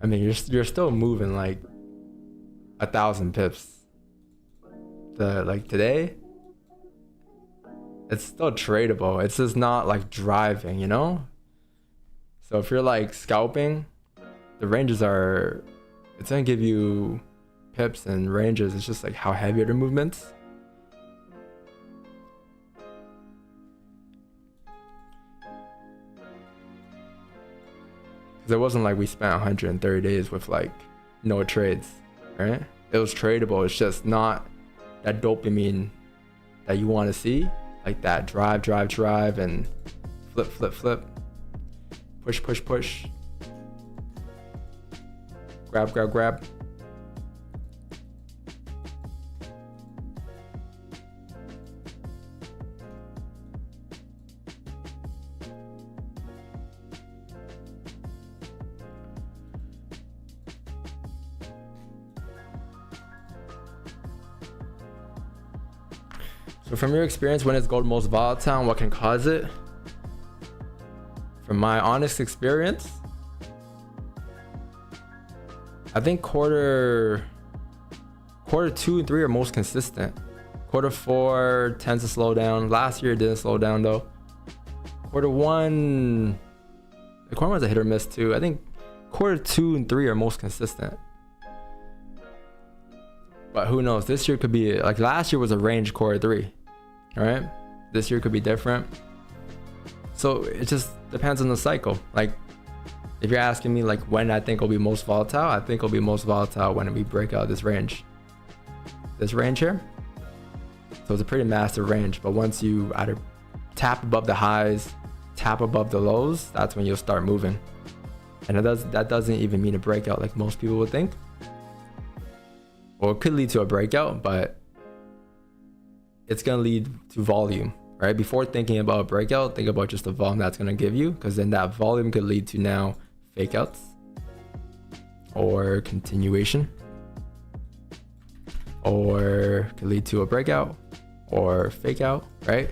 I mean, you're still moving like 1,000 pips. the like today, it's still tradable. It's just not like driving, you know? So if you're like scalping, the ranges are, it's gonna give you pips and ranges. It's just like how heavy are the movements. Because it wasn't like we spent 130 days with like no trades, right? It was tradable. It's just not that dopamine that you want to see, like that drive, and flip, push, grab. So from your experience, when is gold most volatile and what can cause it? From my honest experience, I think quarter 2 and 3 are most consistent. Quarter 4 tends to slow down. Last year it didn't slow down though. Quarter 1, the quarter 1's a hit or miss too. I think quarter 2 and 3 are most consistent. But who knows? This year could be like last year was a range quarter 3. All right, this year could be different. So it just depends on the cycle. Like if you're asking me like when I think will be most volatile, I think it'll be most volatile when we break out this range here. So it's a pretty massive range, but once you either tap above the highs, tap above the lows, that's when you'll start moving. And that doesn't even mean a breakout like most people would think. Or it could lead to a breakout, but it's going to lead to volume, right? Before thinking about a breakout, think about just the volume that's going to give you, because then that volume could lead to now fakeouts or continuation, or could lead to a breakout or fake out, right?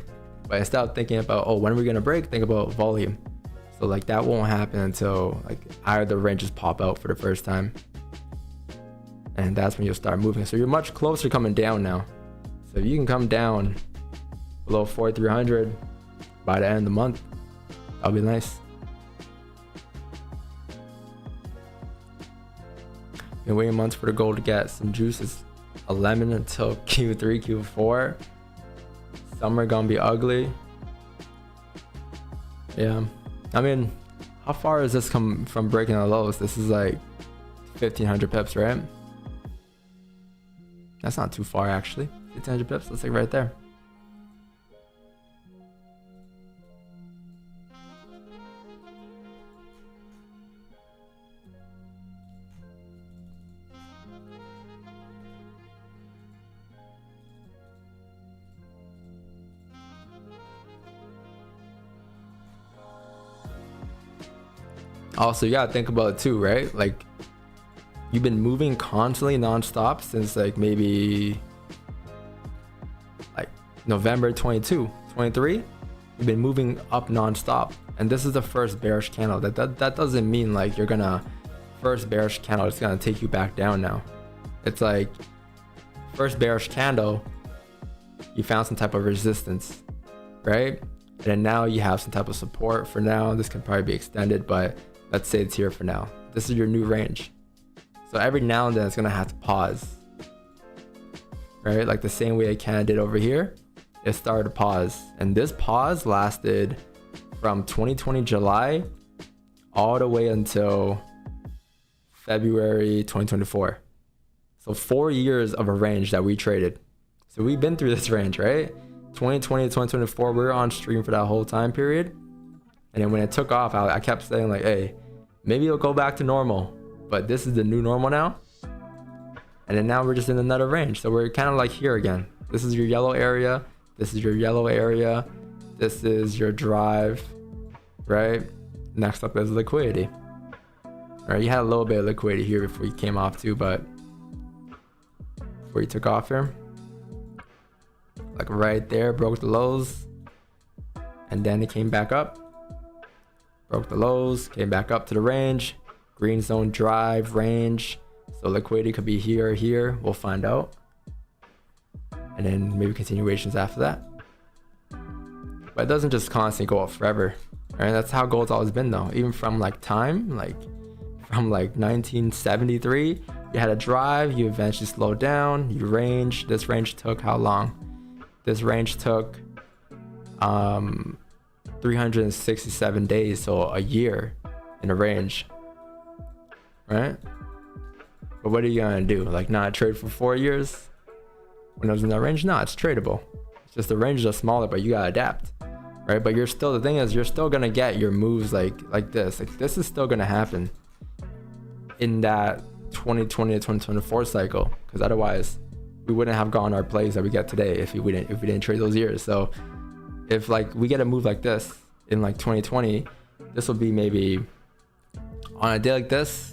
But instead of thinking about, oh, when are we going to break, think about volume. So like that won't happen until like either the ranges pop out for the first time. And that's when you'll start moving. So you're much closer coming down now. So if you can come down below 4,300 by the end of the month, that'll be nice. Been waiting months for the gold to get some juice. It's a lemon until Q3, Q4. Summer gonna be ugly. Yeah, I mean, how far is this come from breaking the lows? This is like 1,500 pips, right? That's not too far actually. 1,500 pips, that's like right there. Also, you gotta think about it too, right? Like, you've been moving constantly non-stop since like maybe like November 22, 23. You've been moving up non-stop, and this is the first bearish candle. That doesn't mean like you're gonna first bearish candle, it's gonna take you back down now. It's like first bearish candle, you found some type of resistance, right? And then now you have some type of support. For now, this can probably be extended, but let's say it's here for now. This is your new range. So every now and then it's gonna have to pause, right? Like the same way a candle did over here, it started to pause. And this pause lasted from 2020 July all the way until February 2024. So 4 years of a range that we traded. So we've been through this range, right? 2020 to 2024, we were on stream for that whole time period. And then when it took off, I kept saying like, hey, maybe it'll go back to normal, but this is the new normal now. And then now we're just in another range. So we're kind of like here again. This is your yellow area. This is your yellow area. This is your drive, right? Next up is liquidity. All right, you had a little bit of liquidity here before you came off too, but before you took off here, like right there, broke the lows, and then it came back up, broke the lows, came back up to the range, green zone drive range. So liquidity could be here or here, we'll find out. and then maybe continuations after that. But it doesn't just constantly go up forever, right? That's how gold's always been though. Even from like time, like from like 1973, you had a drive, you eventually slowed down, you range. This range took how long? This range took 367 days, so a year in a range, right? But what are you gonna do? Like not trade for 4 years when it was in that range? No, it's tradable. It's just the ranges are smaller, but you gotta adapt, right? But you're still, the thing is, you're still gonna get your moves like this. Like this is still gonna happen in that 2020 to 2024 cycle, because otherwise we wouldn't have gotten our plays that we get today if we didn't trade those years. So if like we get a move like this in like 2020, this will be maybe on a day like this,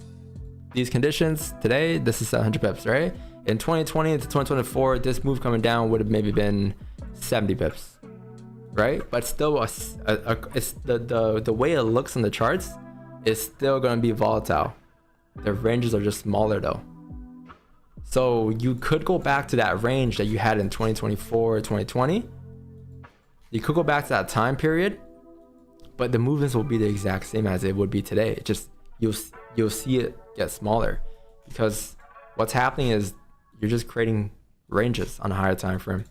these conditions today, this is 700 pips, right? In 2020 to 2024, this move coming down would have maybe been 70 pips, right? But still, it's the way it looks on the charts is still going to be volatile. The ranges are just smaller though. So you could go back to that range that you had in 2024 or 2020. You could go back to that time period, but the movements will be the exact same as it would be today. It just you'll see it get smaller, because what's happening is you're just creating ranges on a higher time frame,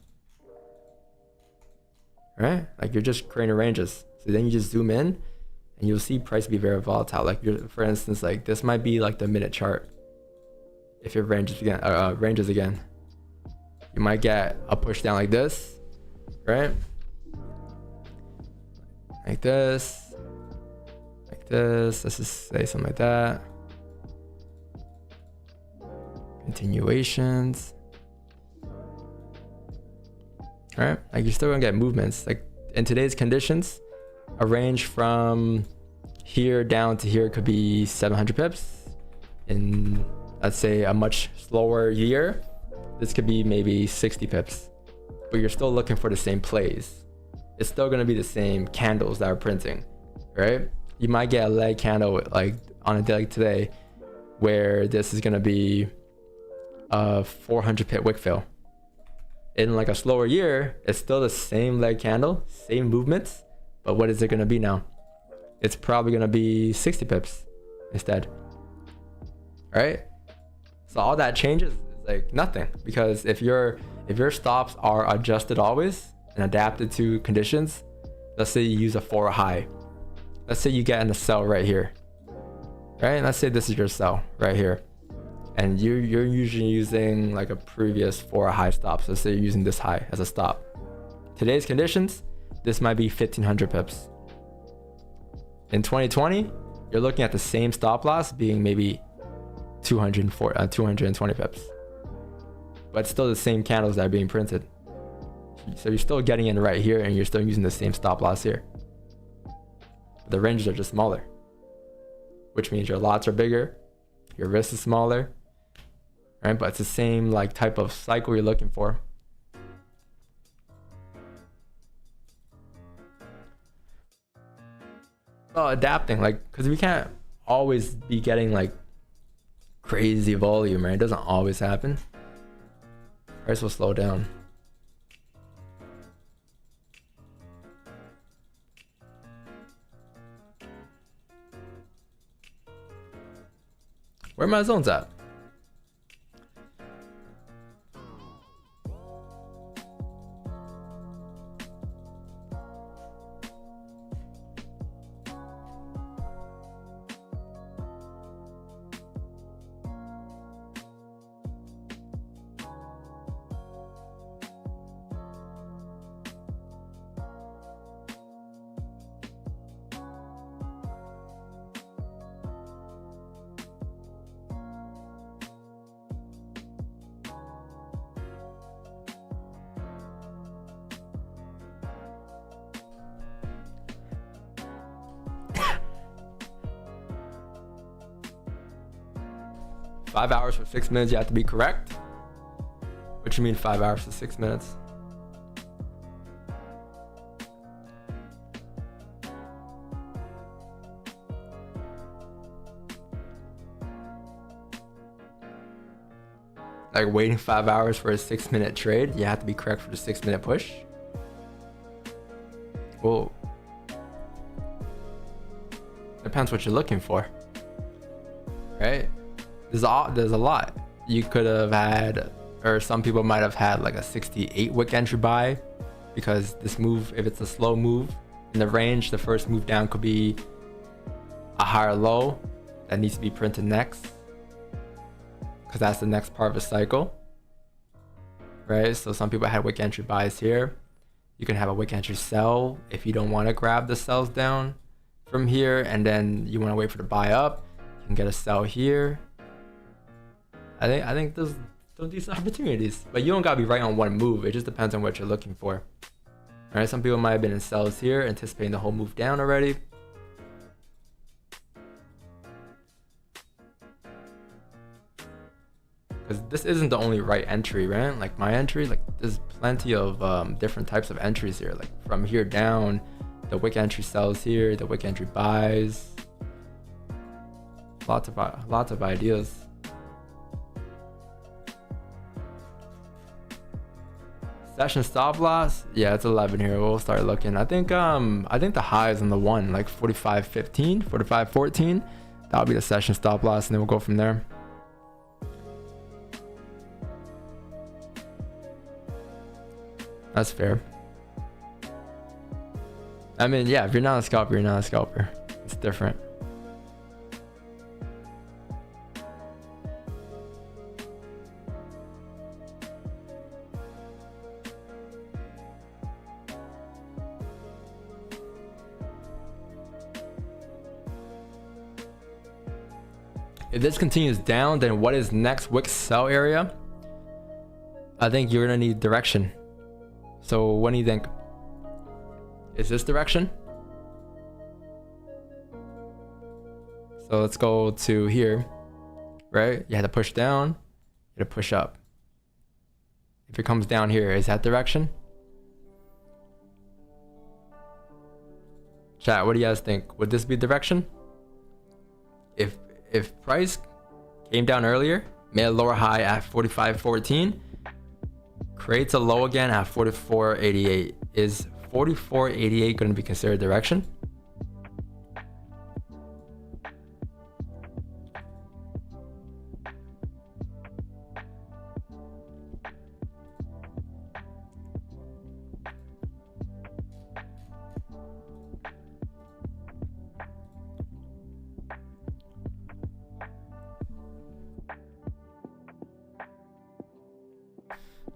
right? Like you're just creating ranges. So then you just zoom in and you'll see price be very volatile. Like for instance, like this might be like the minute chart. If it ranges again, you might get a push down like this, right? Like this, like this. Let's just say something like that. Continuations. All right, like you're still gonna get movements. Like in today's conditions, a range from here down to here could be 700 pips. In let's say a much slower year, this could be maybe 60 pips, but you're still looking for the same plays. It's still going to be the same candles that are printing, right? You might get a leg candle like on a day like today, where this is going to be a 400 pip wick fill. In like a slower year, it's still the same leg candle, same movements, but what is it going to be now? It's probably going to be 60 pips instead, right? So all that changes is like nothing, because if your stops are adjusted always and adapted to conditions, let's say you use a 4 high, let's say you get in a sell right here, right? Let's say this is your sell right here, and you're usually using like a previous 4 high stop. So let's say you're using this high as a stop. Today's conditions, this might be 1500 pips. In 2020, you're looking at the same stop loss being maybe 220 pips, but still the same candles that are being printed. So you're still getting in right here, and you're still using the same stop loss here. But the ranges are just smaller, which means your lots are bigger, your risk is smaller, right? But it's the same like type of cycle you're looking for. Well, adapting, like, because we can't always be getting like crazy volume, right? It doesn't always happen. Price will slow down. Where are my zones at? Five hours for 6 minutes, you have to be correct. What you mean 5 hours for 6 minutes? like waiting 5 hours for a 6-minute trade, you have to be correct for the 6-minute push. Well, depends what you're looking for, right? There's a lot. You could have had, or some people might have had like a 68 wick entry buy, because this move, if it's a slow move in the range, the first move down could be a higher low that needs to be printed next, because that's the next part of the cycle, right? So some people had wick entry buys here. You can have a wick entry sell if you don't want to grab the sells down from here, and then you want to wait for the buy up. You can get a sell here. I think there's some decent opportunities, but you don't gotta be right on one move. It just depends on what you're looking for. All right, some people might have been in sells here, anticipating the whole move down already. Because this isn't the only right entry, right? Like my entry, like there's plenty of different types of entries here. Like from here down, the wick entry sells here, the wick entry buys. Lots of ideas. Session stop loss, yeah, it's 11 here. We'll start looking. I think the high is on the one, like 45.15, 45.14. That'll be the session stop loss, and then we'll go from there. That's fair. I mean, yeah, if you're not a scalper, you're not a scalper. It's different. If this continues down, then what is next wick sell area? I think you're gonna need direction. So what do you think? Is this direction? So let's go to here, right? You had to push down, you had to push up. If it comes down here, is that direction? Chat, what do you guys think? Would this be direction? If price came down earlier, made a lower high at 45.14, creates a low again at 44.88. Is 44.88 going to be considered direction?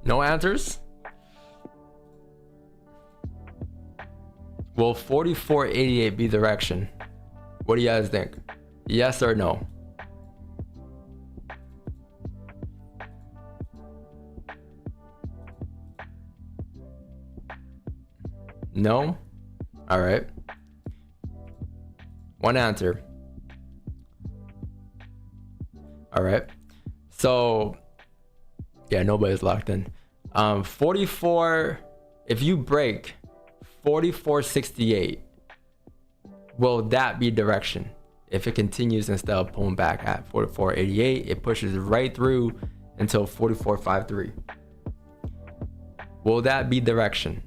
No answers? Will 44.88 be direction? What do you guys think? Yes or no? No? All right. One answer. All right. So yeah, nobody's locked in. 44, if you break 44.68, will that be direction? If it continues instead of pulling back at 44.88, it pushes right through until 44.53. Will that be direction?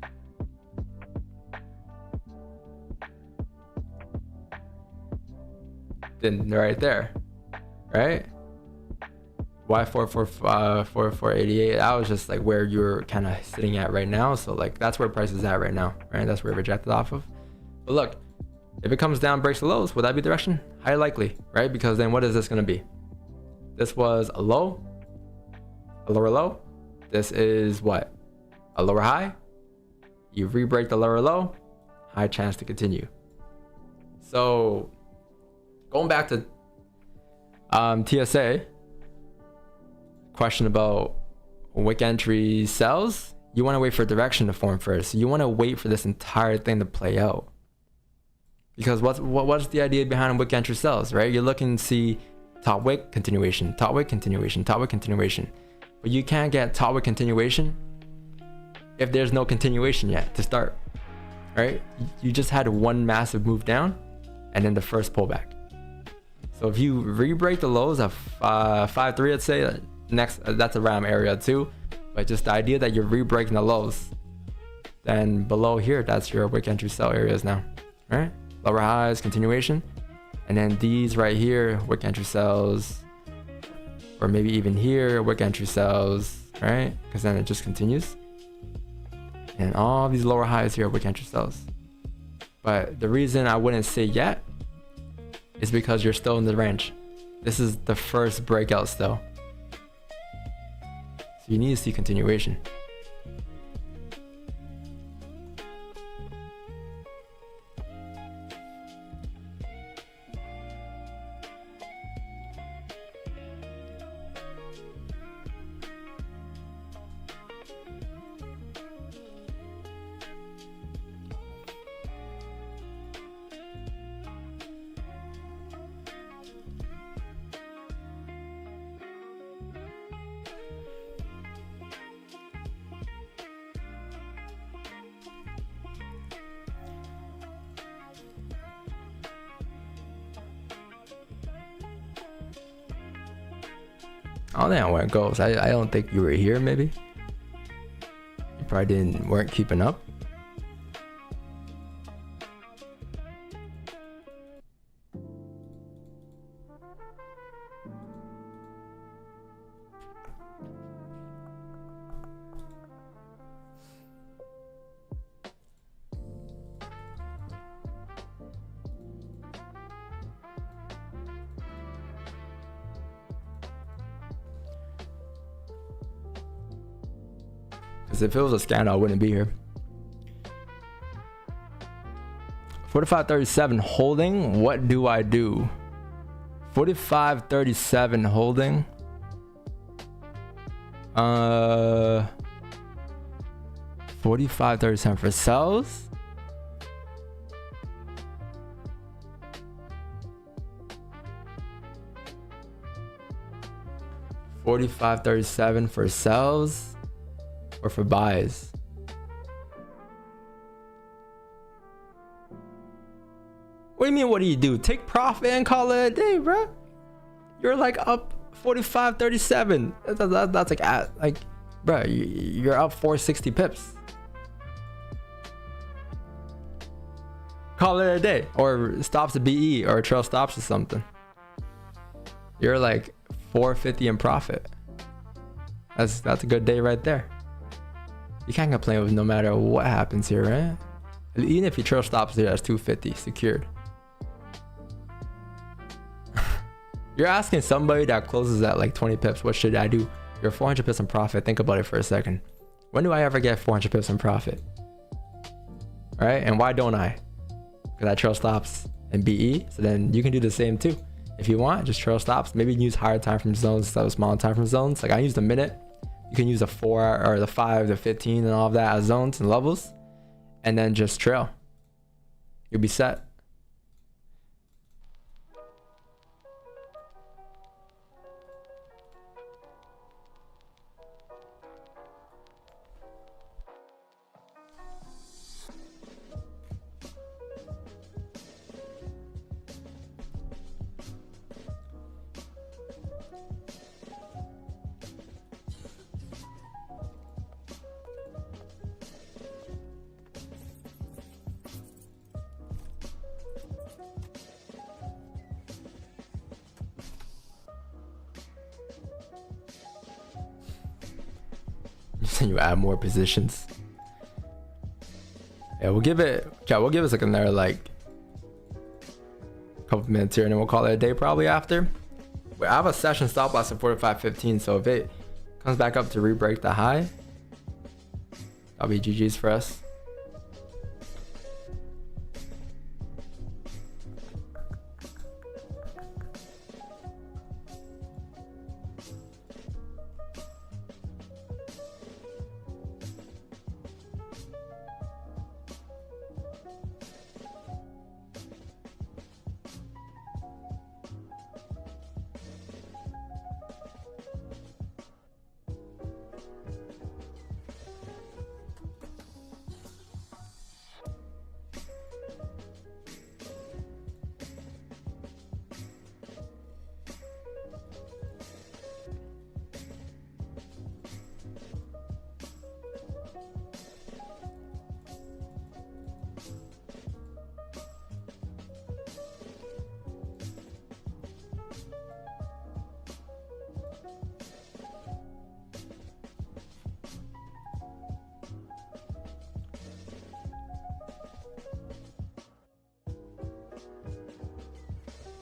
Then right there, right? Why 44.88? That was just like where you're kind of sitting at right now. So like that's where price is at right now, right? That's where it rejected off of. But look, if it comes down, breaks the lows, would that be direction? Highly likely, right? Because then what is this going to be? This was a low, a lower low. This is what? A lower high. You re-break the lower low, high chance to continue. So going back to TSA, question about wick entry sells, you want to wait for direction to form first. You want to wait for this entire thing to play out, because what's the idea behind wick entry sells, right? You're looking to see top wick continuation, top wick continuation, top wick continuation, but you can't get top wick continuation if there's no continuation yet to start, right? You just had one massive move down and then the first pullback. So if you re-break the lows of 5.3, let's say, next, that's a RAM area too. But just the idea that you're re-breaking the lows. Then below here, that's your wick entry sell areas now, right? Lower highs, continuation. And then these right here, wick entry sells. Or maybe even here, wick entry sells, right? Because then it just continues. And all these lower highs here, wick entry sells. But the reason I wouldn't say yet is because you're still in the range. This is the first breakout still. So you need to see continuation. I don't know where it goes. I don't think you were here, maybe. You probably weren't keeping up. Because if it was a scandal, I wouldn't be here. 45.37 holding. What do I do? 45.37 holding. 45.37 for sells. $45.37 for sells. Or for buys. What do you mean, what do? Take profit and call it a day, bro. You're like up 45.37. That's like bro, you're up 460 pips. Call it a day. Or stops a BE or a trail stops or something. You're like 450 in profit. That's a good day right there. You can't complain with no matter what happens here, right? Even if your trail stops there, that's 250 secured. You're asking somebody that closes at like 20 pips, what should I do? You're 400 pips in profit. Think about it for a second. When do I ever get 400 pips in profit? Right? And why don't I? Because that trail stops in BE. So then you can do the same too. If you want, just trail stops. Maybe you can use higher time frame zones instead of smaller time frame zones. Like I used a minute. You can use the 4 or the 5, the 15 and all of that as zones and levels. And then just trail. You'll be set. You add more positions. Yeah, we'll give it us like another like couple minutes here and then we'll call it a day probably after. I have a session stop loss at 45.15, so if it comes back up to re-break the high, that'll be GG's for us.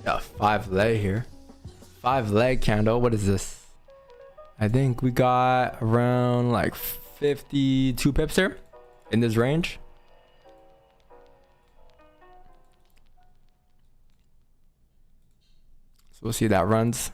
Got 5 leg here. 5 leg candle. What is this? I think we got around like 52 pips here in this range. So we'll see that runs.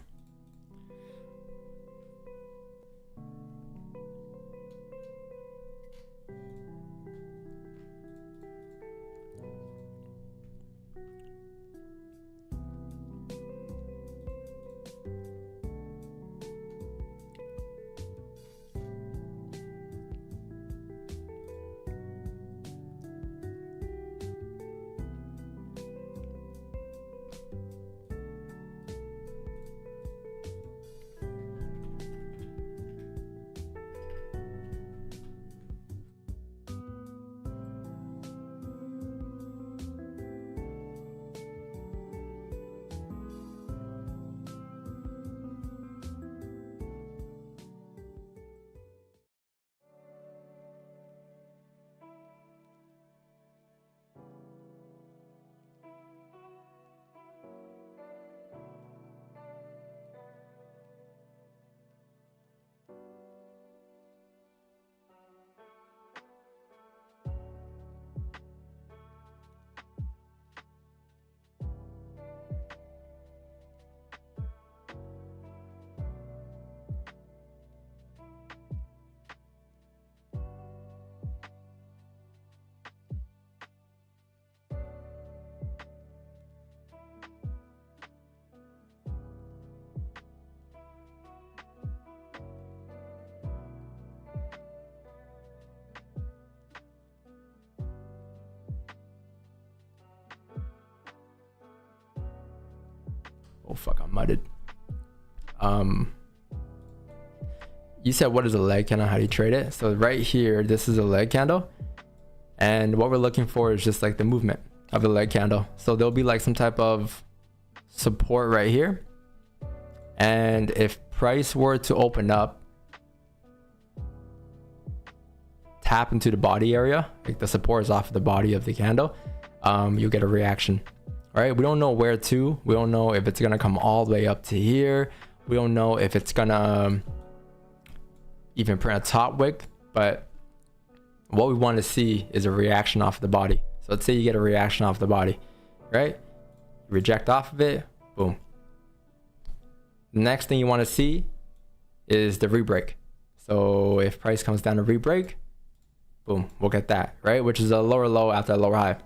Oh fuck, I'm mudded. You said what is a leg candle? How do you trade it? So right here, this is a leg candle, and what we're looking for is just like the movement of the leg candle. So there'll be like some type of support right here, and if price were to open up, tap into the body area, like the support is off of the body of the candle, you'll get a reaction. All right, we don't know where to. We don't know if it's gonna come all the way up to here. We don't know if it's gonna even print a top wick, but what we want to see is a reaction off the body. So let's say you get a reaction off the body, right? You reject off of it, boom. The next thing you want to see is the rebreak. So if price comes down to rebreak, boom, we'll get that, right? Which is a lower low after a lower high.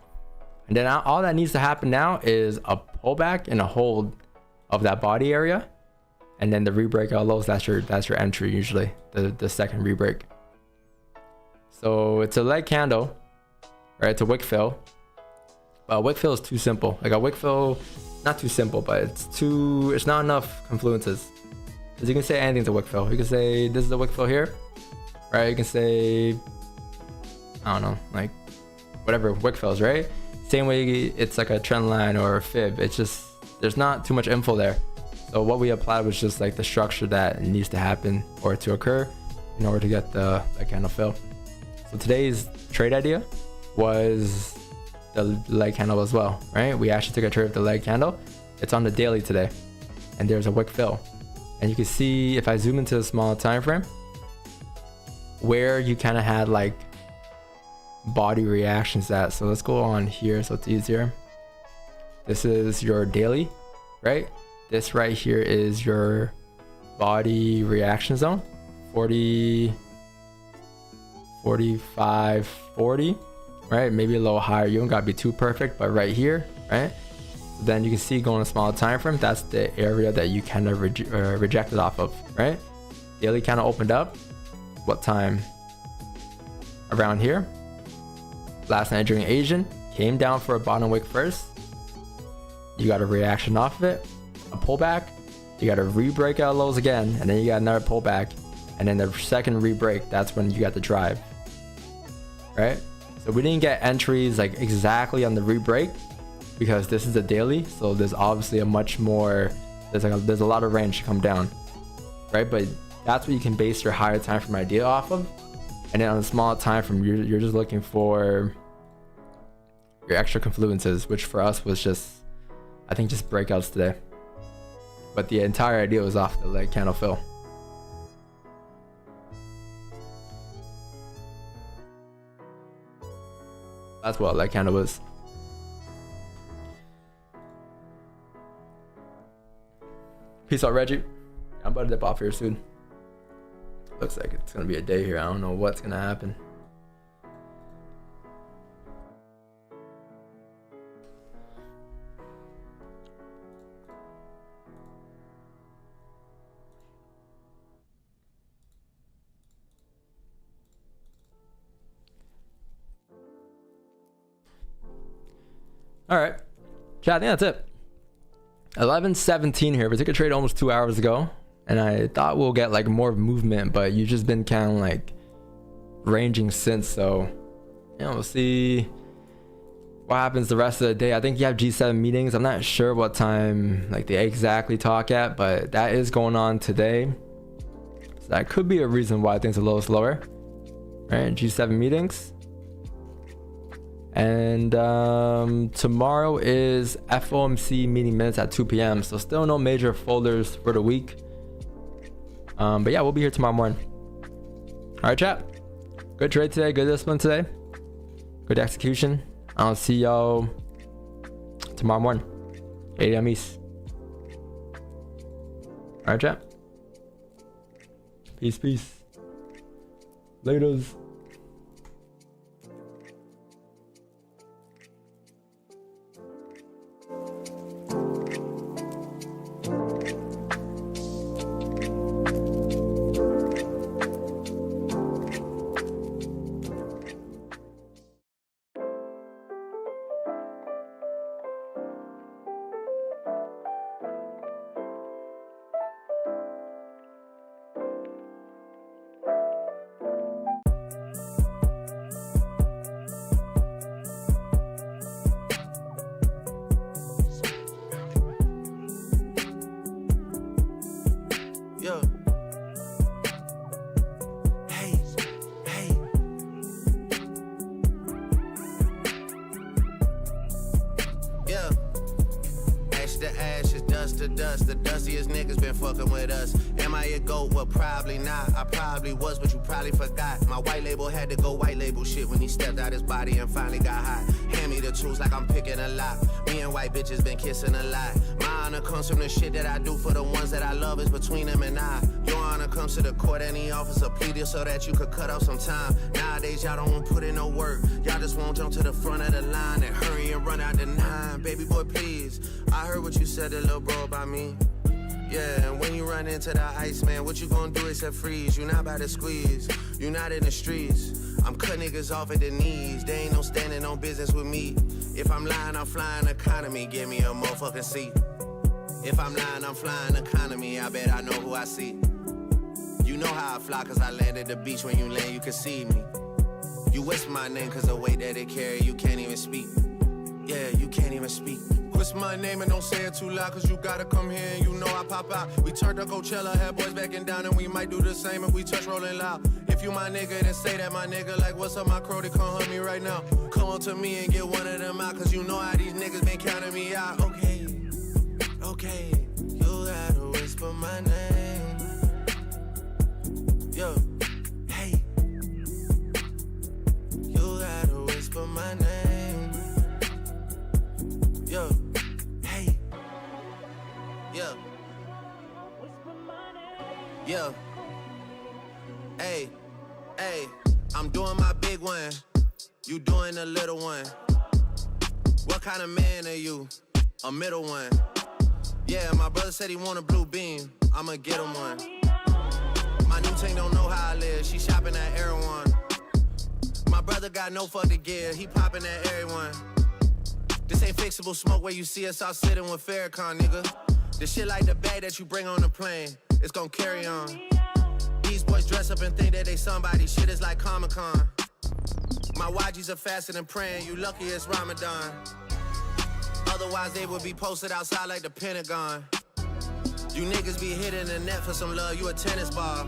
And then all that needs to happen now is a pullback and a hold of that body area, and then the rebreak of lows. That's your entry usually, the second rebreak. So it's a leg candle, right? It's a wick fill. Wick fill is too simple. Like a wick fill, not too simple, but it's not enough confluences. Because you can say anything's a wick fill. You can say this is a wick fill here, right? You can say, I don't know, like whatever wick fills, right? Same way it's like a trend line or a fib. It's just, there's not too much info there. So what we applied was just like the structure that needs to happen or to occur in order to get the candle fill. So today's trade idea was the leg candle as well, right? We actually took a trade with the leg candle. It's on the daily today, and there's a wick fill. And you can see, if I zoom into the small time frame, where you kind of had like body reactions at. So let's go on here so it's easier. This is your daily, right? This right here is your body reaction zone, 40, 45, 40, right? Maybe a little higher. You don't gotta be too perfect, but right here, right? Then you can see going a smaller time frame, that's the area that you kind of rejected off of, right? Daily kind of opened up. What time? Around here. Last night during Asian, came down for a bottom wick first. You got a reaction off of it, a pullback. You got a rebreak out of lows again, and then you got another pullback, and then the second rebreak, that's when you got the drive, right? So we didn't get entries like exactly on the rebreak because this is a daily, so there's obviously a much more, there's a lot of range to come down, right? But that's what you can base your higher time frame idea off of. And then on a smaller time frame, you're just looking for your extra confluences, which for us was just I think just breakouts today. But the entire idea was off the leg candle fill. That's what leg candle was. Peace out, Reggie. I'm about to dip off here soon. Looks like it's gonna be a day here. I don't know what's gonna happen. All right, chat. I think that's it. 11:17 here. We took a trade almost 2 hours ago, and I thought we'll get like more movement, but you've just been kind of like ranging since. So yeah, we'll see what happens the rest of the day. I think you have G7 meetings. I'm not sure what time like they exactly talk at, but that is going on today. So that could be a reason why things are a little slower. Right, G7 meetings. And tomorrow is FOMC meeting minutes at 2 p.m. So still no major folders for the week. But yeah, we'll be here tomorrow morning. All right, chat. Good trade today. Good discipline today. Good execution. I'll see y'all tomorrow morning, 8 a.m. East. All right, chat. Peace, peace. Laters. Yeah. Hey, hey. Yeah. Ash to ashes, dust to dust. The dustiest niggas been fucking with us. Am I a GOAT? Well, probably not. I probably was, but you probably forgot. My white label had to go white label shit when he stepped out his body and finally got hot. Hand me the tools like I'm picking a lot. Me and white bitches been kissing a lot. My honor comes from the shit that I do for the ones that I love is between them and I. Your honor comes to the court and the officer pleaded so that you could cut off some time. Nowadays y'all don't want to put in no work. Y'all just won't jump to the front of the line and hurry and run out the 9. Baby boy, please. I heard what you said to little bro about me. Yeah, and when you run into the ice, man, what you gonna do except freeze? You not about to squeeze, you not in the streets. I'm cut niggas off at the knees. They ain't no standing on business with me. If I'm lying, I'm flying economy. Give me a motherfucking seat. If I'm lying, I'm flying economy. I bet I know who I see. You know how I fly, cause I land at the beach. When you land, you can see me. You whisper my name, cause the weight that it carry, you can't even speak. Yeah, you can't even speak. Whisper my name and don't say it too loud, cause you gotta come here and you know I pop out. We turned to Coachella, had boys backing down, and we might do the same if we touch rolling loud. If you my nigga, then say that my nigga. Like, what's up, my crow? They come hunt me right now. Come on to me and get one of them out, cause you know how these niggas been counting me out. Okay, okay, you gotta whisper my name. Yo, hey, you gotta whisper my name. Yo, hey, yeah, yeah, hey, hey, I'm doing my big one, you doing the little one. What kind of man are you? A middle one. Yeah, my brother said he want a blue beam, I'ma get him one. My new team don't know how I live, she shopping at Erewhon. My brother got no fuck to give, he popping at everyone. This ain't fixable smoke where you see us out sitting with Farrakhan, nigga. This shit like the bag that you bring on the plane, it's gon' carry on. These boys dress up and think that they somebody, shit is like Comic-Con. My YGs are faster than praying, you lucky it's Ramadan. Otherwise they would be posted outside like the Pentagon. You niggas be hitting the net for some love, you a tennis ball.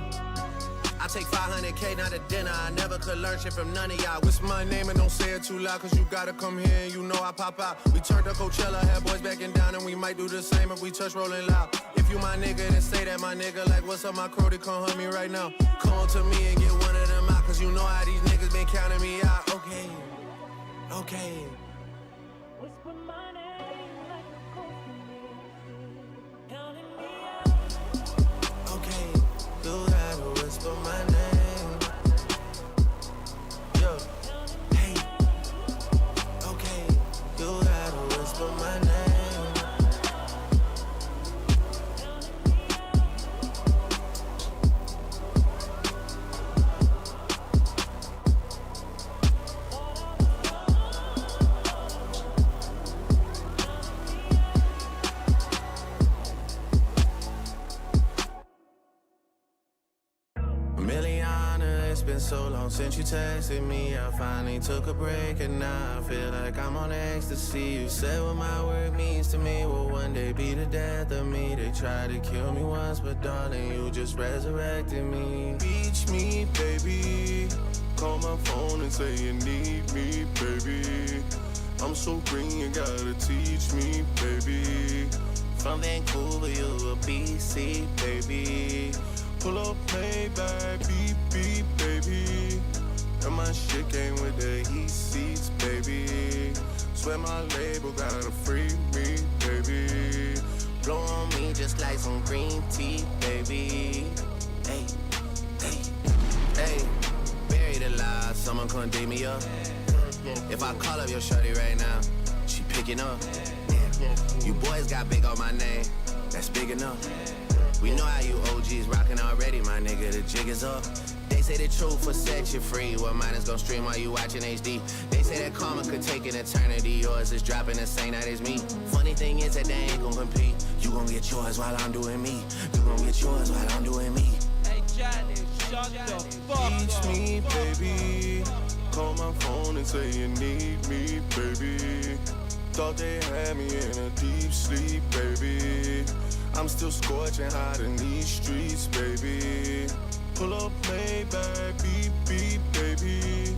I I take 500K, not a dinner. I never could learn shit from none of y'all. Whisper my name and don't say it too loud, cause you gotta come here and you know I pop out. We turned to Coachella, had boys backing down, and we might do the same if we touch rolling loud. If you my nigga, then say that my nigga. Like, what's up, my crew? They come hunt me right now. Come on to me and get one of them out, cause you know how these niggas been counting me out. Okay, okay. Whisper my name like a cold, counting me out. Okay, you gotta whisper my name. Yo, hey. Okay, you gotta whisper my name. It's been so long since you texted me. I finally took a break and now I feel like I'm on ecstasy. You said what my work means to me will one day be the death of me. They tried to kill me once, but darling, you just resurrected me. Reach me, baby. Call my phone and say you need me, baby. I'm so green, you gotta teach me, baby. From Vancouver, you a BC, baby. Pull up, Maybach, beep, beep, baby. And my shit came with the heat seats, baby. Swear my label gotta free me, baby. Blow on me just like some green tea, baby. Hey, hey, hey. Buried alive, someone come dig me up. If I call up your shorty right now, she picking up. You boys got big on my name, that's big enough. We know how you OGs rockin' already, my nigga, the jig is up. They say the truth will set you free. Well, mine is gon' stream while you watching HD. They say that karma could take an eternity. Yours is dropping the same night as me. Funny thing is that they ain't gon' compete. You gon' get yours while I'm doing me. You gon' get yours while I'm doing me. Hey, Johnny, shut the fuck up. Teach me, baby. Call my phone and say you need me, baby. Thought they had me in a deep sleep, baby. I'm still scorching hot in these streets, baby. Pull up Maybach, beep, beep, baby.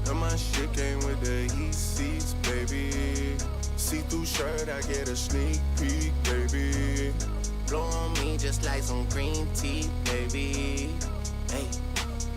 And my shit came with the heat seats, baby. See-through shirt, I get a sneak peek, baby. Blow on me just like some green tea, baby. Hey,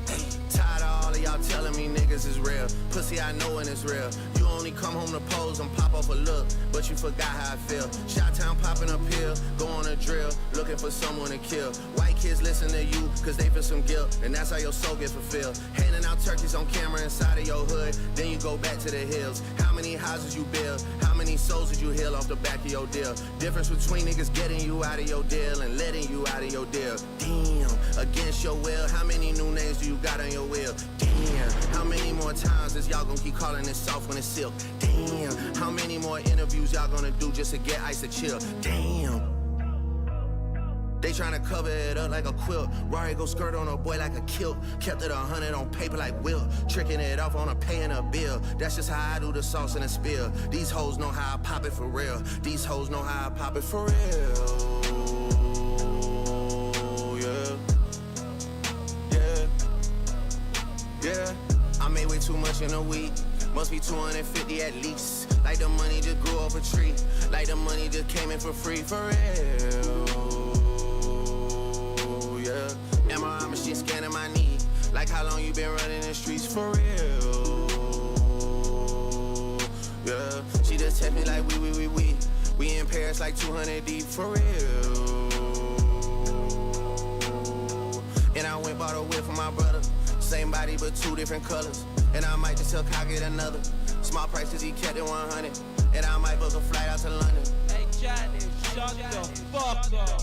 hey. Tired of all of y'all telling me niggas is real. Pussy, I know when it's real. You only come home to pose and pop off a look, but you forgot how I feel. Shot-town popping a pill, go on a drill, looking for someone to kill. White kids listen to you, cause they feel some guilt, and that's how your soul gets fulfilled. Handing out turkeys on camera inside of your hood, then you go back to the hills. How many houses you build? How many souls did you heal off the back of your deal? Difference between niggas getting you out of your deal and letting you out of your deal. Damn, against your will, how many new names do you got on your will? Damn, how many more times is y'all gonna keep calling it soft when it's silk? Damn, how many more interviews y'all gonna do just to get ice to chill? Damn. They tryna cover it up like a quilt. Rari go skirt on a boy like a kilt. Kept it 100 on paper like Wilt. Tricking it off on a paying a bill. That's just how I do the sauce in a spill. These hoes know how I pop it for real. These hoes know how I pop it for real. Yeah. Yeah. Yeah. I made way too much in a week. Must be 250 at least. Like the money just grew off a tree. Like the money just came in for free. For real. Yeah. MRI machine scanning my knee. Like how long you been running the streets for real. Yeah. She just text me like we. We in Paris like 200 deep for real. And I went bought a whip for my brother. Same body but two different colors. And I might just tell Kyle get another. Small price cause he kept it 100. And I might book a flight out to London. Hey, Johnny, shut the fuck up.